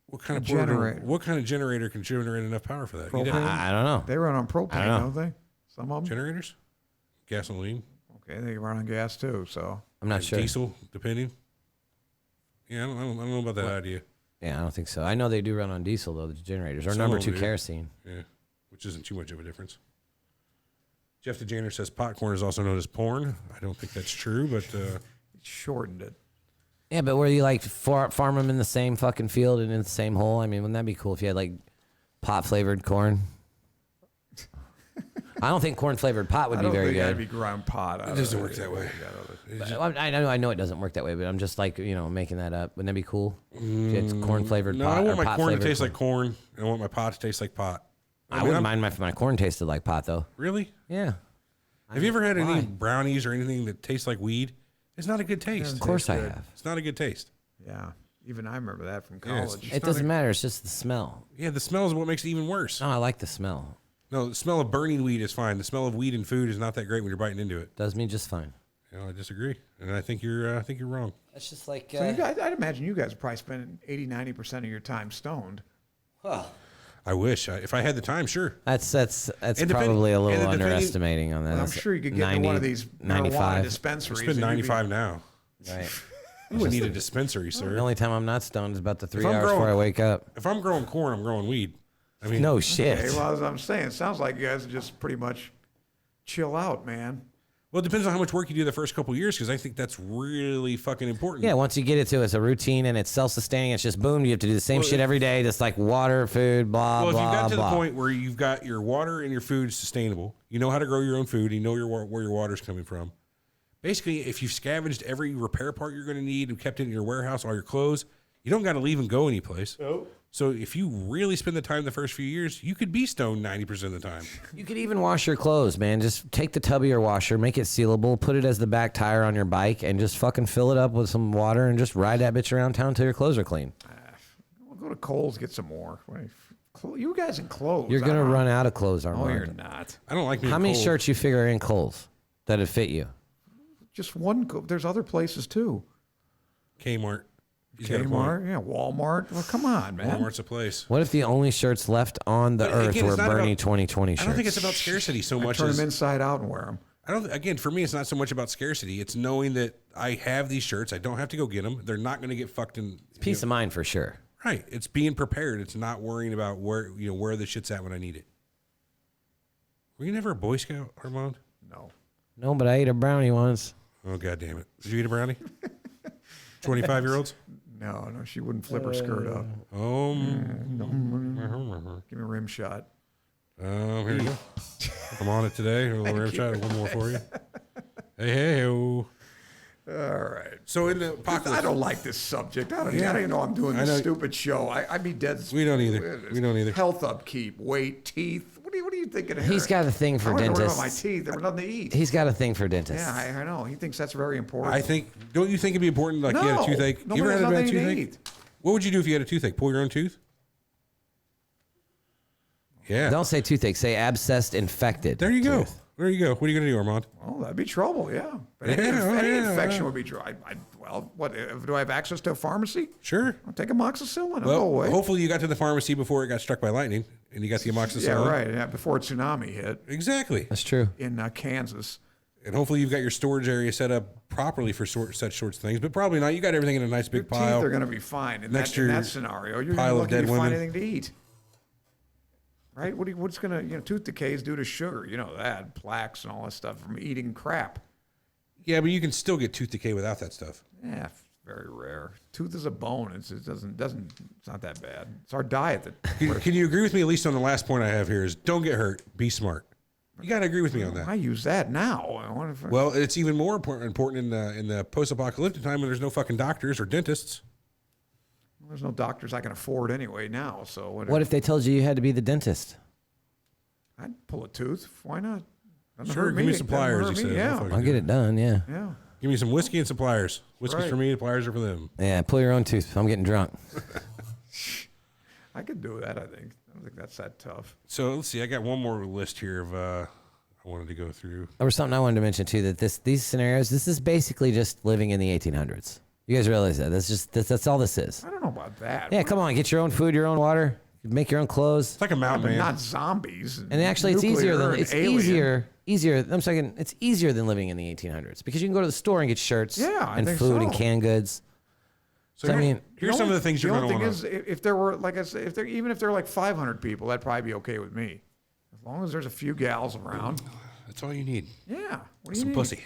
Speaker 1: What kind of
Speaker 3: A generator.
Speaker 1: What kind of generator can generate enough power for that? You
Speaker 3: Propane?
Speaker 1: did-
Speaker 2: I don't know.
Speaker 3: They run on propane,
Speaker 2: I don't know.
Speaker 3: don't they? Some of them.
Speaker 1: Generators? Gasoline?
Speaker 3: Okay, they run on gas too. So
Speaker 2: I'm not sure.
Speaker 1: Diesel, depending. Yeah, I don't know about that idea.
Speaker 2: Yeah, I don't think so. I know they do run on diesel though, the generators, or
Speaker 1: Some
Speaker 2: number
Speaker 1: of
Speaker 2: 2
Speaker 1: them do.
Speaker 2: kerosene.
Speaker 1: Yeah, which isn't too much of a difference. Jeff DeJaner says popcorn is also known as porn. I don't think that's true, but
Speaker 3: it shortened it.
Speaker 2: Yeah, but where you like farm them in the same fucking field and in the same hole? I mean, wouldn't that be cool if you had like pot flavored corn? I don't think corn flavored pot would
Speaker 3: I
Speaker 2: be
Speaker 3: don't
Speaker 2: very
Speaker 3: think
Speaker 2: good.
Speaker 3: that'd be ground pot.
Speaker 1: it doesn't work that way.
Speaker 2: But I know it doesn't work that way, but I'm just like making that up. Wouldn't that be cool? If you had corn flavored
Speaker 1: No,
Speaker 2: pot
Speaker 1: I want
Speaker 2: or
Speaker 1: my
Speaker 2: pot
Speaker 1: corn to
Speaker 2: flavored
Speaker 1: taste like corn, and I want my pot to taste like pot.
Speaker 2: I wouldn't mind if my corn tasted like pot though.
Speaker 1: Really?
Speaker 2: Yeah,
Speaker 1: Have you ever had
Speaker 2: why?
Speaker 1: any brownies or anything that tastes like weed? It's not a good taste.
Speaker 2: of course I
Speaker 3: good.
Speaker 2: have.
Speaker 1: It's not a good taste.
Speaker 3: Yeah, even I remember that from
Speaker 1: Yeah, it's-
Speaker 3: college.
Speaker 2: It doesn't matter. It's just the smell.
Speaker 1: Yeah, the smell is what makes it even worse.
Speaker 2: No, I like the smell.
Speaker 1: No, the smell of burning weed is fine. The smell of weed in food is not that great when you're biting into it.
Speaker 2: Does me just fine.
Speaker 1: I disagree, and I think you're wrong.
Speaker 2: That's just like.
Speaker 3: So you guys, I'd imagine you guys are probably spending 80-90% of your time stoned.
Speaker 2: well,
Speaker 1: I wish if I had the time, sure.
Speaker 2: that's
Speaker 1: And depending-
Speaker 2: probably a little
Speaker 1: and depending-
Speaker 2: underestimating on that.
Speaker 3: I'm
Speaker 2: That's
Speaker 3: sure you could get into one of these marijuana
Speaker 2: 95.
Speaker 3: dispensaries.
Speaker 1: Spend
Speaker 3: and you'd be-
Speaker 1: 95 now.
Speaker 2: Right.
Speaker 1: You wouldn't need a dispensary,
Speaker 2: The
Speaker 1: sir.
Speaker 2: only time I'm not stoned is about the 3
Speaker 1: I'm
Speaker 2: hours before I
Speaker 1: growing-
Speaker 2: wake up.
Speaker 1: If I'm growing corn, I'm growing weed. I mean,
Speaker 2: No shit.
Speaker 3: Okay, well, as I'm saying, it sounds like you guys just pretty much chill out, man.
Speaker 1: Well, it depends on how much work you do the first couple of years, because I think that's really fucking important.
Speaker 2: Yeah, once you get it to it's a routine and it's self-sustaining, it's just boom, you have to do the same shit every day, just like water, food, blah,
Speaker 1: Well, if
Speaker 2: blah,
Speaker 1: you've got to
Speaker 2: blah.
Speaker 1: the point where you've got your water and your food sustainable, you know how to grow your own food, you know where your water's coming from. Basically, if you've scavenged every repair part you're going to need and kept it in your warehouse, all your clothes, you don't got to leave and go anyplace. Nope. So if you really spend the time the first few years, you could be stoned 90% of the time.
Speaker 2: You could even wash your clothes, man. Just take the tub of your washer, make it sealable, put it as the back tire on your bike, and just fucking fill it up with some water and just ride that bitch around town till your clothes are clean.
Speaker 3: We'll go to Kohl's, get some more. You guys in clothes.
Speaker 2: You're going to run out of clothes,
Speaker 3: Oh,
Speaker 2: Armand.
Speaker 3: you're not.
Speaker 1: I don't like being
Speaker 2: How many
Speaker 1: cold.
Speaker 2: shirts you figure are in Kohl's that'd fit you?
Speaker 3: Just one. There's other places too.
Speaker 1: Kmart. He's got a point.
Speaker 3: Kmart, yeah, Walmart. Well, come on, man.
Speaker 1: Walmart's a place.
Speaker 2: What if the only shirts left on the
Speaker 1: But
Speaker 2: earth
Speaker 1: again,
Speaker 2: were
Speaker 1: it's not
Speaker 2: Bernie
Speaker 1: about-
Speaker 2: 2020 shirts?
Speaker 1: I don't think it's about scarcity so much
Speaker 3: Turn
Speaker 1: as
Speaker 3: them inside out and wear them.
Speaker 1: I don't. Again, for me, it's not so much about scarcity. It's knowing that I have these shirts. I don't have to go get them. They're not going to get fucked in.
Speaker 2: Peace of mind for sure.
Speaker 1: Right. It's being prepared. It's not worrying about where the shit's at when I need it. Were you never a Boy Scout, Armand?
Speaker 3: No.
Speaker 2: No, but I ate a brownie once.
Speaker 1: Oh, God damn it. Did you eat a brownie? 25-year-olds?
Speaker 3: No, she wouldn't flip her skirt up.
Speaker 1: Oh.
Speaker 3: Give me a rim shot.
Speaker 1: Here you go. I'm on it today. A little shot. One more for you. Hey.
Speaker 3: All right.
Speaker 1: So in the apocalypse.
Speaker 3: I don't like this subject. I don't even know I'm doing
Speaker 1: I
Speaker 3: this
Speaker 1: know.
Speaker 3: stupid show. I'd be dead.
Speaker 1: We don't either.
Speaker 3: Health upkeep, weight, teeth. What are you thinking of here?
Speaker 2: He's got a thing for
Speaker 3: I wanted to worry about
Speaker 2: dentists.
Speaker 3: my teeth. There was nothing to eat.
Speaker 2: He's got a thing for dentists.
Speaker 3: Yeah, I know. He thinks that's very important.
Speaker 1: I think. Don't you think it'd be important? Like you had a
Speaker 3: No.
Speaker 1: toothache.
Speaker 3: Nobody
Speaker 1: You ever
Speaker 3: has
Speaker 1: had a bad
Speaker 3: nothing to
Speaker 1: toothache?
Speaker 3: eat.
Speaker 1: What would you do if you had a toothache? Pull your own tooth? Yeah.
Speaker 2: Don't say toothache. Say abscessed infected.
Speaker 1: There you go.
Speaker 2: tooth.
Speaker 1: There you go. What are you going to do, Armand?
Speaker 3: Oh, that'd be trouble. Yeah. But any,
Speaker 1: Yeah,
Speaker 3: any
Speaker 1: yeah,
Speaker 3: infection
Speaker 1: yeah.
Speaker 3: would be dry. Well, what do I have access to a pharmacy?
Speaker 1: Sure.
Speaker 3: I'll take amoxicillin. I'll go
Speaker 1: Well,
Speaker 3: away.
Speaker 1: hopefully you got to the pharmacy before it got struck by lightning, and you got the amoxicillin.
Speaker 3: Yeah, right. Yeah, before a tsunami hit
Speaker 1: Exactly.
Speaker 2: That's true.
Speaker 3: in Kansas.
Speaker 1: And hopefully you've got your storage area set up properly for such sorts of things, but probably not. You got everything in a nice
Speaker 3: Your
Speaker 1: big
Speaker 3: teeth
Speaker 1: pile.
Speaker 3: are going to be fine in
Speaker 1: Next
Speaker 3: that,
Speaker 1: to
Speaker 3: in
Speaker 1: your
Speaker 3: that scenario. You're
Speaker 1: pile of
Speaker 3: lucky to
Speaker 1: dead
Speaker 3: find
Speaker 1: women.
Speaker 3: anything to eat. Right? What's going to, tooth decay is due to sugar. You know that. Plaques and all that stuff from eating crap.
Speaker 1: Yeah, but you can still get tooth decay without that stuff.
Speaker 3: Yeah, very rare. Tooth is a bone. It's not that bad. It's our diet that.
Speaker 1: Can you agree with me, at least on the last point I have here, is don't get hurt, be smart. You got to agree with me on
Speaker 3: I
Speaker 1: that.
Speaker 3: use that now. I wonder if
Speaker 1: Well, it's even more important in the post-apocalyptic time when there's no fucking doctors or dentists.
Speaker 3: there's no doctors I can afford anyway now. So
Speaker 2: What if they told you you had to be the dentist?
Speaker 3: I'd pull a tooth. Why not? Doesn't
Speaker 1: Sure,
Speaker 3: hurt
Speaker 1: give me
Speaker 3: Doesn't
Speaker 1: suppliers,
Speaker 3: hurt
Speaker 1: he
Speaker 3: me,
Speaker 1: says.
Speaker 3: Yeah.
Speaker 1: Motherfucker.
Speaker 2: I'll get it done. Yeah.
Speaker 3: Yeah.
Speaker 1: Give me some whiskey and suppliers. Whiskey's
Speaker 3: Right.
Speaker 1: for me, suppliers are for them.
Speaker 2: Yeah. Pull your own tooth. I'm getting drunk.
Speaker 3: I could do that, I think. I don't think that's that tough.
Speaker 1: So let's see. I got one more list here of I wanted to go through.
Speaker 2: There was something I wanted to mention too. That these scenarios. This is basically just living in the 1800s. You guys realize that? That's all this is.
Speaker 3: I don't know about that.
Speaker 2: Yeah. Come on. Get your own food, your own water. Make your own clothes.
Speaker 1: It's like a mountain
Speaker 3: But
Speaker 1: man.
Speaker 3: not zombies.
Speaker 2: And actually, it's easier than
Speaker 3: alien.
Speaker 2: I'm saying it's easier than living in the 1800s because you can go to the store and get shirts
Speaker 3: Yeah, I
Speaker 2: and
Speaker 3: think
Speaker 2: food and
Speaker 3: so.
Speaker 2: canned goods.
Speaker 1: So
Speaker 2: I
Speaker 1: here-
Speaker 2: mean,
Speaker 1: here's some of the things you're going to
Speaker 3: The only
Speaker 1: want
Speaker 3: thing
Speaker 1: to.
Speaker 3: is, if there were, like I said, even if there were like 500 people, that'd probably be okay with me. As long as there's a few gals around.
Speaker 1: That's all you need.
Speaker 3: Yeah. What do you
Speaker 1: Some
Speaker 3: need?
Speaker 1: pussy.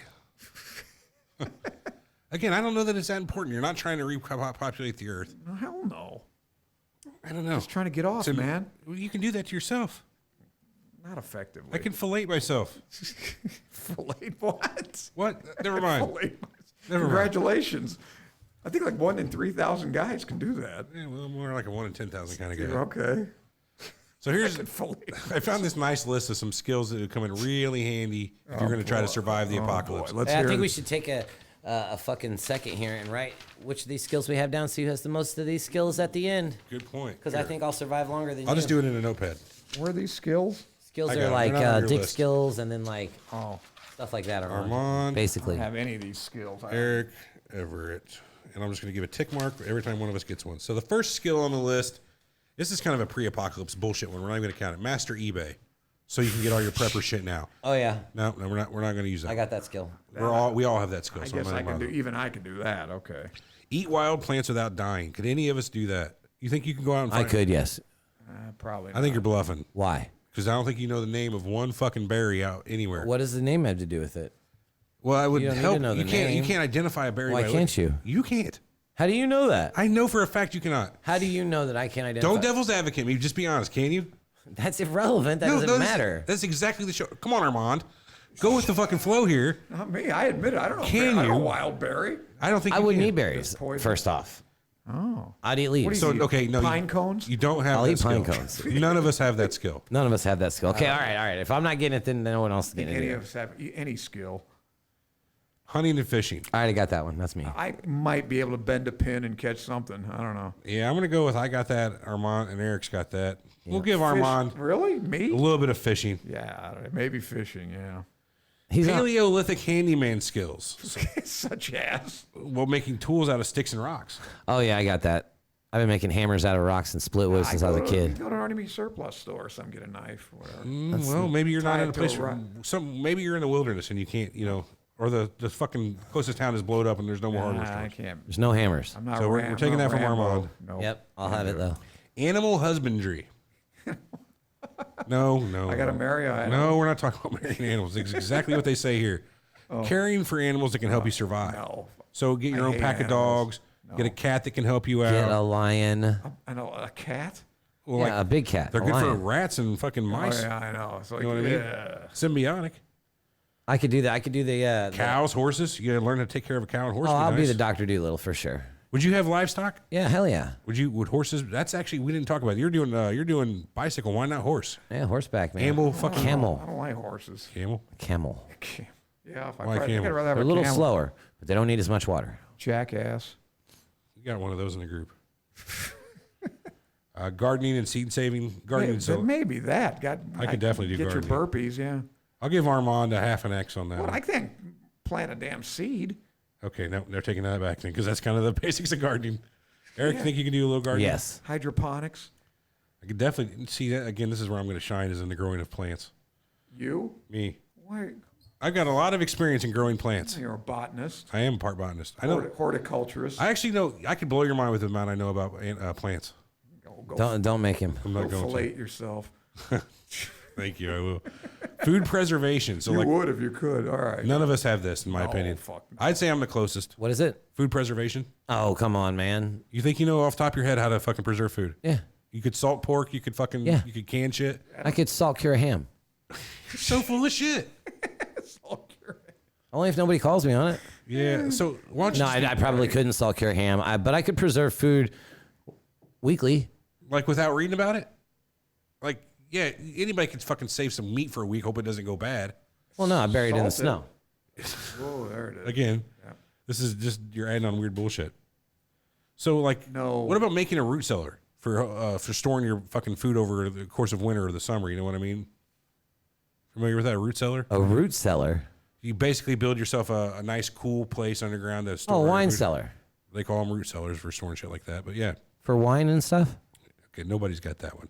Speaker 1: Again, I don't know that it's that important. You're not trying to repopulate the earth.
Speaker 3: No, hell no.
Speaker 1: I don't know.
Speaker 3: Just trying to get off,
Speaker 1: So,
Speaker 3: man.
Speaker 1: well, you can do that to yourself.
Speaker 3: Not effectively.
Speaker 1: I can fillet myself.
Speaker 3: Fillet what?
Speaker 1: What? Never mind.
Speaker 3: Fillet.
Speaker 1: Never mind.
Speaker 3: Congratulations. I think like 1 in 3,000 guys can do that.
Speaker 1: Yeah, well, more like a 1 in 10,000 kind of guy.
Speaker 3: You're okay.
Speaker 1: So here's.
Speaker 3: Fillet.
Speaker 1: I found this nice list of some skills that would come in really handy if you're going to try to survive the apocalypse.
Speaker 3: Let's
Speaker 2: I
Speaker 3: hear
Speaker 2: think we
Speaker 3: it.
Speaker 2: should take a fucking second here and write which of these skills we have down. See who has the most of these skills at the end.
Speaker 1: Good point.
Speaker 2: Because I
Speaker 1: Here.
Speaker 2: think I'll survive longer than
Speaker 1: I'll
Speaker 2: you.
Speaker 1: just do it in a notepad.
Speaker 3: Where are these skills?
Speaker 2: Skills
Speaker 1: I got
Speaker 2: are
Speaker 1: it.
Speaker 2: like
Speaker 1: They're not on your
Speaker 2: dick
Speaker 1: list.
Speaker 2: skills and then like
Speaker 3: Oh,
Speaker 2: stuff like that.
Speaker 1: Armand.
Speaker 3: I don't
Speaker 2: Basically.
Speaker 3: have any of these skills.
Speaker 1: Eric Everett. And I'm just going to give a tick mark every time one of us gets one. So the first skill on the list, this is kind of a pre-apocalypse bullshit one. We're not even going to count it. Master eBay. So you can get all your prepper shit now.
Speaker 2: Oh yeah,
Speaker 1: No, we're not going to use that.
Speaker 2: I got that skill.
Speaker 1: We all have that skill.
Speaker 3: I
Speaker 1: so I'm
Speaker 3: guess
Speaker 1: not
Speaker 3: I can do.
Speaker 1: bothered.
Speaker 3: Even I can do that. Okay.
Speaker 1: Eat wild plants without dying. Could any of us do that? You think you can go out and
Speaker 2: I
Speaker 1: find
Speaker 2: could, yes.
Speaker 3: Probably.
Speaker 1: I think you're bluffing
Speaker 2: Why?
Speaker 1: because I don't think you know the name of one fucking berry out anywhere.
Speaker 2: What does the name have to do with it?
Speaker 1: Well, I would
Speaker 2: You don't need
Speaker 1: help.
Speaker 2: to know
Speaker 1: You
Speaker 2: the
Speaker 1: can't. You
Speaker 2: name.
Speaker 1: can't identify a berry.
Speaker 2: Why
Speaker 1: by
Speaker 2: can't you?
Speaker 1: You can't.
Speaker 2: How do you know that?
Speaker 1: I know for a fact you cannot.
Speaker 2: How do you know that I can't identify?
Speaker 1: Don't devil's advocate me. Just be honest. Can you?
Speaker 2: That's irrelevant. That doesn't matter.
Speaker 1: That's exactly the show. Come on, Armand. Go with the fucking flow here.
Speaker 3: Not me. I admit it. I don't know.
Speaker 1: Can
Speaker 3: I know
Speaker 1: you?
Speaker 3: wild berry.
Speaker 1: I don't think
Speaker 2: I
Speaker 1: you
Speaker 2: wouldn't
Speaker 1: can.
Speaker 2: eat berries.
Speaker 3: poison.
Speaker 2: First off,
Speaker 3: Oh.
Speaker 2: I'd eat leaves.
Speaker 1: So okay, no.
Speaker 3: Pine cones?
Speaker 1: You don't have.
Speaker 2: I'll
Speaker 1: that
Speaker 2: eat pine
Speaker 1: skill.
Speaker 2: cones.
Speaker 1: None of us have that skill.
Speaker 2: None of us have that skill. Okay, all right. If I'm not getting it, then no one else is getting
Speaker 3: Any
Speaker 2: it.
Speaker 3: of us have any skill.
Speaker 1: Hunting and fishing.
Speaker 2: I already got that one. That's me.
Speaker 3: I might be able to bend a pin and catch something. I don't know.
Speaker 1: Yeah, I'm gonna go with I got that. Armand and Eric's got that. We'll give Armand
Speaker 3: Fish, really? Me?
Speaker 1: a little bit of fishing.
Speaker 3: Yeah, I don't know. Maybe fishing. Yeah.
Speaker 2: He's not,
Speaker 1: Paleolithic handyman skills.
Speaker 3: Such as.
Speaker 1: Well, making tools out of sticks and rocks.
Speaker 2: oh yeah, I got that. I've been making hammers out of rocks and split wood since I was a kid.
Speaker 3: Go to an army surplus store or something, get a knife or whatever.
Speaker 1: Well, maybe you're not
Speaker 3: tie
Speaker 1: in a
Speaker 3: it to
Speaker 1: place.
Speaker 3: a rock.
Speaker 1: Maybe you're in the wilderness and you can't. Or the fucking closest town is blowed up and there's no more hardware
Speaker 3: I
Speaker 1: stores.
Speaker 3: can't.
Speaker 2: There's no hammers.
Speaker 3: I'm not.
Speaker 1: So we're taking that from Armand.
Speaker 3: No.
Speaker 2: Yep, I'll have it though.
Speaker 1: Animal husbandry. No.
Speaker 3: I got to marry a.
Speaker 1: No, we're not talking about marrying animals. It's exactly what they say here. Caring for animals that can help you survive.
Speaker 3: No.
Speaker 1: So get your
Speaker 3: I
Speaker 1: own
Speaker 3: hate
Speaker 1: pack of
Speaker 3: animals.
Speaker 1: dogs. Get a cat that can help you out.
Speaker 2: Get a lion.
Speaker 3: I know a cat.
Speaker 1: Well,
Speaker 2: Yeah, a big cat.
Speaker 1: they're
Speaker 2: a
Speaker 1: good for
Speaker 2: lion.
Speaker 1: rats and fucking mice.
Speaker 3: Oh yeah, I know. It's like,
Speaker 1: You know what I mean?
Speaker 3: yeah.
Speaker 1: Symbiotic.
Speaker 2: I could do that. I could do the
Speaker 1: Cows, horses. You gotta learn how to take care of a cow and horse.
Speaker 2: Oh, I'll be
Speaker 1: nice.
Speaker 2: the Dr. Doolittle for sure.
Speaker 1: Would you have livestock?
Speaker 2: Yeah, hell yeah.
Speaker 1: Would horses? That's actually we didn't talk about it. You're doing bicycle. Why not horse?
Speaker 2: Yeah, horseback, man.
Speaker 1: Camel, fucking
Speaker 3: I
Speaker 2: Camel.
Speaker 3: don't like horses.
Speaker 1: camel.
Speaker 2: Camel.
Speaker 3: Yeah, if I
Speaker 1: Why
Speaker 3: probably,
Speaker 1: camel?
Speaker 3: I'd rather have
Speaker 2: They're a little
Speaker 3: camel.
Speaker 2: slower, but they don't need as much water.
Speaker 3: Jackass.
Speaker 1: You got one of those in the group. Gardening and seed saving. Gardening. So
Speaker 3: Maybe that.
Speaker 1: I could definitely do
Speaker 3: get your
Speaker 1: gardening.
Speaker 3: burpees. Yeah.
Speaker 1: I'll give Armand a half an X on that.
Speaker 3: But
Speaker 1: one.
Speaker 3: I can't plant a damn seed.
Speaker 1: Okay, no, they're taking that back then because that's kind of the basics of gardening. Eric, think you can do a little gardening?
Speaker 2: Yes.
Speaker 3: Hydroponics.
Speaker 1: I could definitely see that. Again, this is where I'm going to shine is in the growing of plants.
Speaker 3: You?
Speaker 1: Me.
Speaker 3: Why?
Speaker 1: I've got a lot of experience in growing plants.
Speaker 3: You're a botanist.
Speaker 1: I am part botanist. I know.
Speaker 3: Horticulturist.
Speaker 1: I actually know. I could blow your mind with the amount I know about plants.
Speaker 2: Don't make him.
Speaker 1: I'm
Speaker 3: Go
Speaker 1: not going
Speaker 3: fillet
Speaker 1: to.
Speaker 3: it yourself.
Speaker 1: Thank you. I will. Food preservation. So
Speaker 3: You
Speaker 1: like,
Speaker 3: would if you could. All right.
Speaker 1: none of us have this, in my
Speaker 3: No,
Speaker 1: opinion.
Speaker 3: fuck no.
Speaker 1: I'd say I'm the closest.
Speaker 2: What is it?
Speaker 1: Food preservation.
Speaker 2: Oh, come on, man.
Speaker 1: You think you know off the top of your head how to fucking preserve food?
Speaker 2: Yeah.
Speaker 1: You could salt pork. You could fucking.
Speaker 2: Yeah.
Speaker 1: You could can shit.
Speaker 2: I could salt cure a ham.
Speaker 1: So full of shit.
Speaker 2: Only if nobody calls me on it.
Speaker 1: Yeah. So why don't you
Speaker 2: No,
Speaker 1: just
Speaker 2: I probably couldn't salt cure ham, but I could preserve food weekly.
Speaker 1: like without reading about it? Like, yeah, anybody can fucking save some meat for a week, hope it doesn't go bad.
Speaker 2: Well, no, I buried it in the
Speaker 3: Salt
Speaker 2: snow.
Speaker 3: Whoa, there it is.
Speaker 1: Again, this is just you're adding on weird bullshit. So like,
Speaker 3: No.
Speaker 1: what about making a root cellar for storing your fucking food over the course of winter or the summer? You know what I mean? Familiar with that, a root cellar?
Speaker 2: A root cellar.
Speaker 1: You basically build yourself a nice, cool place underground to store.
Speaker 2: Oh,
Speaker 1: your
Speaker 2: wine
Speaker 1: food.
Speaker 2: cellar.
Speaker 1: They call them root cellars for storing shit like that. But yeah,
Speaker 2: For wine and stuff?
Speaker 1: okay, nobody's got that one.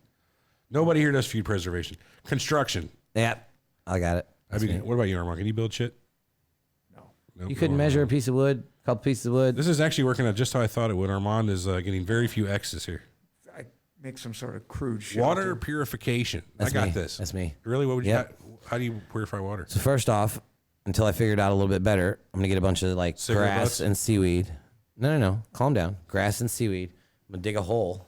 Speaker 1: Nobody here does food preservation. Construction.
Speaker 2: Yeah, I got it.
Speaker 1: What about you, Armand? Can you build shit? No.
Speaker 2: You couldn't measure a piece of wood, a couple pieces of wood.
Speaker 1: This is actually working out just how I thought it would. Armand is getting very few X's here.
Speaker 3: I make some sort of crude shelter.
Speaker 1: Water purification.
Speaker 2: That's
Speaker 1: I got
Speaker 2: me.
Speaker 1: this.
Speaker 2: That's me.
Speaker 1: Really? What would you?
Speaker 2: Yep.
Speaker 1: How do you purify water?
Speaker 2: So first off, until I figured out a little bit better, I'm gonna get a bunch of like
Speaker 1: Cigarette
Speaker 2: grass
Speaker 1: butts?
Speaker 2: and seaweed. No. Calm down. Grass and seaweed. I'm gonna dig a hole,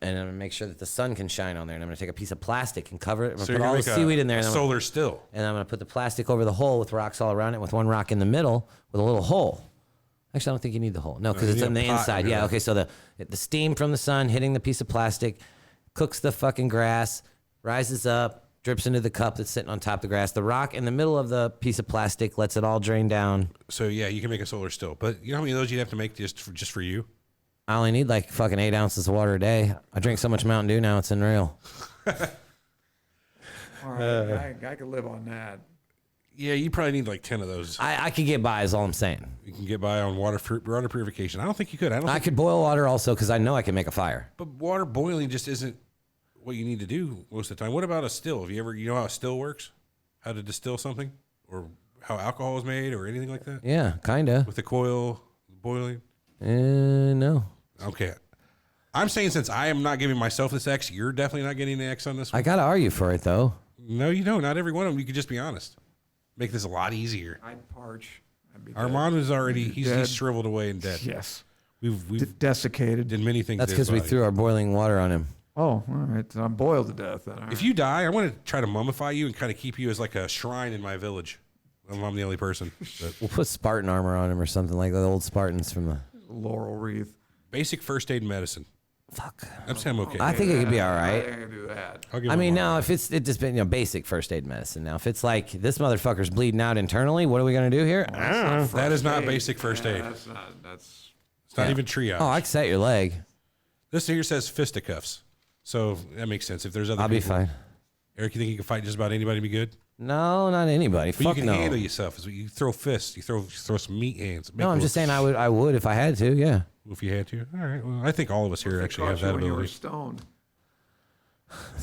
Speaker 2: and I'm gonna make sure that the sun can shine on there. And I'm gonna take a piece of plastic and cover it. I'm gonna put all the seaweed in there, and
Speaker 1: solar still.
Speaker 2: I'm gonna put the plastic over the hole with rocks all around it, with one rock in the middle with a little hole. Actually, I don't think you need the hole. No, because
Speaker 1: you
Speaker 2: it's
Speaker 1: need
Speaker 2: on
Speaker 1: a
Speaker 2: the
Speaker 1: pot
Speaker 2: inside.
Speaker 1: under
Speaker 2: Yeah.
Speaker 1: there.
Speaker 2: Okay. So the steam from the sun hitting the piece of plastic cooks the fucking grass, rises up, drips into the cup that's sitting on top of the grass. The rock in the middle of the piece of plastic lets it all drain down.
Speaker 1: So yeah, you can make a solar still. But you know how many of those you'd have to make just for you?
Speaker 2: I only need like fucking 8 ounces of water a day. I drink so much Mountain Dew now, it's unreal.
Speaker 3: All right, I could live on that.
Speaker 1: Yeah, you probably need like 10 of those.
Speaker 2: I could get by is all I'm saying.
Speaker 1: You can get by on water purification. I don't think you could.
Speaker 2: I could boil water also because I know I can make a fire.
Speaker 1: But water boiling just isn't what you need to do most of the time. What about a still? Have you know how a still works? How to distill something? Or how alcohol is made or anything like that?
Speaker 2: Yeah, kind of.
Speaker 1: With the coil boiling?
Speaker 2: No.
Speaker 1: Okay. I'm saying since I am not giving myself this X, you're definitely not getting the X on this one.
Speaker 2: I got to argue for it though.
Speaker 1: No, you don't. Not every one of them. You could just be honest. Make this a lot easier.
Speaker 3: I'd parch. I'd be
Speaker 1: Armand is already, he's
Speaker 3: Dead.
Speaker 1: shriveled away and dead.
Speaker 3: Yes.
Speaker 1: We've
Speaker 3: Desiccated.
Speaker 1: did many things.
Speaker 2: That's
Speaker 1: to his
Speaker 2: because we
Speaker 1: body.
Speaker 2: threw our boiling water on him.
Speaker 3: Oh, all right. So I'm boiled to death. Then. All
Speaker 1: If
Speaker 3: right.
Speaker 1: you die, I want to try to mummify you and kind of keep you as like a shrine in my village. I'm the only person. But
Speaker 2: We'll put Spartan armor on him or something like the old Spartans from the.
Speaker 3: Laurel wreath.
Speaker 1: basic first aid medicine.
Speaker 2: Fuck.
Speaker 1: I'm saying I'm okay.
Speaker 2: I think it could be all
Speaker 3: I
Speaker 2: right.
Speaker 3: ain't gonna do that.
Speaker 1: I'll give
Speaker 2: I
Speaker 1: him
Speaker 2: mean,
Speaker 1: a
Speaker 2: now
Speaker 1: mark.
Speaker 2: if it just been basic first aid medicine. Now, if it's like this motherfucker's bleeding out internally, what are we gonna do here?
Speaker 1: That is not basic first aid.
Speaker 3: That's not. That's.
Speaker 1: It's not
Speaker 2: Yeah.
Speaker 1: even triage.
Speaker 2: Oh, I can set your leg.
Speaker 1: This here says fisticuffs, so that makes sense. If there's other,
Speaker 2: I'll be
Speaker 1: people-
Speaker 2: fine.
Speaker 1: Eric, you think you can fight just about anybody and be good?
Speaker 2: No, not anybody.
Speaker 1: But
Speaker 2: Fuck
Speaker 1: you can
Speaker 2: no.
Speaker 1: handle yourself. You throw fists. You throw some meat hands.
Speaker 2: No, I'm just saying I would if I had to. Yeah.
Speaker 1: If you had to. All right. Well, I think all of us here actually have that
Speaker 3: when you were
Speaker 1: ability.
Speaker 3: stoned.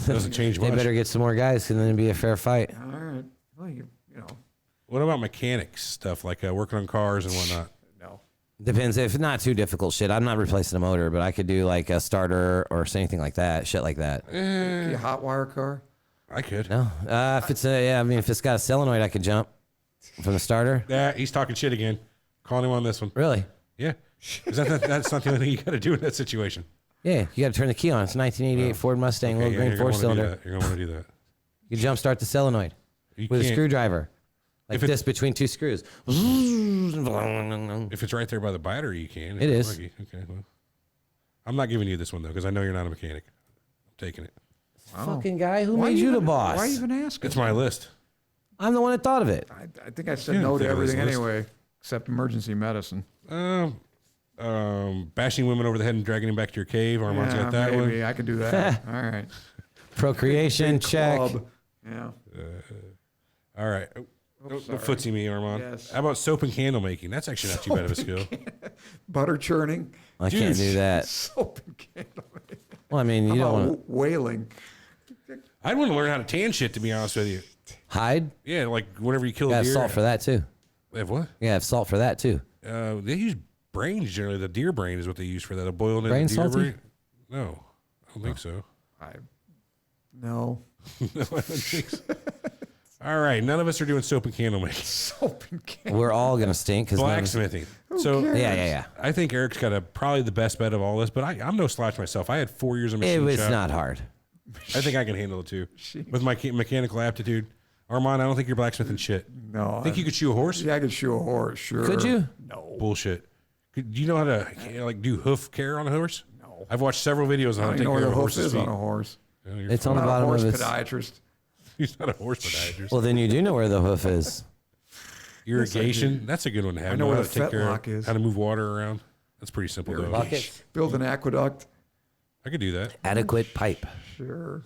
Speaker 1: Doesn't change
Speaker 2: They
Speaker 1: much.
Speaker 2: better get some more guys, and then it'd be a fair fight.
Speaker 3: All right. Well, you know.
Speaker 1: What about mechanics stuff like working on cars and whatnot?
Speaker 3: No.
Speaker 2: Depends if not too difficult shit. I'm not replacing a motor, but I could do like a starter or anything like that. Shit like that.
Speaker 3: You hot wire car.
Speaker 1: I could.
Speaker 2: No, if it's if it's got a solenoid, I could jump from the starter.
Speaker 1: Yeah, he's talking shit again. Calling him on this one.
Speaker 2: Really?
Speaker 1: Yeah. 'Cause that's not the only thing you got to do in that situation.
Speaker 2: Yeah, you got to turn the key on. It's a 1988 Ford Mustang,
Speaker 1: Okay,
Speaker 2: little green
Speaker 1: you're gonna wanna do
Speaker 2: 4-cylinder.
Speaker 1: that. You're going to want to do that.
Speaker 2: You jump start the solenoid
Speaker 1: You
Speaker 2: with a
Speaker 1: can't-
Speaker 2: screwdriver, like
Speaker 1: If it-
Speaker 2: this between two screws.
Speaker 1: If it's right there by the battery, you can.
Speaker 2: It is.
Speaker 1: Okay. Well, I'm not giving you this one, though, because I know you're not a mechanic. I'm taking it.
Speaker 2: Fucking guy, who
Speaker 3: Why
Speaker 2: made you the
Speaker 3: even-
Speaker 2: boss?
Speaker 3: Why even ask?
Speaker 1: It's my list.
Speaker 2: I'm the one that thought of it.
Speaker 3: I think I said
Speaker 1: Yeah,
Speaker 3: no to
Speaker 1: that was
Speaker 3: everything
Speaker 1: the list.
Speaker 3: anyway, except emergency medicine.
Speaker 1: Bashing women over the head and dragging them back to your cave. Armand's got that
Speaker 3: maybe
Speaker 1: one.
Speaker 3: I could do that. All right.
Speaker 2: Procreation, check.
Speaker 3: Club. Yeah.
Speaker 1: All right. Don't footsie me, Armand.
Speaker 3: Yes.
Speaker 1: How about soap and candle making? That's actually not too bad of a skill.
Speaker 3: Butter churning.
Speaker 2: I can't do that.
Speaker 3: Soap and candle.
Speaker 2: Well, I mean, you don't want to
Speaker 3: Whaling.
Speaker 1: I'd want to learn how to tan shit, to be honest with you.
Speaker 2: hide.
Speaker 1: Yeah, like whenever you kill
Speaker 2: You
Speaker 1: a
Speaker 2: have
Speaker 1: deer.
Speaker 2: salt for that too.
Speaker 1: They have what?
Speaker 2: You have salt for that too.
Speaker 1: They use brains generally. The deer brain is what they use for that. They'll boil it in
Speaker 2: Brain
Speaker 1: the deer
Speaker 2: salty?
Speaker 1: brain. No, I don't think so.
Speaker 3: No.
Speaker 1: No, I don't think so. All right, none of us are doing soap and candle making.
Speaker 3: Soap and candle.
Speaker 2: We're all gonna stink because
Speaker 1: Blacksmithing. So
Speaker 2: yeah.
Speaker 1: I think Eric's got probably the best bet of all this, but I'm no slouch myself. I had 4 years of machine
Speaker 2: It was
Speaker 1: shop.
Speaker 2: not hard.
Speaker 1: I think I can handle it too. With my mechanical aptitude. Armand, I don't think you're blacksmithing shit.
Speaker 3: No.
Speaker 1: Think you could shoe a horse?
Speaker 3: Yeah, I could shoe a horse, sure.
Speaker 2: Could you?
Speaker 3: No.
Speaker 1: Bullshit. Do you know how to like do hoof care on a horse?
Speaker 3: No.
Speaker 1: I've watched several videos on
Speaker 3: I
Speaker 1: how
Speaker 3: don't
Speaker 1: to
Speaker 3: even
Speaker 1: take
Speaker 3: know where
Speaker 1: care
Speaker 3: the
Speaker 1: of a
Speaker 3: hoof
Speaker 1: horse's
Speaker 3: is
Speaker 1: feet.
Speaker 3: on a horse.
Speaker 1: Yeah, you're
Speaker 2: It's
Speaker 1: fine.
Speaker 2: on the
Speaker 3: I'm not a
Speaker 2: bottom
Speaker 3: horse
Speaker 2: of its.
Speaker 3: podiatrist.
Speaker 1: He's not a horse podiatrist.
Speaker 2: Well, then you do know where the hoof is.
Speaker 1: Irrigation. That's a good one to have.
Speaker 3: I know where
Speaker 1: how
Speaker 3: the
Speaker 1: to take care of-
Speaker 3: fetlock is.
Speaker 1: How to move water around. That's pretty simple though.
Speaker 2: Buckets.
Speaker 3: Build an aqueduct.
Speaker 1: I could do that.
Speaker 2: Adequate pipe.
Speaker 3: Sure.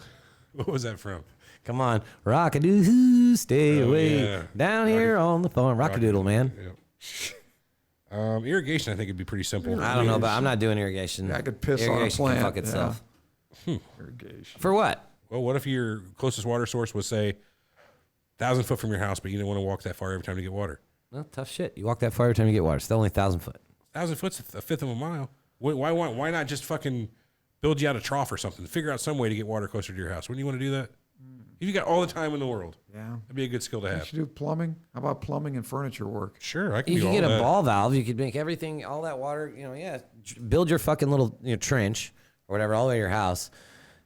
Speaker 1: What was that from?
Speaker 2: Come on, rock-a-doo, stay
Speaker 1: Oh,
Speaker 2: away.
Speaker 1: yeah.
Speaker 2: Down here on the farm, rock-a-doodle, man.
Speaker 1: Yeah. Irrigation, I think, would be pretty simple.
Speaker 2: I don't know, but I'm not doing irrigation.
Speaker 3: Yeah, I could piss on a
Speaker 2: irrigation
Speaker 3: plant.
Speaker 2: Can fuck itself.
Speaker 3: Irrigation.
Speaker 2: For what?
Speaker 1: Well, what if your closest water source was, say, 1,000 foot from your house, but you didn't want to walk that far every time to get water?
Speaker 2: Well, tough shit. You walk that far every time you get water. Still only 1,000 foot.
Speaker 1: 1,000 foot's a fifth of a mile. Why not just fucking build you out a trough or something? Figure out some way to get water closer to your house. Wouldn't you want to do that? If you got all the time in the world,
Speaker 3: Yeah.
Speaker 1: that'd be a good skill to
Speaker 3: You
Speaker 1: have.
Speaker 3: should do plumbing. How about plumbing and furniture work?
Speaker 1: Sure, I can
Speaker 2: You
Speaker 1: do
Speaker 2: could
Speaker 1: all
Speaker 2: get a
Speaker 1: that.
Speaker 2: ball valve. You could make everything, all that water, build your fucking little trench or whatever all the way to your house.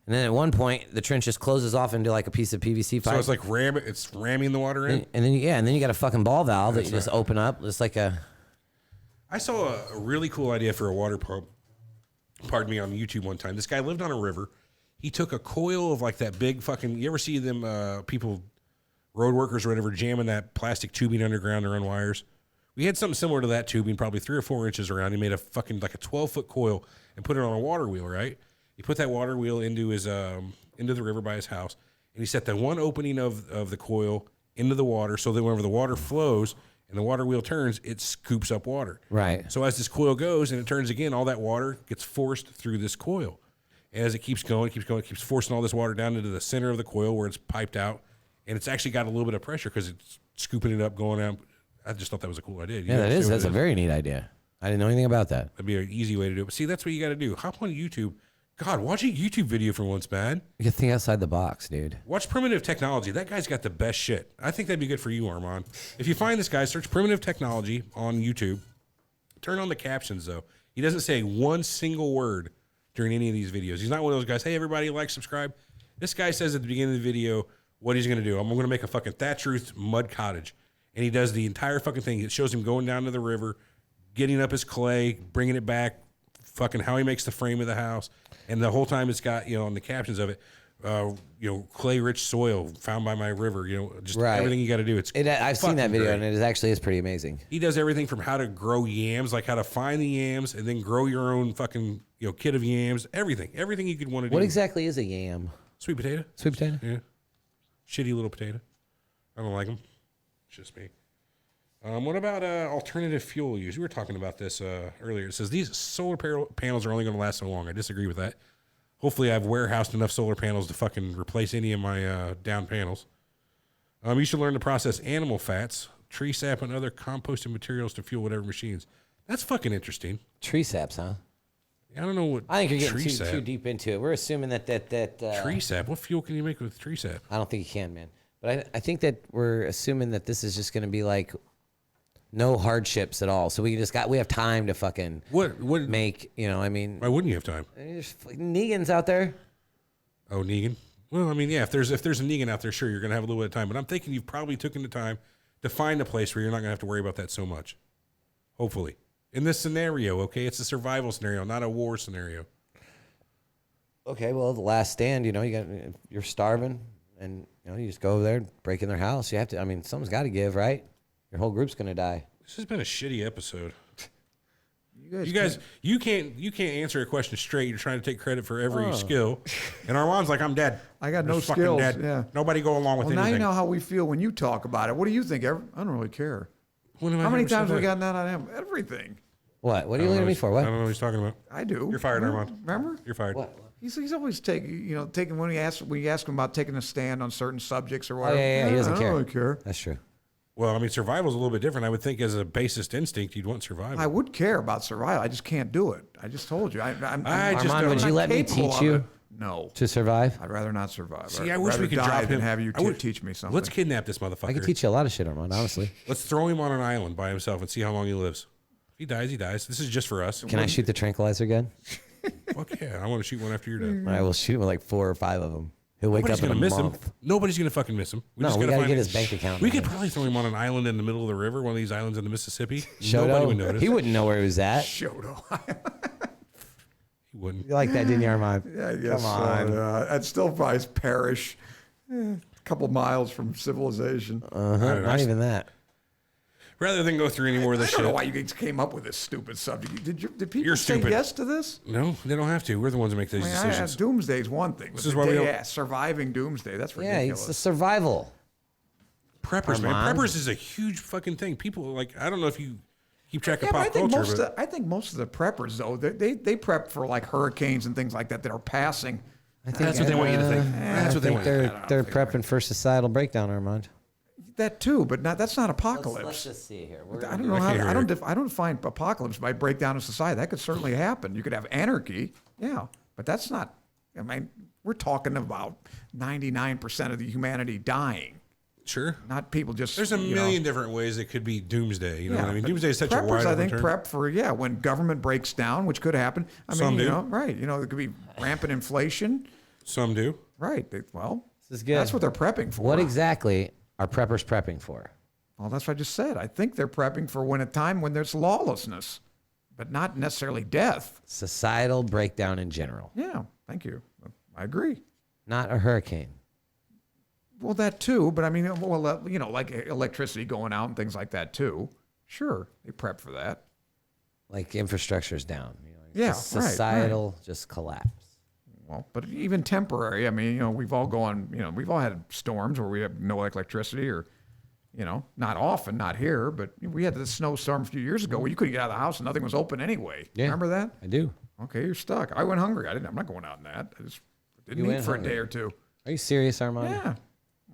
Speaker 2: And then at one point, the trench just closes off into like a piece of PVC pipe.
Speaker 1: So it's like it's ramming the water in.
Speaker 2: and then you got a fucking ball valve that you just open up. It's like a.
Speaker 1: I saw a really cool idea for a water pump. Pardon me, on YouTube one time. This guy lived on a river. He took a coil of like that big fucking. You ever see them people, road workers or whatever, jamming that plastic tubing underground to run wires? We had something similar to that tubing, probably 3 or 4 inches around. He made a fucking like a 12-foot coil and put it on a water wheel. Right? He put that water wheel into his into the river by his house, and he set the one opening of the coil into the water, so that whenever the water flows and the water wheel turns, it scoops up water.
Speaker 2: Right.
Speaker 1: So as this coil goes and it turns again, all that water gets forced through this coil. And as it keeps going, it keeps forcing all this water down into the center of the coil where it's piped out. And it's actually got a little bit of pressure because it's scooping it up, going out. I just thought that was a cool idea.
Speaker 2: Yeah, that is. That's a very neat idea. I didn't know anything about that.
Speaker 1: That'd be an easy way to do it. But see, that's what you got to do. Hop on YouTube. God, watch a YouTube video for once, man.
Speaker 2: You can think outside the box, dude.
Speaker 1: Watch Primitive Technology. That guy's got the best shit. I think that'd be good for you, Armand. If you find this guy, search Primitive Technology on YouTube. Turn on the captions, though. He doesn't say one single word during any of these videos. He's not one of those guys, hey, everybody, like, subscribe. This guy says at the beginning of the video what he's going to do. I'm going to make a fucking thatch roof mud cottage. And he does the entire fucking thing. It shows him going down to the river, getting up his clay, bringing it back, fucking how he makes the frame of the house. And the whole time it's got, on the captions of it, clay-rich soil found by my river, just
Speaker 2: Right.
Speaker 1: everything you got to do.
Speaker 2: I've seen that
Speaker 1: fucking
Speaker 2: video,
Speaker 1: great.
Speaker 2: and it actually is pretty amazing.
Speaker 1: He does everything from how to grow yams, like how to find the yams, and then grow your own fucking, kit of yams, everything you could want to do.
Speaker 2: What exactly is a yam?
Speaker 1: Sweet potato?
Speaker 2: Sweet potato?
Speaker 1: Yeah. Shitty little potato. I don't like them. It's just me. What about alternative fuel use? We were talking about this earlier. It says these solar panels are only going to last so long. I disagree with that. Hopefully, I've warehoused enough solar panels to fucking replace any of my down panels. You should learn to process animal fats, tree sap, and other composted materials to fuel whatever machines. That's fucking interesting.
Speaker 2: Tree saps, huh?
Speaker 1: I don't know what.
Speaker 2: I think you're
Speaker 1: tree
Speaker 2: getting
Speaker 1: sap.
Speaker 2: too deep into it. We're assuming that
Speaker 1: Tree sap. What fuel can you make with tree sap?
Speaker 2: I don't think you can, man. But I think that we're assuming that this is just going to be like no hardships at all. So we have time to fucking
Speaker 1: What?
Speaker 2: make,
Speaker 1: Why wouldn't you have time?
Speaker 2: there's fucking Negans out there.
Speaker 1: Oh, Negan. Well, yeah. If there's a Negan out there, sure, you're gonna have a little bit of time. But I'm thinking you've probably taken the time to find a place where you're not gonna have to worry about that so much. Hopefully, in this scenario, okay, it's a survival scenario, not a war scenario.
Speaker 2: Okay, well, the last stand, you're starving, and you just go over there, break in their house. You have to. Something's got to give, right? Your whole group's gonna die.
Speaker 1: This has been a shitty episode.
Speaker 3: You
Speaker 1: guys, you can't answer a question straight. You're trying to take credit for every skill, and Armand's like, I'm dead.
Speaker 3: I got no
Speaker 1: Just fucking
Speaker 3: skills,
Speaker 1: dead.
Speaker 3: yeah.
Speaker 1: Nobody go along with
Speaker 3: Well, now
Speaker 1: anything.
Speaker 3: you know how we feel when you talk about it. What do you think? I don't really care.
Speaker 1: When have I
Speaker 3: How many
Speaker 1: ever said
Speaker 3: times have we
Speaker 1: that?
Speaker 3: gotten that on him? Everything.
Speaker 2: What? What are
Speaker 1: I
Speaker 2: you
Speaker 1: don't
Speaker 2: looking at
Speaker 1: know
Speaker 2: me
Speaker 1: what-
Speaker 2: for?
Speaker 1: I
Speaker 2: What?
Speaker 1: don't know what he's talking about.
Speaker 3: I do.
Speaker 1: You're fired, Armand.
Speaker 3: Remember?
Speaker 1: You're fired.
Speaker 2: What?
Speaker 3: He's always taking when you ask him about taking a stand on certain subjects or
Speaker 2: Oh,
Speaker 3: whatever.
Speaker 2: yeah, he doesn't
Speaker 3: I
Speaker 2: care.
Speaker 3: don't really care.
Speaker 2: That's true.
Speaker 1: Well, survival's a little bit different. I would think as a basest instinct, you'd want survival.
Speaker 3: I would care about survival. I just can't do it. I just told you. I'm
Speaker 1: I just
Speaker 2: Armand,
Speaker 1: don't-
Speaker 2: would you
Speaker 3: not
Speaker 2: let me
Speaker 3: capable
Speaker 2: teach
Speaker 3: of
Speaker 2: you
Speaker 3: it. No.
Speaker 2: to survive?
Speaker 3: I'd rather not survive.
Speaker 1: See,
Speaker 3: I'd
Speaker 1: I wish
Speaker 3: rather
Speaker 1: we could
Speaker 3: die
Speaker 1: drop
Speaker 3: than
Speaker 1: him.
Speaker 3: have you
Speaker 1: I would-
Speaker 3: teach me something.
Speaker 1: Let's kidnap this motherfucker.
Speaker 2: I could teach you a lot of shit, Armand, honestly.
Speaker 1: Let's throw him on an island by himself and see how long he lives. If he dies, he dies. This is just for us.
Speaker 2: Can I shoot the tranquilizer gun?
Speaker 1: Fuck yeah. I want to shoot one after you're done.
Speaker 2: I will shoot with like 4 or 5 of them. He'll wake
Speaker 1: Nobody's
Speaker 2: up in
Speaker 1: gonna
Speaker 2: a
Speaker 1: miss him.
Speaker 2: month.
Speaker 1: Nobody's gonna fucking miss him.
Speaker 2: No,
Speaker 1: just
Speaker 2: we
Speaker 1: gotta
Speaker 2: gotta
Speaker 1: find
Speaker 2: get
Speaker 1: it.
Speaker 2: his bank account.
Speaker 1: We could probably throw him on an island in the middle of the river, one of these islands in the Mississippi. Nobody
Speaker 2: Shoto,
Speaker 1: would notice.
Speaker 2: he wouldn't know where he was at.
Speaker 3: Shoto.
Speaker 1: He wouldn't.
Speaker 2: You like that, didn't you, Armand?
Speaker 3: Yeah, I guess
Speaker 2: Come on.
Speaker 3: so. I'd still probably perish a couple miles from civilization.
Speaker 2: Not even that.
Speaker 1: Rather than go through any more of
Speaker 3: I
Speaker 1: this
Speaker 3: don't know
Speaker 1: shit.
Speaker 3: why you guys came up with this stupid subject. Did people
Speaker 1: You're
Speaker 3: say
Speaker 1: stupid.
Speaker 3: yes to this?
Speaker 1: No, they don't have to. We're the ones that make these
Speaker 3: I mean,
Speaker 1: decisions.
Speaker 3: Doomsday's one thing.
Speaker 1: This is why we don't-
Speaker 3: surviving Doomsday. That's
Speaker 2: Yeah,
Speaker 3: ridiculous.
Speaker 2: it's the survival.
Speaker 1: Preppers, man.
Speaker 2: Armand.
Speaker 1: Preppers is a huge fucking thing. People like, I don't know if you keep track of
Speaker 3: Yeah, but
Speaker 1: pop culture,
Speaker 3: I think most of the preppers though they prep for like hurricanes and things like that are passing.
Speaker 1: that's what they want you to think. That's what they want.
Speaker 2: They're prepping for societal breakdown, Armand.
Speaker 3: That too, but that's not apocalypse.
Speaker 2: Let's just see here.
Speaker 3: I don't know how. I don't define apocalypse by breakdown of society. That could certainly happen. You could have anarchy, yeah, but that's not. I mean, we're talking about 99% of the humanity dying,
Speaker 1: Sure.
Speaker 3: not people just.
Speaker 1: There's a
Speaker 3: you
Speaker 1: million
Speaker 3: know.
Speaker 1: different ways it could be doomsday. You know what I mean?
Speaker 3: but
Speaker 1: Doomsday is such a
Speaker 3: preppers,
Speaker 1: wide
Speaker 3: I think
Speaker 1: term.
Speaker 3: prep for when government breaks down, which could happen. I
Speaker 1: Some
Speaker 3: mean,
Speaker 1: do.
Speaker 3: you know, right? You know, there could be rampant inflation.
Speaker 1: Some do.
Speaker 3: Right. Well,
Speaker 2: This is good.
Speaker 3: that's what they're prepping for.
Speaker 2: What exactly are preppers prepping for?
Speaker 3: Well, that's what I just said. I think they're prepping for a time when there's lawlessness, but not necessarily death.
Speaker 2: Societal breakdown in general,
Speaker 3: Yeah. Thank you. I agree.
Speaker 2: not a hurricane.
Speaker 3: Well, that too, but I mean, well, you know, like electricity going out and things like that too. Sure, they prep for that.
Speaker 2: Like infrastructure's down. You know,
Speaker 3: Yeah,
Speaker 2: just
Speaker 3: right,
Speaker 2: societal just collapse.
Speaker 3: Well, but even temporary. I mean, you know, we've all we've all had storms where we have no electricity, or, you know, not often, not here, but we had the snowstorm a few years ago where you couldn't get out of the house and nothing was open anyway.
Speaker 2: Yeah.
Speaker 3: Remember that?
Speaker 2: I do.
Speaker 3: Okay, you're stuck. I went hungry. I'm not going out in that. I just didn't
Speaker 2: You
Speaker 3: eat
Speaker 2: went
Speaker 3: for
Speaker 2: hungry.
Speaker 3: a day or two.
Speaker 2: Are you serious, Armand?
Speaker 3: Yeah,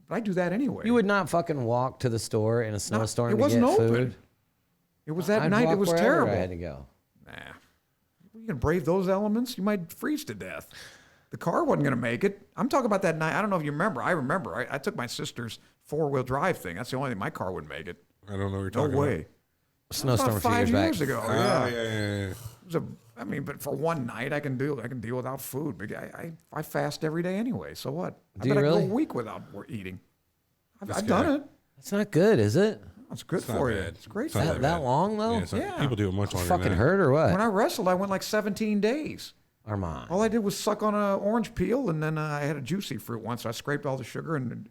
Speaker 3: but I do that anyway.
Speaker 2: You would not fucking walk to the store in a snowstorm
Speaker 3: it
Speaker 2: to
Speaker 3: wasn't
Speaker 2: get
Speaker 3: open.
Speaker 2: food?
Speaker 3: It was that
Speaker 2: I'd
Speaker 3: night.
Speaker 2: walk
Speaker 3: It was
Speaker 2: wherever
Speaker 3: terrible.
Speaker 2: I had to go.
Speaker 3: Nah, you gonna brave those elements? You might freeze to death. The car wasn't gonna make it. I'm talking about that night. I don't know if you remember. I remember. I took my sister's 4-wheel drive thing. That's the only thing my car would make it.
Speaker 1: I don't know what you're
Speaker 3: No
Speaker 1: talking
Speaker 3: way.
Speaker 1: about.
Speaker 2: Snowstorm
Speaker 3: About
Speaker 2: a few
Speaker 3: 5
Speaker 2: years
Speaker 3: years
Speaker 2: back.
Speaker 3: ago.
Speaker 1: Oh,
Speaker 3: Yeah.
Speaker 1: yeah.
Speaker 3: It was I mean, but for one night, I can deal without food. But I fast every day anyway. So what? I
Speaker 2: Do you
Speaker 3: bet I
Speaker 2: really?
Speaker 3: go a week without eating. I've
Speaker 1: guy.
Speaker 3: done it.
Speaker 2: That's not good, is it?
Speaker 3: It's good
Speaker 1: not
Speaker 3: for you.
Speaker 1: bad.
Speaker 3: It's great
Speaker 1: It's
Speaker 3: for
Speaker 1: not
Speaker 3: you.
Speaker 2: That
Speaker 1: bad.
Speaker 2: long though?
Speaker 1: Yeah, it's not-
Speaker 3: Yeah.
Speaker 1: People do it much longer
Speaker 2: Fucking
Speaker 1: than that.
Speaker 2: hurt or what?
Speaker 3: When I wrestled, I went like 17 days.
Speaker 2: Armand.
Speaker 3: All I did was suck on an orange peel, and then I had a juicy fruit once. I scraped all the sugar, and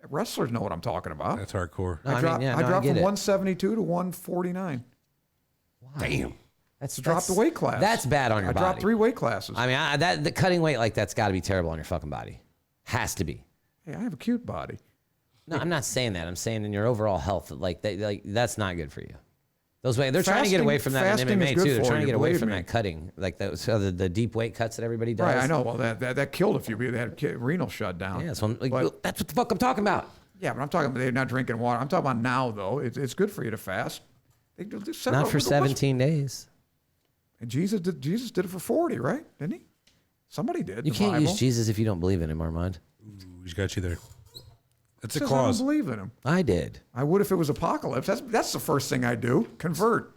Speaker 3: wrestlers know what I'm talking about.
Speaker 1: That's hardcore.
Speaker 2: No,
Speaker 3: I dropped
Speaker 2: I
Speaker 3: from
Speaker 2: get it.
Speaker 3: 172 to 149.
Speaker 1: Damn.
Speaker 3: Dropped the weight class.
Speaker 2: That's bad on your
Speaker 3: I
Speaker 2: body.
Speaker 3: dropped 3 weight classes.
Speaker 2: I mean, the cutting weight like that's got to be terrible on your fucking body. Has to be.
Speaker 3: Hey, I have a cute body.
Speaker 2: No, I'm not saying that. I'm saying in your overall health, like that's not good for you. Those way they're trying to get away from that in
Speaker 3: Fasting is
Speaker 2: MMA
Speaker 3: good
Speaker 2: too. They're
Speaker 3: for
Speaker 2: trying to
Speaker 3: you,
Speaker 2: get away
Speaker 3: believe
Speaker 2: from
Speaker 3: me.
Speaker 2: that cutting, like the deep weight cuts that everybody does.
Speaker 3: Right, I know. Well, that killed a few people. They had renal shutdown.
Speaker 2: Yeah, so I'm like,
Speaker 3: But-
Speaker 2: that's what the fuck I'm talking about.
Speaker 3: yeah, but I'm talking about they're not drinking water. I'm talking about now, though. It's good for you to fast. They do
Speaker 2: Not for 17 days.
Speaker 3: And Jesus did it for 40, right? Didn't he? Somebody did.
Speaker 2: You
Speaker 3: the
Speaker 2: can't
Speaker 3: Bible.
Speaker 2: use Jesus if you don't believe in him, Armand.
Speaker 1: Ooh, he's got you there. That's a
Speaker 3: Says
Speaker 1: clause.
Speaker 3: I don't believe in him.
Speaker 2: I did.
Speaker 3: I would if it was apocalypse. That's the first thing I do. Convert.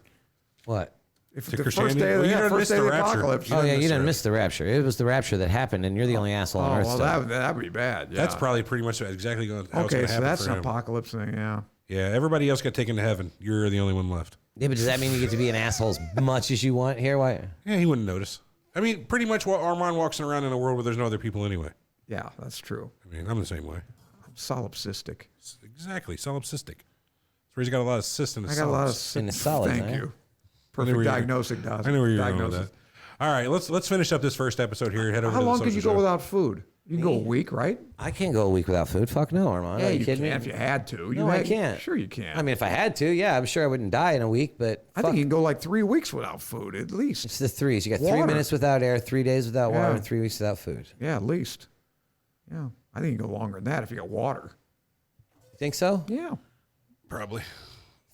Speaker 2: What?
Speaker 3: If
Speaker 1: To
Speaker 3: the first
Speaker 1: Christianity?
Speaker 3: day of
Speaker 1: Well, you
Speaker 3: the,
Speaker 1: didn't
Speaker 3: first
Speaker 1: miss
Speaker 3: day of
Speaker 1: the
Speaker 3: the
Speaker 1: rapture.
Speaker 3: apocalypse.
Speaker 1: You
Speaker 2: Oh
Speaker 1: didn't
Speaker 2: yeah, you
Speaker 1: miss
Speaker 2: didn't
Speaker 1: the
Speaker 2: miss the rapture. It was the rapture that happened, and you're the only asshole on earth.
Speaker 3: well,
Speaker 2: still.
Speaker 3: that would be bad. Yeah.
Speaker 1: That's probably pretty much exactly how it's going
Speaker 3: okay.
Speaker 1: to
Speaker 3: So
Speaker 1: happen
Speaker 3: that's
Speaker 1: for
Speaker 3: an
Speaker 1: him.
Speaker 3: apocalypse thing. Yeah.
Speaker 1: Yeah, everybody else got taken to heaven. You're the only one left.
Speaker 2: Yeah, but does that mean you get to be an asshole as much as you want here? Why?
Speaker 1: Yeah, he wouldn't notice. I mean, pretty much what Armand walks around in a world where there's no other people anyway.
Speaker 3: Yeah, that's true.
Speaker 1: I mean, I'm the same way.
Speaker 3: I'm solipsistic.
Speaker 1: Exactly, solipsistic. That's where he's got a lot of cysts in his
Speaker 3: I got a lot of
Speaker 1: solids.
Speaker 2: In the solids,
Speaker 3: Thank
Speaker 2: eh?
Speaker 3: you.
Speaker 1: I knew
Speaker 3: Perfect
Speaker 1: where you were-
Speaker 3: diagnostic.
Speaker 1: I knew where you were going with that. All right, let's finish up this first episode here. Head over
Speaker 3: How
Speaker 1: to the
Speaker 3: long can
Speaker 1: social
Speaker 3: you go
Speaker 1: show.
Speaker 3: without food? You can go a week, right?
Speaker 2: I can't go a week without food. Fuck no, Armand. Are you kidding
Speaker 3: can
Speaker 2: me?
Speaker 3: if you had to.
Speaker 2: No, I can't.
Speaker 3: Sure, you can.
Speaker 2: I mean, if I had to, yeah, I'm sure I wouldn't die in a week. But
Speaker 3: I
Speaker 2: fuck,
Speaker 3: think you can go like 3 weeks without food at least.
Speaker 2: it's the threes. You got 3
Speaker 3: Water.
Speaker 2: minutes without air, 3 days without water,
Speaker 3: Yeah.
Speaker 2: and 3 weeks without food.
Speaker 3: Yeah, at least. Yeah, I think you can go longer than that if you got water.
Speaker 2: You think so?
Speaker 3: Yeah.
Speaker 1: Probably.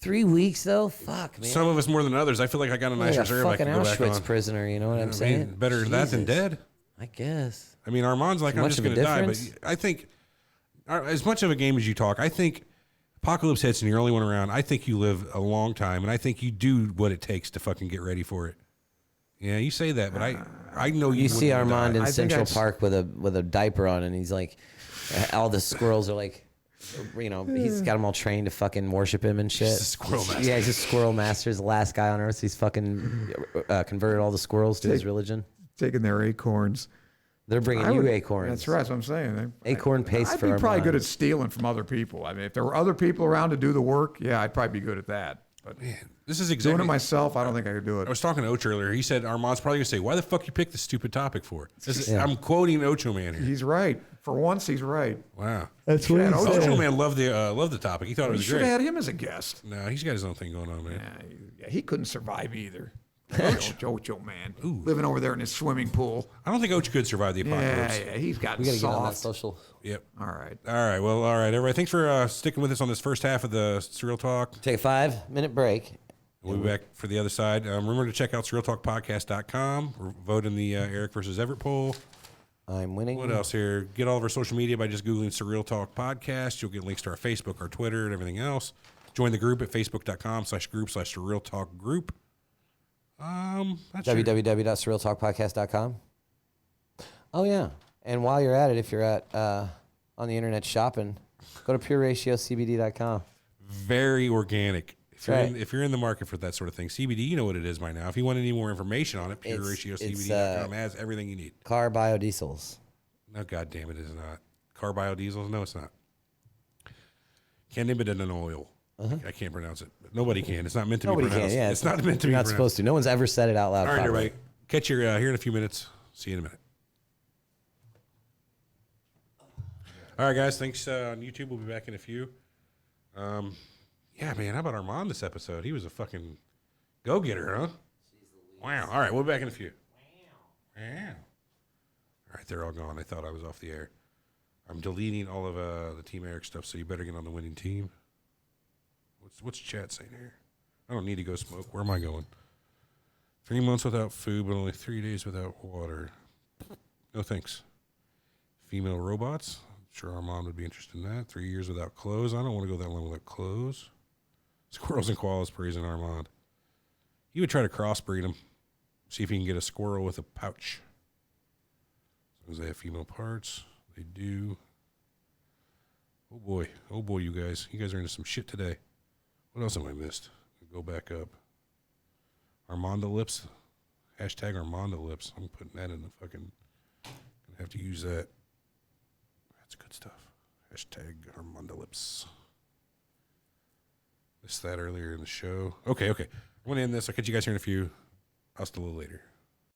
Speaker 2: 3 weeks though? Fuck, man.
Speaker 1: Some of us more than others. I feel like I got a nice
Speaker 2: like a
Speaker 1: reserve I
Speaker 2: fucking
Speaker 1: can go back
Speaker 2: Auschwitz
Speaker 1: on.
Speaker 2: prisoner. You know what I'm
Speaker 1: I
Speaker 2: saying?
Speaker 1: mean, better that than
Speaker 2: Jesus.
Speaker 1: dead.
Speaker 2: I guess.
Speaker 1: I mean, Armand's like, I'm
Speaker 2: Much
Speaker 1: just
Speaker 2: of a
Speaker 1: going to die. But
Speaker 2: difference?
Speaker 1: I think, as much of a game as you talk, I think apocalypse hits and you're the only one around. I think you live a long time, and I think you do what it takes to fucking get ready for it. Yeah, you say that, but I I know
Speaker 2: You see
Speaker 1: wouldn't
Speaker 2: Armand
Speaker 1: die.
Speaker 2: in
Speaker 3: I think
Speaker 2: Central
Speaker 3: I'd-
Speaker 2: Park with a diaper on, and he's like, all the squirrels are like, he's got them all trained to fucking worship him and shit.
Speaker 1: He's a squirrel master.
Speaker 2: Yeah, he's a squirrel master. He's the last guy on earth. He's fucking converted all the squirrels to his religion.
Speaker 3: Taking their acorns.
Speaker 2: They're bringing
Speaker 3: I
Speaker 2: you
Speaker 3: would-
Speaker 2: acorns.
Speaker 3: That's right. That's what I'm saying.
Speaker 2: Acorn paste
Speaker 3: I'd
Speaker 2: for
Speaker 3: be probably
Speaker 2: Armand.
Speaker 3: good at stealing from other people. I mean, if there were other people around to do the work, yeah, I'd probably be good at that. But
Speaker 1: This is
Speaker 3: doing
Speaker 1: exactly.
Speaker 3: it myself, I don't think I could do
Speaker 1: I
Speaker 3: it.
Speaker 1: was talking to Ocho earlier. He said Armand's probably gonna say, "Why the fuck you picked this stupid topic for?" I'm quoting Ocho Man here.
Speaker 3: He's right. For once, he's right.
Speaker 1: Wow.
Speaker 5: That's what
Speaker 3: Yeah,
Speaker 5: he
Speaker 3: no,
Speaker 5: said.
Speaker 1: Ocho Man loved the topic. He thought it
Speaker 3: We
Speaker 1: was
Speaker 3: should
Speaker 1: great.
Speaker 3: have had him as a guest.
Speaker 1: No, he's got his own thing going on, man.
Speaker 3: Yeah, he couldn't survive either. Ocho man, living over there in his swimming pool.
Speaker 1: I don't think Ocho could survive the apocalypse.
Speaker 3: Yeah, he's got
Speaker 2: We got to get on that
Speaker 3: soft.
Speaker 2: social.
Speaker 1: Yep.
Speaker 3: All right.
Speaker 1: All right. Well, all right, everybody. Thanks for sticking with us on this first half of the Surreal Talk.
Speaker 2: Take a 5-minute break.
Speaker 1: We'll be back for the other side. Remember to check out SurrealTalkPodcast.com. We're voting the Eric versus Everett poll.
Speaker 2: I'm winning.
Speaker 1: What else here? Get all of our social media by just Googling Surreal Talk Podcast. You'll get links to our Facebook, our Twitter, and everything else. Join the group at facebook.com/group/Surreal Talk Group. That's
Speaker 2: www.surrealtalkpodcast.com. Oh, yeah. And while you're at it, if you're at on the internet shopping, go to pureratiocbd.com.
Speaker 1: very organic.
Speaker 2: Right.
Speaker 1: If you're in the market for that sort of thing, CBD, you know what it is by now. If you want any more information on it, pureratiocbd.com has everything you need.
Speaker 2: Car biodiesels.
Speaker 1: No, God damn it, is not. Car biodiesels? No, it's not. Cannabidin oil. I can't pronounce it. But nobody can. It's not meant to
Speaker 2: Nobody
Speaker 1: be pronounced.
Speaker 2: can. Yeah,
Speaker 1: it's not meant to
Speaker 2: you're
Speaker 1: be
Speaker 2: not
Speaker 1: pronounced.
Speaker 2: supposed to. No one's ever said it out loud.
Speaker 1: All right,
Speaker 2: properly.
Speaker 1: everybody. Catch you here in a few minutes. See you in a minute. All right, guys. Thanks on YouTube. We'll be back in a few. Yeah, man. How about Armand this episode? He was a fucking go-getter, huh? Wow. All right. We'll be back in a few. Wow. All right. They're all gone. I thought I was off the air. I'm deleting all of the Team Eric stuff, so you better get on the winning team. What's chat saying here? I don't need to go smoke. Where am I going? 3 months without food, but only 3 days without water. No thanks. Female robots. I'm sure Armand would be interested in that. 3 years without clothes. I don't want to go that long without clothes. Squirrels and koalas praising Armand. He would try to crossbreed them. See if he can get a squirrel with a pouch. As long as they have female parts. They do. Oh boy. Oh boy, you guys. You guys are into some shit today. What else have I missed? Go back up. Armando lips. Hashtag Armando lips. I'm putting that in the fucking. Gonna have to use that. That's good stuff. Hashtag Armando lips. Missed that earlier in the show. Okay. I'm gonna end this. I'll catch you guys here in a few. Hasta luego later.